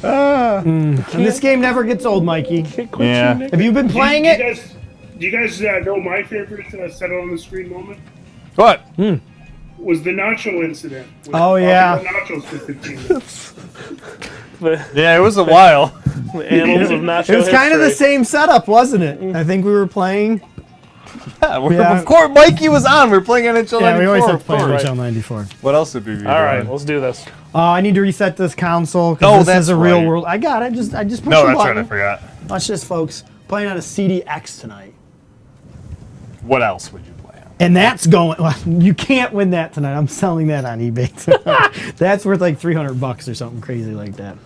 And this game never gets old, Mikey. Can't quit Yeah. you, Nick. Have you been playing it? Do you guys know my favorite settle on the screen moment? What? Was the nacho incident. With Oh, yeah. Nachos for 15 minutes. Yeah, it was a while. The annals of nacho It was kind of the history. same setup, wasn't it? I think we were playing. Yeah. Of course, Mikey was on. We were playing NHL 94. Yeah, we always have to play of course. NHL 94. What else did we be All right, doing? let's do this. I need to reset this console Oh, because this that's is a real right. world. I got it. I just pushed No, the that's button. right. I forgot. Watch this, folks. Playing on a CDX tonight. What else would you play on? And that's going. Well, you can't win that tonight. I'm selling that on eBay. That's worth like $300 or something crazy like that.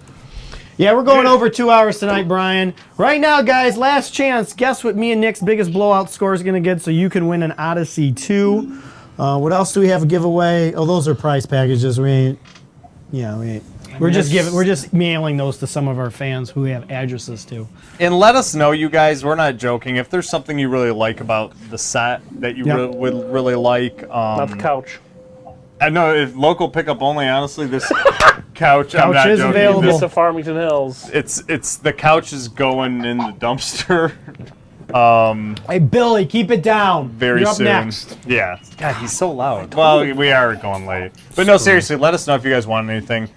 Yeah, we're going over 2 hours tonight, Brian. Right now, guys, last chance. Guess what me and Nick's biggest blowout score is going to get so you can win an Odyssey 2. What else do we have a giveaway? Oh, those are prize packages. We ain't. Yeah, we ain't. We're just mailing those to some of our fans who we have addresses to. And let us know, you guys. We're not joking. If there's something you really like about the set that you Yep. would really like, Not the couch. I know if local pickup only. Honestly, this couch. I'm Couch not is joking. available. Vista Farmington Hills. It's the couch is going in the dumpster. Hey, Billy, keep it down. Very You're up soon. next. Yeah. God, he's so loud. Well, we are going late. But no, seriously, let us know if you guys want anything.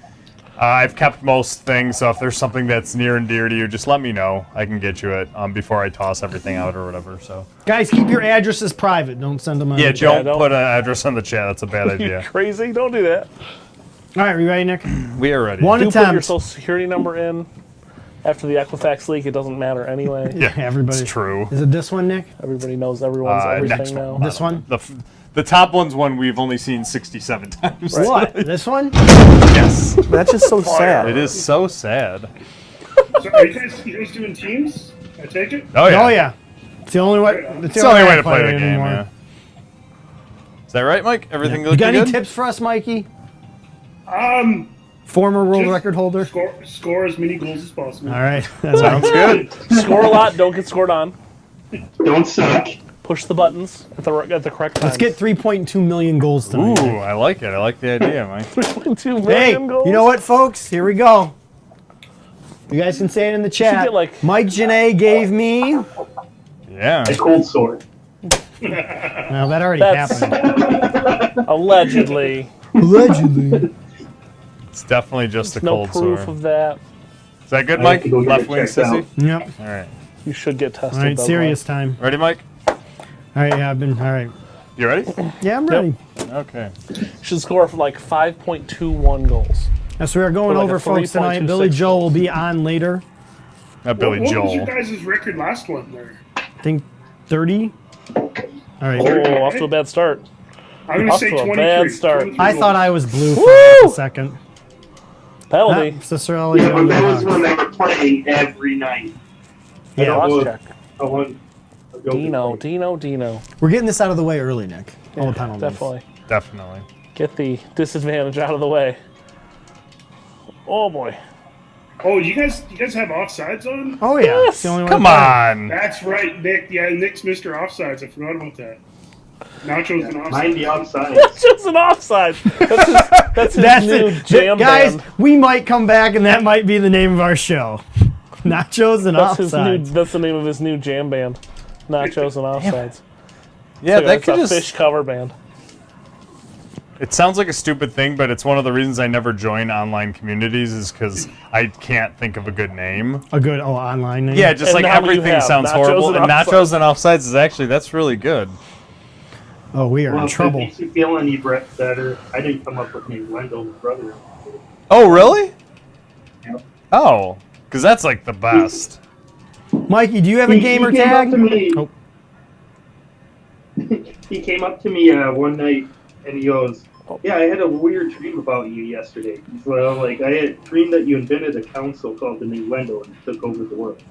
I've kept most things, so if there's something that's near and dear to you, just let me know. I can get you it before I toss everything out or whatever. So Guys, keep your addresses private. Don't send them on. yeah, the chat. don't put an address on the chat. That's a bad You idea. crazy? Don't do that. All right, we ready, Nick? We are ready. One Do put your attempt. social security number in. After the Equifax leak, it doesn't matter anyway. Yeah, everybody. It's true. Is it this one, Nick? Everybody knows everyone's Next everything now. one. This one? The top one's one we've only seen 67 times. What? This one? Yes. That's just so sad. It is so sad. So are you guys doing teams? I take it. Oh yeah. Oh, yeah. It's the only way. It's the only way I to play the it game. anymore. Yeah. Is that right, Mike? Everything You looking got any good? tips for us, Mikey? Um, Former world just record holder. Score as many goals as possible. All right. That Sounds good. Score a lot, don't get scored on. Don't suck. Push the buttons at the correct time. Let's get 3.2 million goals tonight. Ooh, I like it. I like the idea, Mike. 3.2 Hey, million goals. you know what, folks? Here we go. You guys can say it in the chat. get, like- Mike Janae gave me. Yeah. A cold sore. Well, that already That's- happened. Allegedly. Allegedly. It's definitely just a No cold proof sore. of that. Is that good, I Mike? have to go get Left it wing checked out. sissy? Yep. All right. You should get tested. All right, though, serious time. Ready, Mike? All right, yeah, I've been. All right. You ready? Yeah, I'm ready. Okay. Glenn. Should score for like 5.21 goals. As we are going For like a over, folks, tonight, 3.26 Billy Joe will be on later. Not Billy What was Joel. your guys' record last one there? I think 30. All right. Oh, off to a bad start. I'm going to Off say to a 23. bad start. 23 I thought goals. I was blue for Woo! a second. Penalty. Sister Ellie. Yeah, but that was when they were playing every night. Yeah, Cross check. I want to go Dino. We're getting this out of the way early, Nick. All the penalties. Definitely. Definitely. Get the disadvantage out of the way. Oh boy. Oh, you guys have offsides on? Oh yeah. Yes! It's the only way Come to play. on. That's right, Nick. Yeah, Nick's Mr. Offsides. I forgot about that. Nacho's an offside. Mind the offside. That's just an offside. That's his new it. jam Guys, band. we might come back and that might be the name of our show. Nachos and offsides. That's the name of his new jam band. Nachos and offsides. Yeah, It's that it's could a just. fish cover band. It sounds like a stupid thing, but it's one of the reasons I never join online communities is because I can't think of a good name. A good online name. Yeah, just And like now you everything have sounds nachos horrible. and And nachos and offsides is actually, that's really good. Oh, we are in trouble. If it makes you feel any better, I didn't come up with name. Wendell, my brother. Oh, really? Yep. Oh, because that's like the best. Mikey, do you have a gamer he came tag? Up to me, Oh. He came up to me one night and he goes, "Yeah, I had a weird dream about you yesterday." Well, like I had a dream that you invented a council called the New Wendell and took over the world.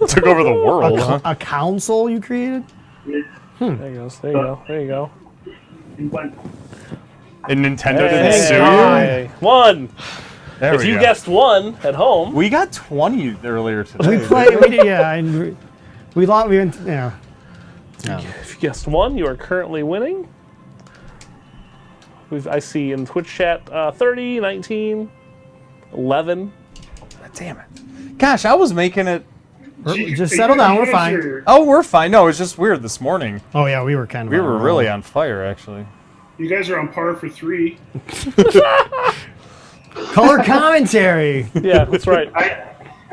Took over the world, huh? A council you created? Yeah. There you go. There you go. There you go. And went, And Nintendo Hey, didn't sue you? hey, one. There If we you go. guessed one at home, We got 20 earlier today. We played. We did. Yeah. And we lost. We went. Yeah. if you guessed one, you are currently winning. I see in Twitch chat 30, 19, 11. Damn it. Gosh, I was making it. Just settle down. We're fine. Oh, we're fine. No, it's just weird this morning. Oh yeah, we were kind of. We on a were roll. really on fire, actually. You guys are on par for 3. Color commentary. Yeah, that's right.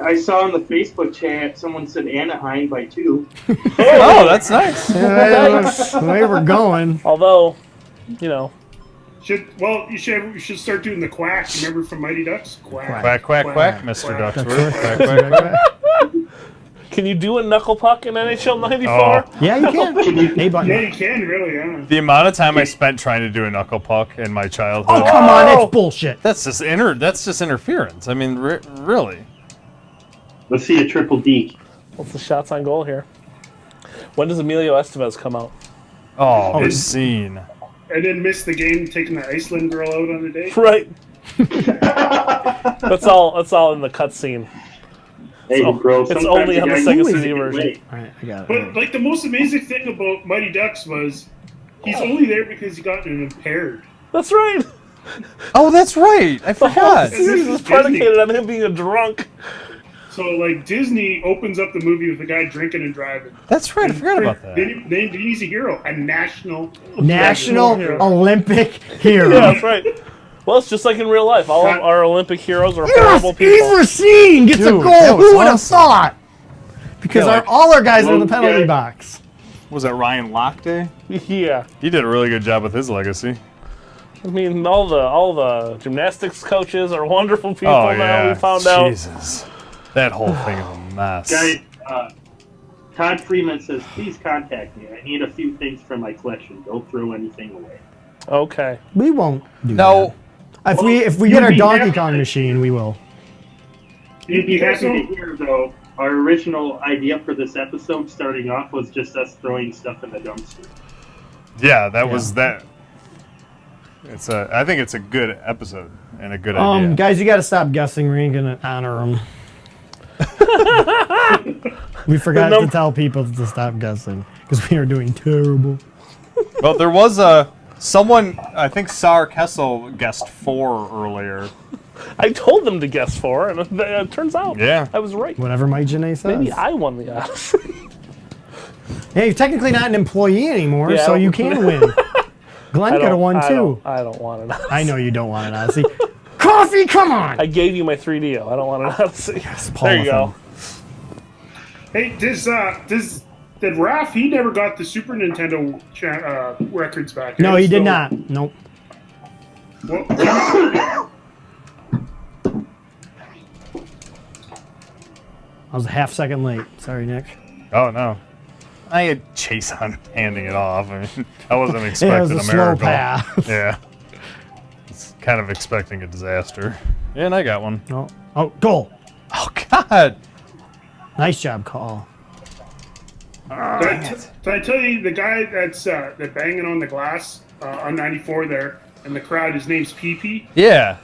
I saw in the Facebook chat someone said Anaheim by 2. Oh, that's nice. Yeah, that's the way we're going. Although, you know, You should start doing the quack. Remember from Mighty Ducks? Quack. Quack, quack, quack, Mr. Quack. Ducksworth. Quack, quack, quack. can you do a knuckle puck in NHL 94? Oh. Yeah, you can. Hey, button. Yeah, you can really. Yeah. The amount of time I spent trying to do a knuckle puck in my childhood. Oh, come on, that's bullshit. That's just interference. I mean, really. Let's see a triple deke. What's the shots on goal here? When does Emilio Estevez come out? Oh, the scene. And then missed the game taking the Iceland girl out on a date. Right. That's all in the cutscene. Hey, So, bro, it's sometimes only you on the gotta Sega use CD it version. late. All right, I got it. But like the most amazing thing about Mighty Ducks was he's only there because he got an impaired. That's right. Oh, that's right. I The whole forgot. series is predicated on him being a drunk. So like Disney opens up the movie with a guy drinking and driving. That's right. I forgot about that. Then he's a hero, a national National Olympic hero. Yeah, that's right. Well, it's just like in real life. All of our Olympic heroes are horrible Yes, people. Eva Racine gets Dude, a that goal. was Who would have awesome. thought? Because Yeah, like- all our guys are in the Well, penalty yeah. box. Was that Ryan Lochte? Yeah. He did a really good job with his legacy. I mean, all the gymnastics coaches are wonderful people Oh, now. yeah. We found out. Jesus. That whole thing is a mess. Guys, Todd Freeman says, please contact me. I need a few things from my collection. Don't throw anything away. Okay. We won't do No. that. If we you'd get our be Donkey happy Kong to- machine, we will. You'd be happy to hear, though, our original idea for this episode starting off was just us throwing stuff in the dumpster. Yeah, that was that. I think it's a good episode and a good idea. Guys, you got to stop guessing. We ain't gonna honor them. We forgot to tell people to stop guessing because we are doing terrible. Well, there was someone, I think Sar Kessel guessed 4 earlier. I told them to guess 4, and it turns out I was right. Whatever Mike Janae says. Maybe I won the odds. Hey, you're technically not an employee anymore, Yeah. so you can win. Glenn could have won too. I don't want an Odyssey. I know you don't want an Odyssey. Coffee, come on! I gave you my 3DO. I don't want an Odyssey. There you go. Hey, did Raph? He never got the Super Nintendo records back. No, eh? he did So- not. Nope. Well, I was a half second late. Sorry, Nick. Oh, no. I had Chase on handing it off. I mean, I wasn't It expecting was a a slow miracle. pass. Yeah. It's kind of expecting a disaster. And I got one. Oh, goal. Oh, God. Nice job, call. Did I tell you the guy that's banging on the glass on 94 there in the crowd? His name's PP. Yeah.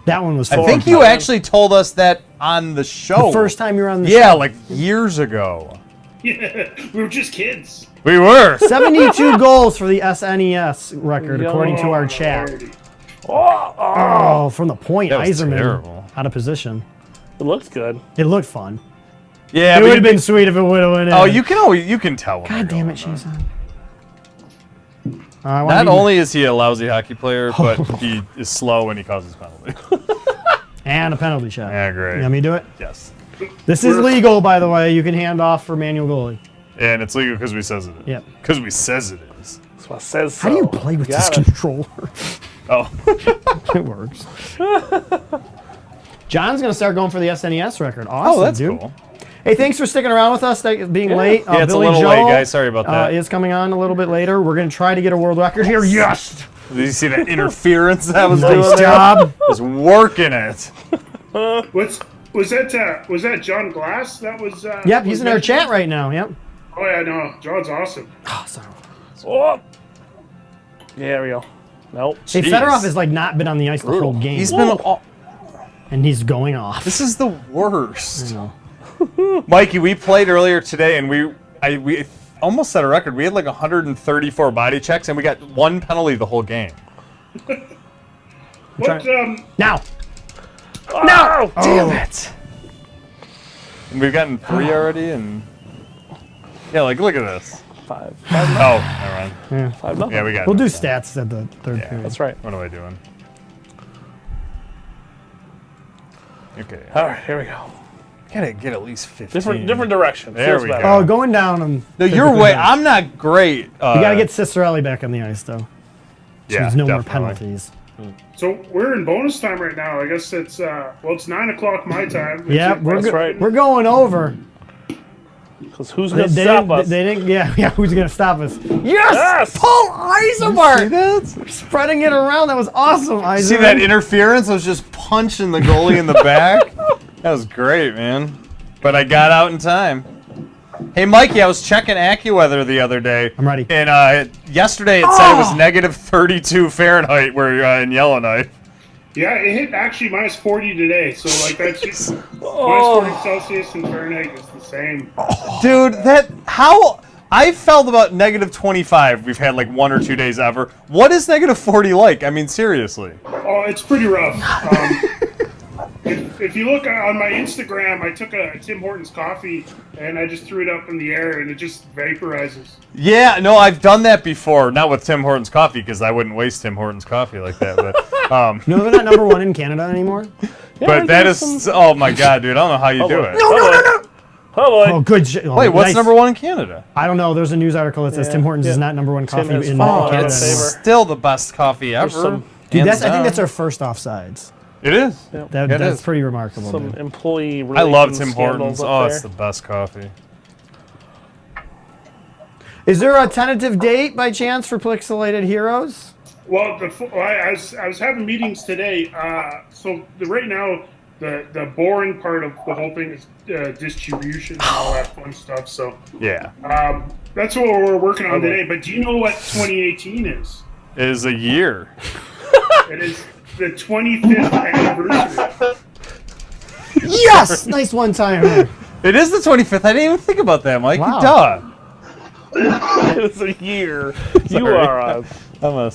That one was I fun. think you actually told us that on the show. The first time you were on the Yeah, show. like years ago. Yeah, we were just kids. We were. 72 goals for the SNES record, according to our chat. Oh, from the point, That was Iserman terrible. out of position. It looks good. It looked fun. Yeah, It but would have been sweet if it would have went in. Oh, you can tell. When God damn it, Jason. Not only is he a lousy hockey player, but he is slow and he causes penalties. And a penalty shot. Yeah, great. You want me to do it? Yes. This is legal, by the way. You can hand off for manual goalie. And it's legal because we says it is. Yep. Because we says it is. That's what it says. How do you play with this controller? Oh. It works. John's going to start going for the SNES record. Awesome, that's dude. cool. Hey, thanks for sticking around with us, being late. Yeah, it's Billy a little Joe, late, guys. Sorry about that. Is coming on a little bit later. We're going to try to get a world record here. Yes! Did you see that interference that was Nice doing? job. Was working it. Was that John Glass? That was. Yep, he's was in our that- chat right now. Yep. Oh yeah, no, John's awesome. Oh, sorry. Oh. Yeah, there we go. Nope. Hey, Fedorov has like not been on the ice the whole game. He's been. And he's going off. This is the worst. I know. Mikey, we played earlier today, and we almost set a record. We had like 134 body checks, and we got 1 penalty the whole game. What? Now. No! Damn it! And we've gotten 3 already, and yeah, like look at this. 5. Oh, never mind. Yeah. 5-0. Yeah, we got. We'll do it. stats at the third period. That's right. What am I doing? Okay. All right, here we go. Gotta get at least 15. Different direction. There Feels we better. go. Oh, going down. No, you're way. I'm not great. You got to get Cicerelli back on the ice, though. So Yeah, there's no more definitely. penalties. So we're in bonus time right now. I guess it's it's 9 o'clock my time. Yeah, we're going over. Because who's going to stop us? They didn't. Yeah. Who's going to stop us? Yes, Yes! Paul Eisenbart. Spreading it around. That was awesome. Eisenbart. See that interference? I was just punching the goalie in the back. That was great, man. But I got out in time. Hey, Mikey, I was checking AccuWeather the other day. I'm ready. And yesterday it said it was negative 32 Fahrenheit where you're in Yellowknife. Yeah, it hit actually minus 40 today. So like that's just minus 40 Celsius and Fahrenheit is the same. Dude, I felt about negative 25. We've had like 1 or 2 days ever. What is negative 40 like? I mean, seriously. Oh, it's pretty rough. If you look on my Instagram, I took a Tim Hortons coffee and I just threw it up in the air and it just vaporizes. Yeah, no, I've done that before. Not with Tim Hortons coffee because I wouldn't waste Tim Hortons coffee like that. But No, they're not number 1 in Canada anymore. but that is oh my god, dude! I don't know how you do it. No. Oh, boy. Oh, good. Oh, Wait, what's nice. number 1 in Canada? I don't know. There's a news article that says Tim Hortons is not number 1 coffee is in falling Canada. out of anymore. favor. Still the best coffee ever. some- Dude, Hands I think down. that's our first offsides. It is. Yep. That, It that's is. pretty remarkable. Some dude. employee I love relations Tim scandals Hortons. up Oh, there. it's the best coffee. Is there a tentative date by chance for Pixelated Heroes? Well, I was having meetings today. Right now, the boring part of the whole thing is distribution and all that fun stuff. So Yeah. that's what we're working on today. But do you know what 2018 is? It is a year. It is the 25th anniversary. Yes! Nice one-timer. It is the 25th. I didn't even think about that, Mike. Wow. Duh. It's a year. You are a I'm a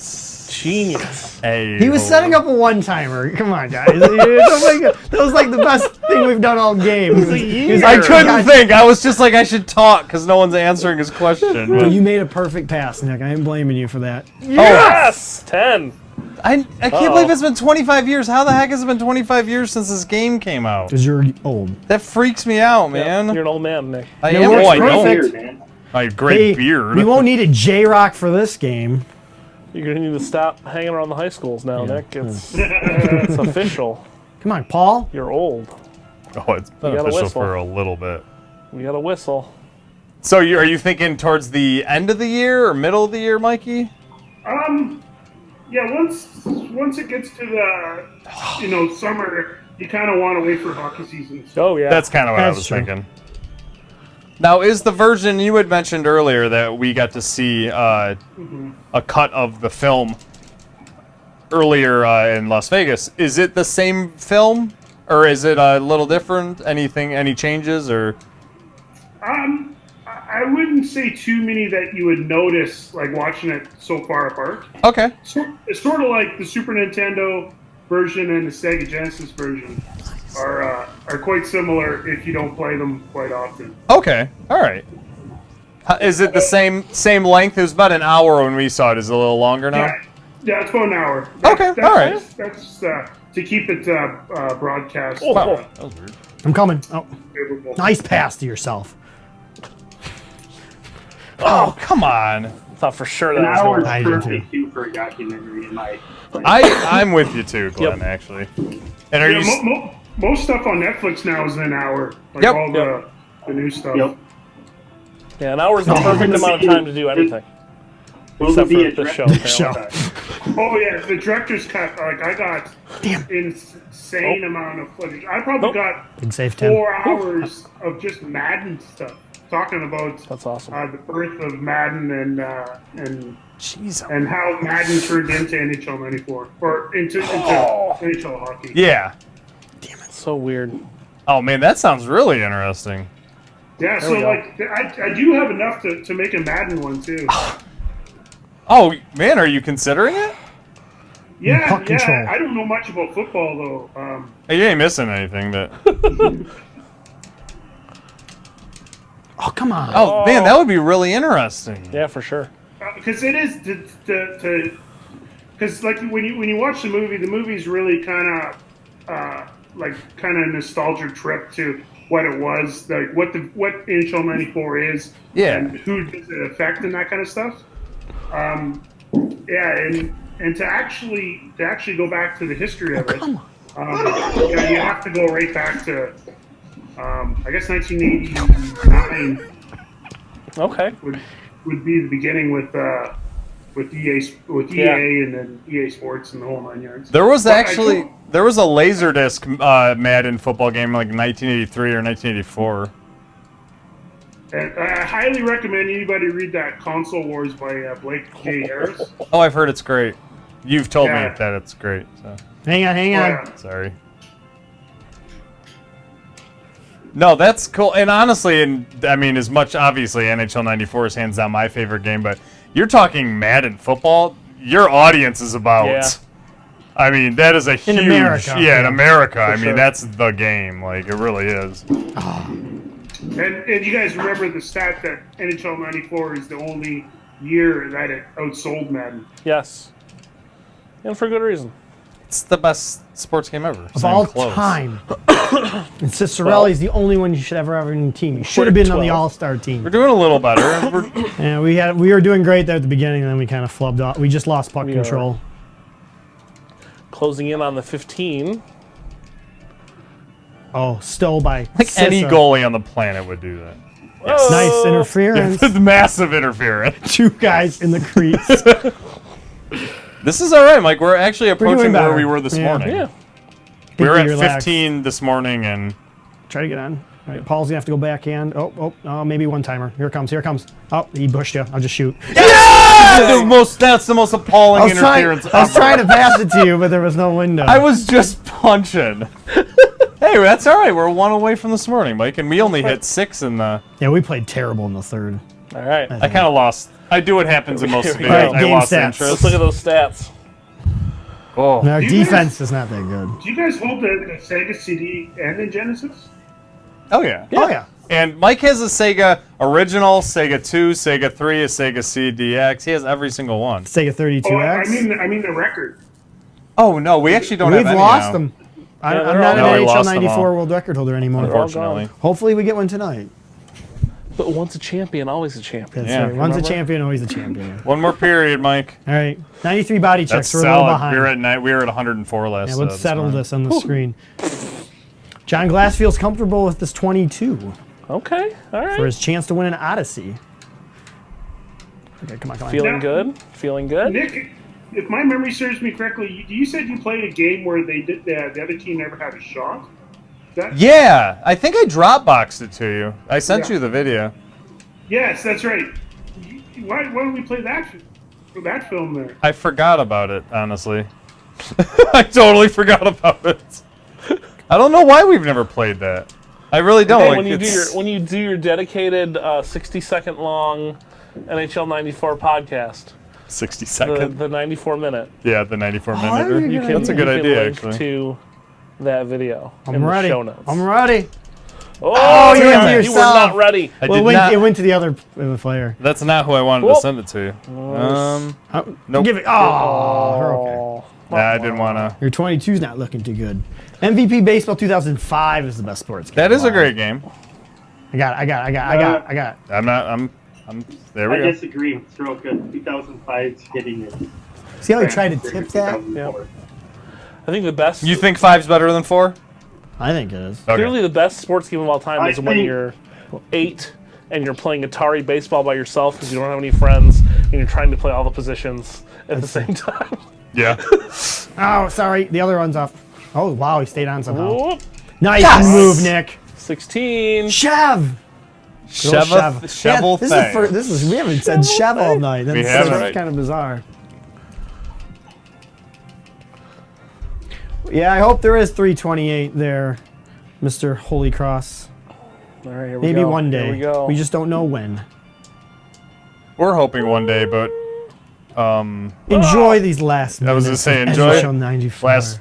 genius. He was setting up a one-timer. Come on, guys. That was like the best thing we've done all game. He's I like, couldn't "God, think. I was just like, I should talk because no one's answering his question. But you made a perfect pass, Nick. I ain't blaming you for that. Yes! 10. I can't believe it's been 25 years. How the heck has it been 25 years since this game came out? Because you're old. That freaks me out, man. You're an old man, Nick. I It am. works Oh, I perfect. know. I have great Hey, beard. we won't need a J-Rock for this game. You're going to need to stop hanging around the high schools now, Nick. It's official. Come on, Paul. You're old. Oh, it's been You gotta official whistle. for a little bit. You got to whistle. So are you thinking towards the end of the year or middle of the year, Mikey? Yeah, once it gets to the summer, you kind of want to wait for hockey season. Oh yeah, That's kind of what I That's was true. thinking. Now, is the version you had mentioned earlier that we got to see a cut of the film earlier in Las Vegas? Is it the same film, or is it a little different? Any changes, or? I wouldn't say too many that you would notice, like watching it so far apart. Okay. It's sort of like the Super Nintendo version and the Sega Genesis version are quite similar if you don't play them quite often. Okay. All right. Is it the same length? It was about an hour when we saw it. Is it a little longer now? Yeah, it's about an hour. Okay, all right. That's to keep it broadcast. Wow, that was weird. I'm coming. Oh, favorable. nice pass to yourself. Oh, come on. Thought for sure An that was hour going is I did perfect too for a documentary in my. I'm with you too, Glenn. Actually. And are Yeah, you? most stuff on Netflix now is an hour. Like Yep. all the new stuff. Yep. Yeah, an hour is the perfect amount of time to do anything. Will Except there be for a the show. director's Show. cut? Oh yeah, the director's cut. Like I got insane amount of footage. I probably got Good save, Tim. 4 hours of just Madden stuff, talking about That's awesome. the birth of Madden and Jeez. and how Madden turned into NHL '94 or into NHL hockey. Yeah. So weird. Oh man, that sounds really interesting. Yeah, There so we go. like I do have enough to make a Madden one too. Oh man, are you considering it? Yeah, Puck control. I don't know much about football though. You ain't missing anything, but. Oh, come on. Oh man, that would be really interesting. Yeah, for sure. Because it is because like when you watch the movie's really kind of a nostalgia trip to what it was, like what NHL '94 is, Yeah. and who does it affect and that kind of stuff. And to actually go back to the history of it, you have to go right back to I guess 1989 Okay. would be the beginning with EA and then EA Sports and the whole 9 yards. There was But I actually told- there was a Laserdisc Madden football game like 1983 or 1984. And I highly recommend anybody read that Console Wars by Blake J. Harris. Oh, I've heard it's great. You've told me Yeah. that it's great. So Hang on. Yeah. sorry. No, that's cool. And honestly, as much obviously NHL '94 is hands down my favorite game, but you're talking Madden football. Your audience is about. Yeah. I mean, that is a huge. America. Yeah, in America. I sure. mean, that's the game. Like, it really is. And you guys remember the stat that NHL '94 is the only year that it outsold Madden. Yes. And for good reason. It's the best sports game ever. Of all time. And Cicerelli's the only one you should ever have on your team. You should have been on the 12. All-Star team. We're doing a little better. Yeah, we were doing great there at the beginning, and then we kind of flubbed off. We just lost puck We control. Closing in on the 15. Oh, stole by Like any Sissa. goalie on the planet would do that. Nice interference. It's massive interference. 2 guys in the crease. This is all right, Mike. We're actually doing approaching where better. we were this Yeah. morning. Yeah. We were at Relax. 15 this morning, and Try to get on. All right, Paul's gonna have to go backhand. Oh, maybe one timer. Here it comes. Oh, he bushed you. I'll just shoot. that's the most appalling I was interference trying to pass it to you, but there was no window. I was just punching. Hey, that's all right. We're 1 away from this morning, Mike, and we only hit 6 in the. Yeah, we played terrible in the third. All right. I kind of lost. I do what happens in most Here we videos. go. I Game lost stats. interest. Let's look at those stats. Oh, Our You defense is not that good. Do you guys hold the Sega CD and the Genesis? oh yeah. Oh yeah. And Mike has a Sega original, Sega 2, Sega 3, a Sega CDX. He has every single one. Sega 32X. I mean the record. Oh no, we actually don't We've have any lost now. them. Yeah, I'm they're not all- an No, we NHL lost them 94 all. world record holder anymore. Unfortunately. Hopefully we get one tonight. But once a champion, always a champion. That's Yeah. right. Once a Remember? champion, always a champion. One more period, Mike. All right. 93 body That's checks. We're a little solid. behind. We were at 104 last. Yeah, let's this settle morning. this on the screen. John Glass feels comfortable with this 22 Okay. All right. for his chance to win an Odyssey. Okay, come on. Feeling good? Feeling good? Nick, if my memory serves me correctly, you said you played a game where the other team never had a shot. Yeah, I think I Dropboxed it to you. I sent Yeah. you the video. Yes, that's right. Why don't we play that film there? I forgot about it, honestly. I totally forgot about it. I don't know why we've never played that. I really don't. Hey, like, when you do your dedicated 60-second long NHL 94 podcast, 60 seconds. the 94 minute, Yeah, the 94 Oh, minute. you That's a good you can idea, link actually. to that video in I'm the ready. show notes. I'm ready. Oh, you damn went to it. You were yourself. not ready. I Well, did it went, not. it went to the other player. That's not who I wanted Whoop. to send it to. Nope. Give it. Oh, we're okay. Oh, Nah, I didn't want to. Your 22's not looking too good. MVP Baseball 2005 is the best sports game. That is a alive. great game. I got it. I'm not. I'm. There we I go. disagree with Stroka. 2005's hitting it. See how he tried to tip that? I think the best. You think 5's better than 4? I think it is. Okay. Clearly, the best sports game of all time I is when think- you're 8 and you're playing Atari baseball by yourself because you don't have any friends and you're trying to play all the positions at the same time. Yeah. Oh, sorry. The other one's off. Oh, wow. He stayed on somehow. Whoop. Nice move, Nick. 16. Chev. Shovel This thing. is we haven't said Chev all night. That's, We haven't. that's kind of bizarre. Yeah, I hope there is 328 there, Mr. Holy Cross. All right, here we Maybe go. one day. Here we go. We just don't know when. We're hoping one day, but Enjoy these last minutes. I was gonna say, of enjoy NHL 94. last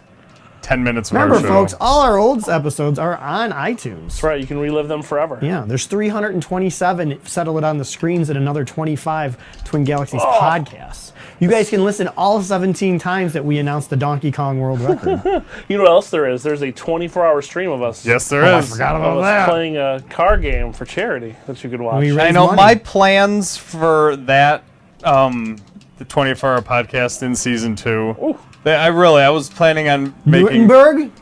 10 minutes of Remember, our show. folks, all our old episodes are on iTunes. That's right. You can relive them forever. Yeah, there's 327 Settle It on the Screens and another 25 Twin Galaxies podcasts. You guys can listen all 17 times that we announced the Donkey Kong World Record. You know what else there is? There's a 24-hour stream of us. Yes, there I is. forgot Of about us that. playing a car game for charity that you could watch. We I raise know money. my plans for that, the 24-hour podcast in season 2. I was planning on making. Nuremberg?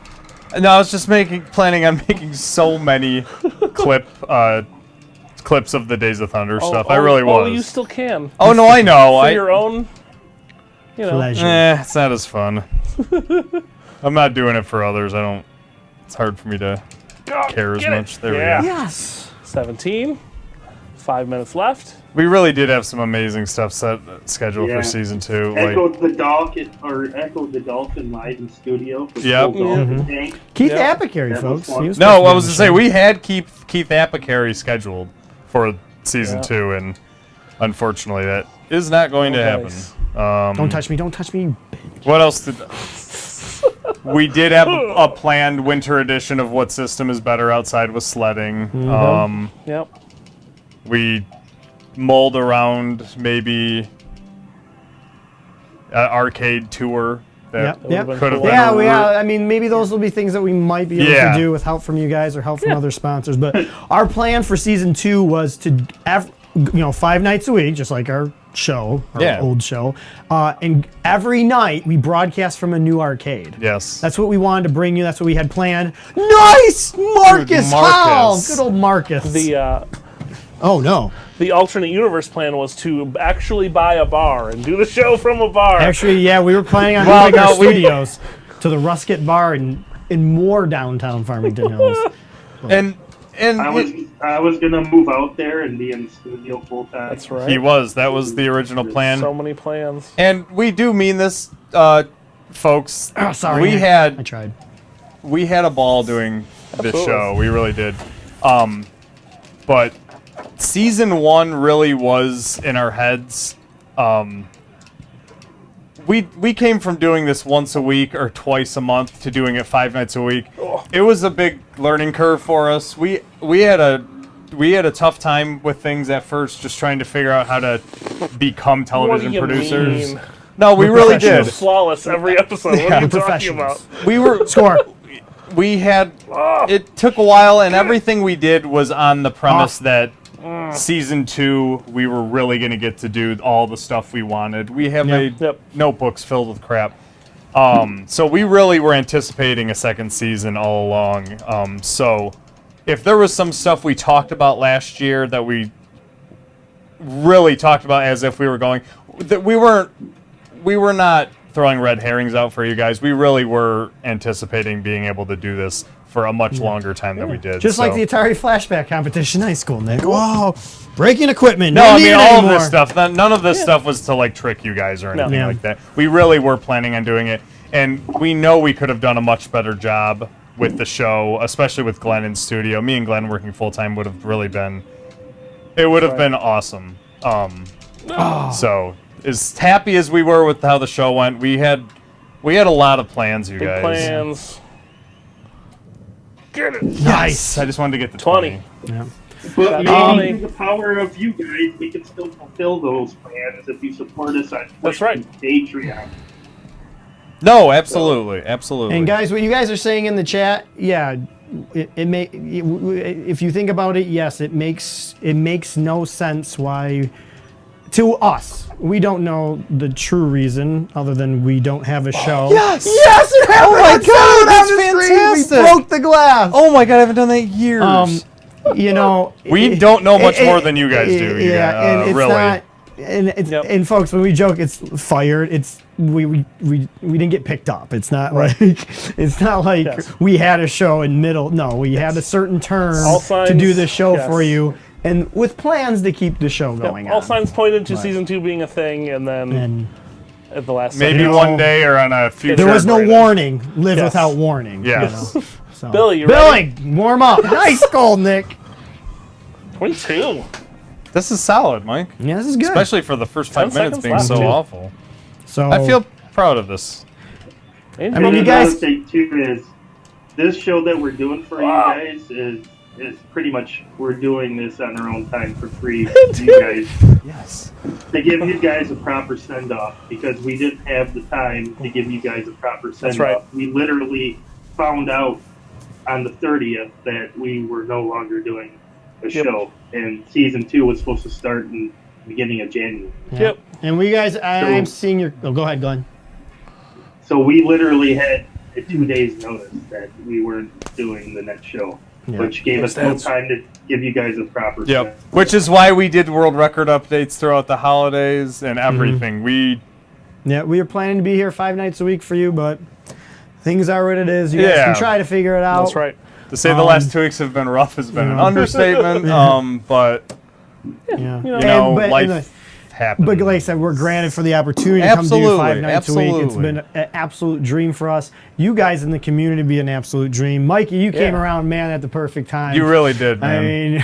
No, I was just planning on making so many clips of the Days of Thunder stuff. I really was. Oh, you still can. Oh no, I know. For your own, you know. Pleasure. It's not as fun. I'm not doing it for others. I don't. It's hard for me to care as get it. much. There Yeah. we go. Yes. 17. 5 minutes left. We really did have some amazing stuff scheduled Yeah. for season 2. Echoed the Dolphin live in studio. For Yep. Full Dolphin Tank. Keith Yep. Apicary, That folks. was fun. He was No, supposed to I be was on to the say show. we had Keith Apicary scheduled for season 2, and unfortunately that is not going to happen. Don't touch me. Don't touch me. What else did? We did have a planned winter edition of What System is Better Outside with Sledding. Yep. We mulled around maybe an arcade tour that Yep. could have been. Yeah, a I mean, maybe those will be things that we might be able Yeah. to do with help from you guys or help from other sponsors. But our plan for season 2 was to, 5 nights a week, just like our show, our Yeah. old show, and every night we broadcast from a new arcade. Yes. That's what we wanted to bring you. That's what we had planned. Nice, Marcus Hall. Good old Marcus. Oh no. The alternate universe plan was to actually buy a bar and do the show from a bar. Actually, yeah, we were planning on moving our studios to the Rusket Bar in more downtown Farmington Hills. And I was gonna move out there and be in the studio full time. That's right. he was. That was the original plan. So many plans. And we do mean this, folks. Oh, sorry. We I had tried. We had a ball doing this Absolutely. show. We really did. But season 1 really was in our heads. We came from doing this once a week or twice a month to doing it 5 nights a week. It was a big learning curve for us. We had a tough time with things at first, just trying to figure out how to become television What do you producers. mean? No, we really did. Flawless every episode. What are you talking about? We were score. We had. It took a while, and everything we did was on the premise that season 2 we were really going to get to do all the stuff we wanted. We have notebooks filled with crap. So we really were anticipating a second season all along. So if there was some stuff we talked about last year that we really talked about as if we were going, that we were not throwing red herrings out for you guys. We really were anticipating being able to do this for a much longer time than we did. Just like the Atari Flashback competition in high school, Nick. Whoa, breaking equipment. No, I need mean it all anymore. of this stuff. None of this stuff was to like trick you guys or anything Yeah. like that. We really were planning on doing it, and we know we could have done a much better job with the show, especially with Glenn in studio. Me and Glenn working full time would have really been. It would have been awesome. So as happy as we were with how the show went, we had a lot of plans, you Big guys. plans. Get it. Nice. I just wanted to get the 20. Yeah. But Um, maybe through the power of you guys, we can still fulfill those plans if you support us on That's right. Patreon. No, absolutely, absolutely. And guys, what you guys are saying in the chat, yeah, if you think about it, yes, it makes no sense why. To us, we don't know the true reason other than we don't have a show. Yes! Yes, it happened! Oh my I saw God, it that's on the screen. fantastic! We broke the glass. Oh my god, I haven't done that in years. You know, We don't know much more than you guys do, Yeah, and it's really. not. And folks, when we joke, it's fired. It's we didn't get picked up. It's not like we had a show in middle. No, we had a certain term All to do signs- the show yes. for you, and with plans to keep the show going All on. signs pointed to Right. season 2 being a thing, and then And at the last Maybe second. one day or on a future. there was no warning. Live Yes. without warning. Yes. You know? So. Billy, you Billy, warm up. Nice goal, Nick. 22. This is solid, Mike. Yeah, this is good. Especially for the first 5 10 minutes seconds being left, so too. awful. So I feel proud of this. I mean, you And guys. another thing too is this show that we're doing for you guys is pretty much we're doing this on our own time for free. You guys, Yes. to give you guys a proper send off because we didn't have the time to give you guys a proper send off. right. We literally found out on the 30th that we were no longer doing a show, and season 2 was supposed to start in the beginning of January. Yep. And we guys, I'm seeing your. Oh, go ahead, Glenn. So we literally had a 2 days notice that we weren't doing the next show, Yeah. which gave us no time to give you guys a proper Yep. Which is why we did world record updates throughout the holidays and everything. We Yeah, we were planning to be here 5 nights a week for you, but things are what it is. You guys Yeah. can try to figure it out. That's right. to say the last 2 weeks have been rough has been an Yeah. understatement. But Yeah. you know, but- life happens. But like I said, we're granted for the opportunity to come do Absolutely, 5 nights a week. It's absolutely. been an absolute dream for us. You guys in the community be an absolute dream. Mikey, you came Yeah. around, man, at the perfect time. You really did, man. I mean,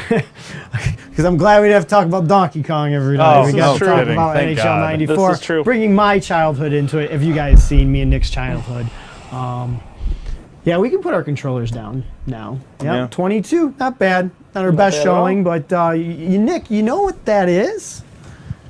because I'm glad we didn't have to talk about Donkey Kong every night. Oh, we no got to talk kidding. about Thank NHL God. 94. This is true. Bringing my childhood into it. Have you guys seen me and Nick's childhood? Yeah, we can put our controllers down now. Yep, Yeah. 22, not bad. Not our best bad at all. showing, but Nick, you know what that is?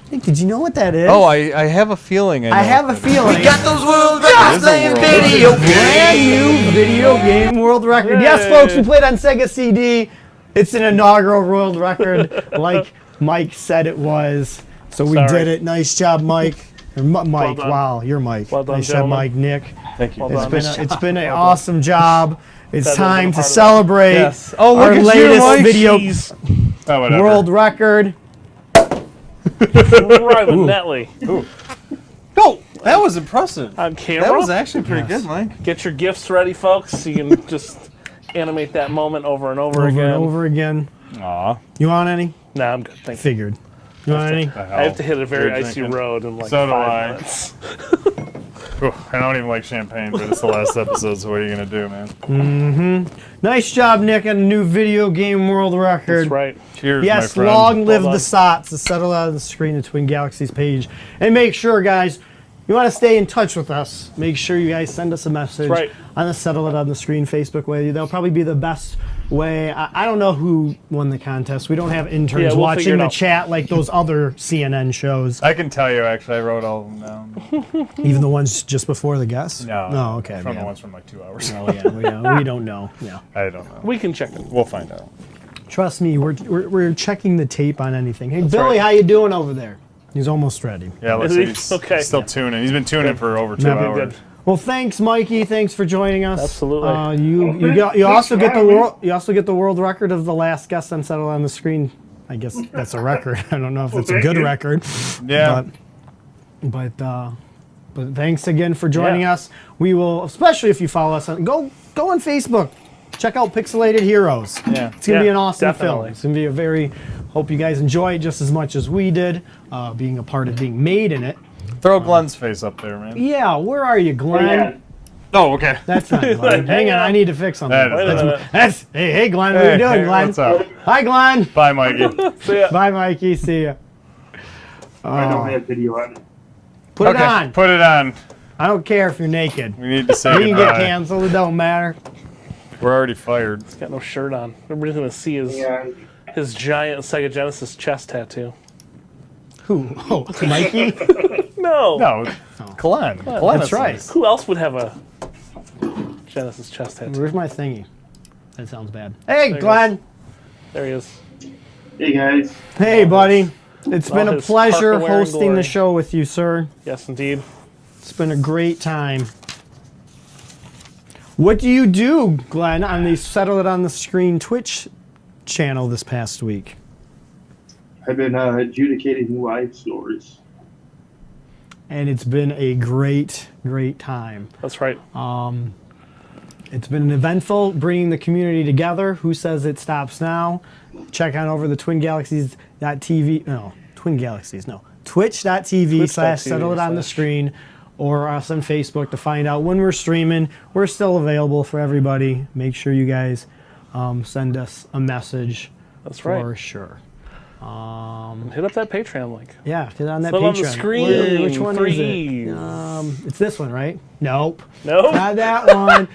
Nick, did you know what that is? Oh, I have a feeling. I have a feeling. We got those world records playing video Brand games. new video game world record. Yes, folks, we played on Sega CD. It's an inaugural world record, like Mike said it was. So we Sorry. did it. Nice job, Mike. Or Mike, done. wow, you're Mike. Well done, nice job, gentlemen. Mike. Nick. Thank you. Well done. It's been an awesome job. It's That time wasn't to part of it. celebrate Yes. Oh, look our at you, latest Mike. video Oh, whatever. world record. Private Netley. Oh, that was impressive. On camera. That was actually pretty good, Mike. Get your gifts ready, folks. You can just animate that moment over and over, Over again. and over again. Aw. You want any? Nah, I'm good. Thank you. Figured. You want any? I have to hit a very You're icy drinking. road in like So do 5 I. minutes. Ooh, I don't even like champagne, but it's the last episode, so what are you going to do, man? Nice job, Nick, on a new video game world record. That's right. Cheers, my Yes, friend. long live Well the done. SOTs, the Settle Out of the Screen, the Twin Galaxies page. And make sure, guys, you want to stay in touch with us, make sure you guys send us a message That's right. on the Settle It on the Screen Facebook way. That'll probably be the best way. I don't know who won the contest. We don't have interns Yeah, we'll figure watching it the out. chat like those other CNN shows, I can tell you, actually, I wrote all of them down. even the ones just before the guests. No, No, okay. From yeah. the ones from like 2 hours. Oh, yeah, we don't know. Yeah. I don't know. We can check it. We'll find out. Trust me, we're checking the tape on anything. Hey, Billy, right. how you doing over there? He's almost ready. Yeah, let's Is see. he? He's Okay. still tuning. He's been tuning for over 2 Good, hours. good. Well, thanks, Mikey. Thanks for joining us. Absolutely. You also thanks get for the having world. You also get the world record of the last guest on Settle on the Screen. I guess that's a record. I don't know if it's a thank good you. record. Yeah. But thanks again for joining Yeah. us. We will, especially if you follow us on go on Facebook. Check out Pixelated Heroes. Yeah. It's gonna be Yeah, an awesome film. definitely. It's gonna be a very. Hope you guys enjoy it just as much as we did, being a part of being made in it. Throw Glenn's face up there, man. Yeah, where are you, Glenn? Yeah. Oh, okay. That's not Glenn. Hang on, I need to fix something. That is Wait a not- minute. That's hey Glenn, what are you doing, Hey, Glenn? what's up? Hi, Glenn. Bye, Mikey. So yeah, Bye, Mikey. See ya. I don't have video on it. Put it Okay, on. put it on. I don't care if you're naked. We need to say You can get goodbye. canceled. It don't matter. We're already fired. he's got no shirt on. Everybody's gonna see Yeah. his giant Sega Genesis chest tattoo. Who? Oh, Mikey. No. No, Glenn. Glenn That's is right. nice. Who else would have a Genesis chest tattoo? Where's my thingy? That sounds bad. Hey, There he Glenn. There he is. Hey guys. Hey, buddy. It's been a his pleasure parka wearing hosting the glory. show with you, sir. Yes, indeed. It's been a great time. What do you do, Glenn, on the Settle It on the Screen Twitch channel this past week? I've been adjudicating live stories. And it's been a great, great time. That's right. It's been an eventful, bringing the community together. Who says it stops now? Check on over the twingalaxies.tv. No, Twin Galaxies, no. Twitch.tv/Settle It on the Screen, or us on Facebook to find out when we're streaming. We're still available for everybody. Make sure you guys send us a message. That's for right. sure. Hit up that Patreon link. Yeah, get on that It's Patreon. on the screen, Which one please. is it? It's this one, right? Nope. No. Not that one.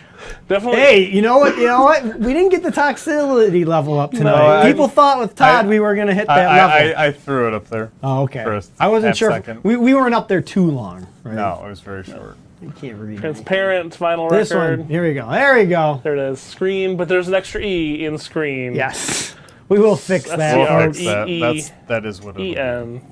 Definitely. Hey, you know what? You know what? We didn't get the toxicity level up tonight. No, People thought with Todd we were going to hit that level. I threw it up there. Oh, okay. for a I wasn't half sure. second. We weren't up there too long, right? No, it was very short. You can't read. Transparent vinyl This record. one. Here we go. There we go. There it is. Screen, but there's an extra E in screen. Yes. We will fix That's that. the We'll R folks. fix that. E That is what it is. EN.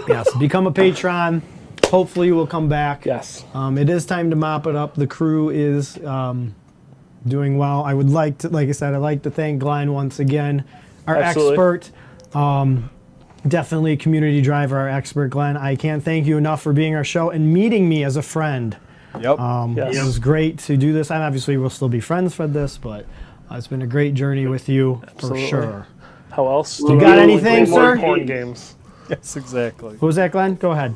Yes. Become a patron. Hopefully you will come back. Yes. It is time to mop it up. The crew is doing well. I would like to, like I said, I'd like to thank Glenn once again, our Absolutely. expert. Definitely a community driver, our expert, Glenn. I can't thank you enough for being our show and meeting me as a friend. Yep. Yes. It was great to do this. And obviously we'll still be friends for this, but it's been a great journey with you Absolutely. for sure. How else? You do got we anything, play more sir? porn games. yes, exactly. What was that, Glenn? Go ahead.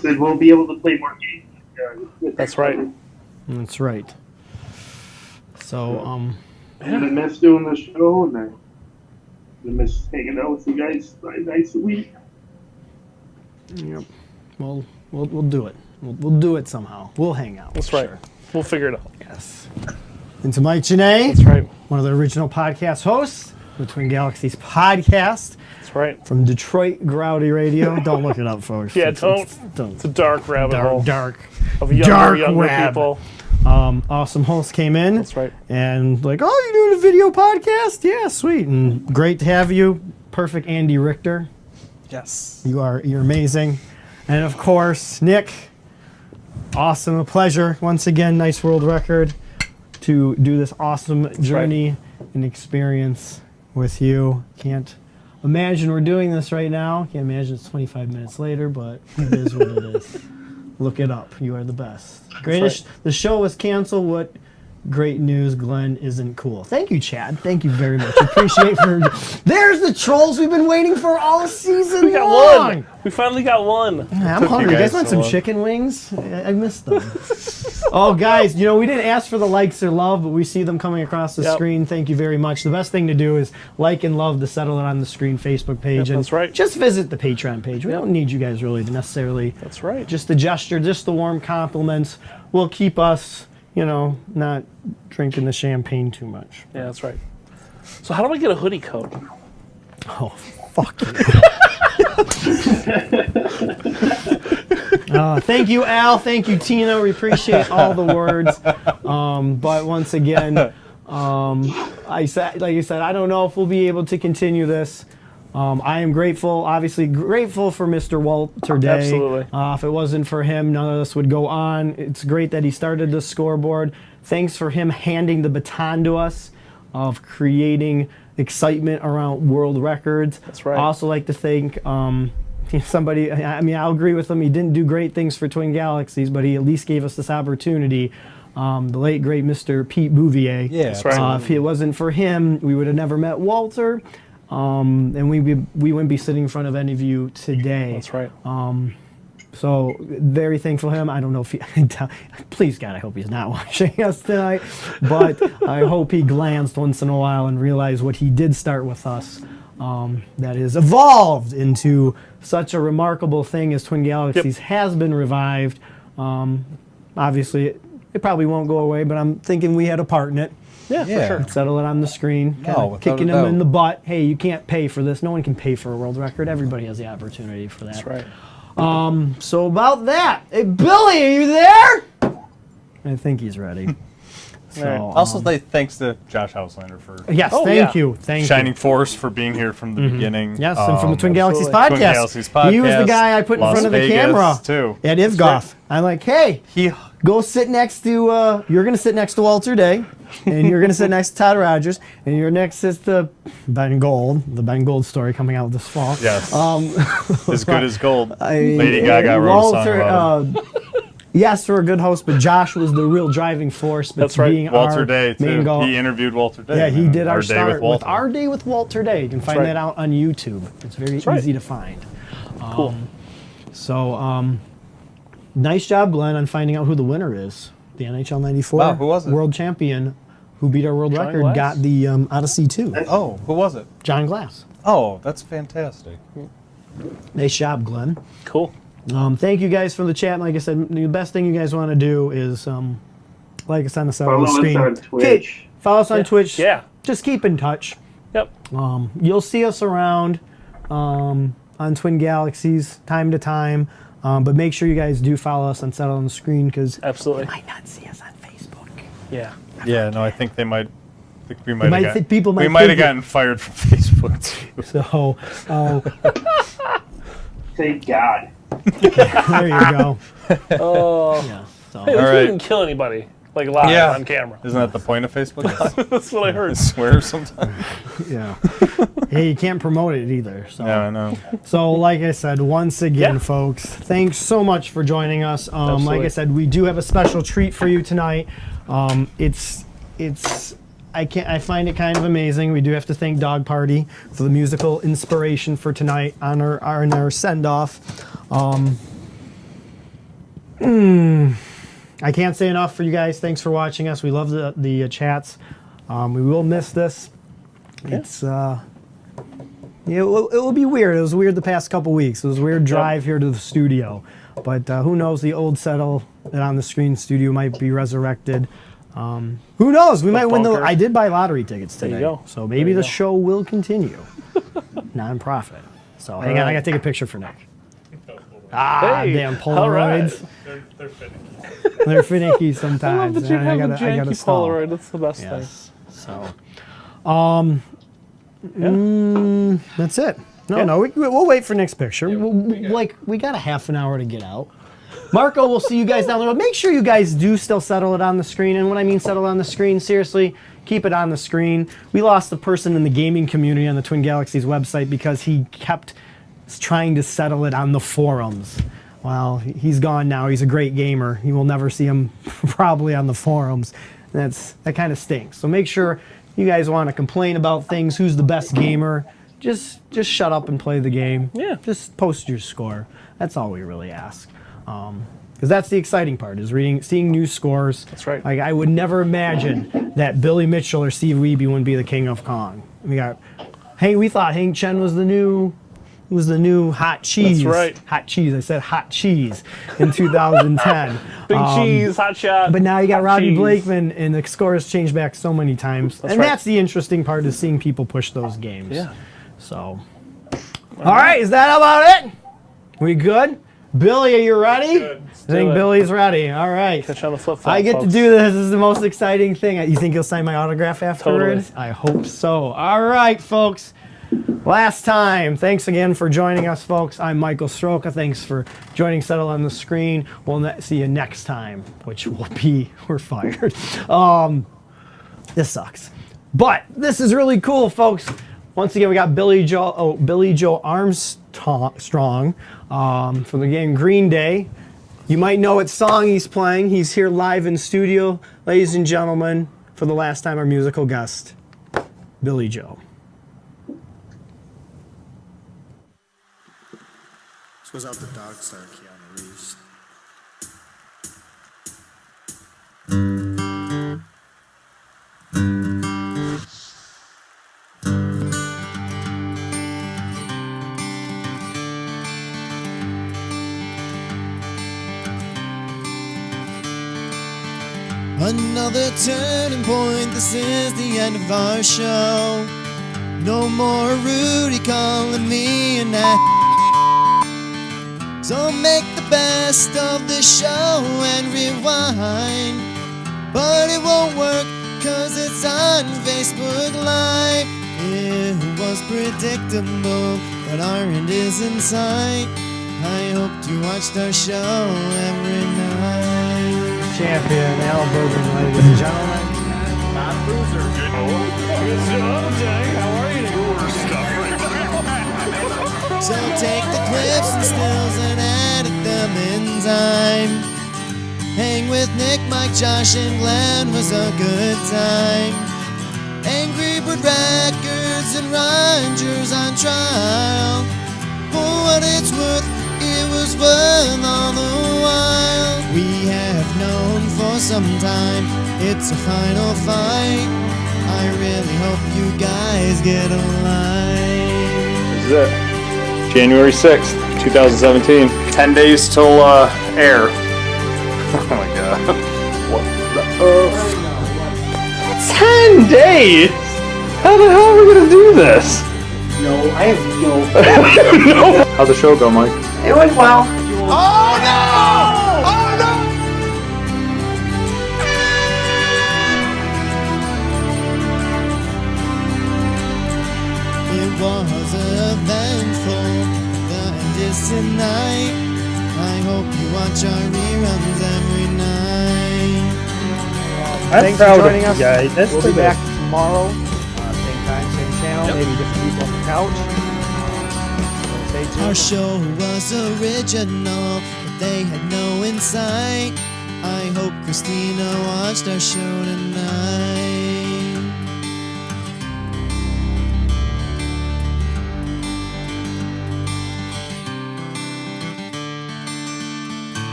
Said we'll be able to play more games. With That's right. That's right. So, I miss doing the show, and I miss hanging out with you guys 5 nights a week. yep. We'll do it. We'll do it somehow. We'll hang out. That's for right. sure. We'll figure it out. Yes. And to Mike Janae, That's right. one of the original podcast hosts, the Twin Galaxies podcast That's right. from Detroit Grouty Radio. Don't look it up, folks. Yeah, It's It's a dark rabbit hole dark. of younger, dark younger web. people. Awesome host came in. That's right. And like, oh, you're doing a video podcast? Yeah, sweet. And great to have you. Perfect Andy Richter. Yes. You're amazing. And of course, Nick, awesome, a pleasure. Once again, nice world record to do this awesome journey and experience with you. Can't imagine we're doing this right now. Can't imagine it's 25 minutes later, but it is what it is. Look it up. You are the best. Greatest. The show was canceled. What great news. Glenn isn't cool. Thank you, Chad. Thank you very much. Appreciate for. There's the trolls we've been waiting for all season We got long. one. We finally got one. I'm hungry. You guys want some chicken wings? I missed them. Oh, guys, we didn't ask for the likes or love, but we see them coming across the screen. Thank you very much. The best thing to do is like and love the Settle It on the Screen Facebook page. That's right. Just visit the Patreon page. We don't need you guys really to necessarily. That's right. Just the gesture, just the warm compliments will keep us, not drinking the champagne too much. Yeah, that's right. So how do I get a hoodie code? Oh, fuck you. Thank you, Al. Thank you, Tina. We appreciate all the words. But once again, like I said, I don't know if we'll be able to continue this. I am obviously grateful for Mr. Walter Day. Absolutely. If it wasn't for him, none of this would go on. It's great that he started the scoreboard. Thanks for him handing the baton to us of creating excitement around world records. That's right. I also like to thank somebody, I'll agree with him. He didn't do great things for Twin Galaxies, but he at least gave us this opportunity. The late, great Mr. Pete Bouvier. Yeah, that's right. If it wasn't for him, we would have never met Walter. And we wouldn't be sitting in front of any of you today. That's right. So very thankful for him. I don't know if he, please God, I hope he's not watching us tonight, but I hope he glanced once in a while and realized what he did start with us. That has evolved into such a remarkable thing as Twin Galaxies has been revived. Obviously, it probably won't go away, but I'm thinking we had a part in it. Yeah, for sure. Settle it on the screen. without Kicking a them doubt. in the butt. Hey, you can't pay for this. No one can pay for a world record. Everybody has the opportunity for that. That's right. So about that, hey Billy, are you there? I think he's ready. So, Also, thanks to Josh Hauslander for yes, thank you. Shining Force for being here from the beginning. Yes, and from the Twin Galaxies Twin podcast. Galaxies podcast. He was the guy I put in Las front of the Vegas, camera too. at IVGOF. I'm like, hey, go sit next to. You're gonna sit next to Walter Day, and you're gonna sit next to Todd Rogers, and you're next to Ben Gold. The Ben Gold story coming out this fall. Yes. As good as gold. Lady Gaga wrote Walter, a song about it. Yes, we're a good host, but Josh was the real driving force. That's right. Being Walter our Day, main too. goal. He interviewed Walter Day. Yeah, he did our Day start with Walter. Our Day with Walter Day. You can find right. that out on YouTube. It's very easy to find. Cool. So, nice job, Glenn, on finding out who the winner is. The NHL 94 Wow, who was it? world champion who beat our world John record Glass? got the Odyssey 2. Oh, who was it? John Glass. Oh, that's fantastic. Nice job, Glenn. Cool. Thank you guys for the chat. Like I said, the best thing you guys want to do is like us on the side of the Follow us screen. on Twitch. Follow us on Twitch. Yeah. Just keep in touch. Yep. You'll see us around on Twin Galaxies time to time. But make sure you guys do follow us on Settle on the Screen because Absolutely. you might not see us on Facebook. Yeah. Yeah, no, I think they might. I think we might might have think people might we might have think it- gotten fired from Facebook too. So Thank God. there you go. Oh. Yeah. So, Hey, at least All we right. didn't kill anybody, like live Yeah. on camera. Isn't that the point of Facebook? That's what I heard. Swear sometimes. yeah. Hey, you can't promote it either. So. Yeah, I know. So, like I said, once again, Yeah. folks, thanks so much for joining us. Like I Absolutely. said, we do have a special treat for you tonight. I find it kind of amazing. We do have to thank Dog Party for the musical inspiration for tonight on our send off. I can't say enough for you guys. Thanks for watching us. We love the chats. We will miss this. It's it will be weird. It was weird the past couple weeks. It was a weird drive here to the studio. But who knows? The old Settle It on the Screen studio might be resurrected. Who knows? We might win the. bunker. I did buy lottery tickets There you today. go. So maybe There you the go. show will continue. Non-profit. So hang on. I got to take a picture for Nick. Ah, Hey, damn all right. Polaroids. They're finicky sometimes. I love that you and I have a gotta janky stall. Polaroid. That's the best thing. Yes. So, that's it. No, we'll wait for next picture. We got a half an hour to get out. Marco, we'll see you guys down the road. Make sure you guys do still settle it on the screen. And when I mean settle on the screen, seriously, keep it on the screen. We lost a person in the gaming community on the Twin Galaxies website because he kept trying to settle it on the forums. Well, he's gone now. He's a great gamer. You will never see him probably on the forums. That kind of stinks. So make sure you guys want to complain about things. Who's the best gamer? Just shut up and play the game. Yeah. Just post your score. That's all we really ask. Because that's the exciting part, is seeing new scores. That's right. Like, I would never imagine that Billy Mitchell or Steve Wiebe wouldn't be the king of Kong. We thought Hank Chen was the new hot cheese. That's right. Hot cheese. I said hot cheese in 2010. Big cheese, hot shot. But now you got hot Robbie cheese. Blakeman, and the score has changed back so many times. That's and right. that's the interesting part, is seeing people push those games. Yeah. So, all right, is that about it? We good? Billy, are you ready? I think Billy's ready. All right. Catch you on the flip phone, I get to folks. do this. This is the most exciting thing. You think you'll sign my autograph afterwards? Totally. I hope so. All right, folks. Last time. Thanks again for joining us, folks. I'm Michael Stroka. Thanks for joining Settle on the Screen. We'll see you next time, which will be, we're fired. This sucks. But this is really cool, folks. Once again, we got Billy Joe Armstrong from the game Green Day. You might know what song he's playing. He's here live in studio, ladies and gentlemen, for the last time, our musical guest, Billy Joe. This goes out to Dog Star Keanu Reeves. Another turning point, this is the end of our show. No more Rudy calling me an ass. So make the best of the show and rewind. But it won't work, cause it's on Facebook Live. It was predictable, but our end is in sight. I hoped you watched our show every night. Champion Al Bergen, ladies and gentlemen. Not a loser. Good job, Jay. How are you? So take the clips and stills and edit them in time. Hang with Nick, Mike, Josh, and Glenn was a good time. Angry Bird Records and Rangers on trial. For what it's worth, it was worth all the while. We have known for some time it's a final fight. I really hope you guys get a line. This is it. January 6th, 2017. 10 days till air. Oh my god. What the 10 days? How the hell are we gonna do this? No, I have no. No. How'd the show go, Mike? It went well. Oh no! Oh no! It was eventful. The end is tonight. I hope you watch our reruns every night. Thanks for joining us. We'll be back back. tomorrow. Same time, same channel. Maybe different people on the couch. So stay tuned. Our show was original, but they had no insight. I hope Christina watched our show tonight.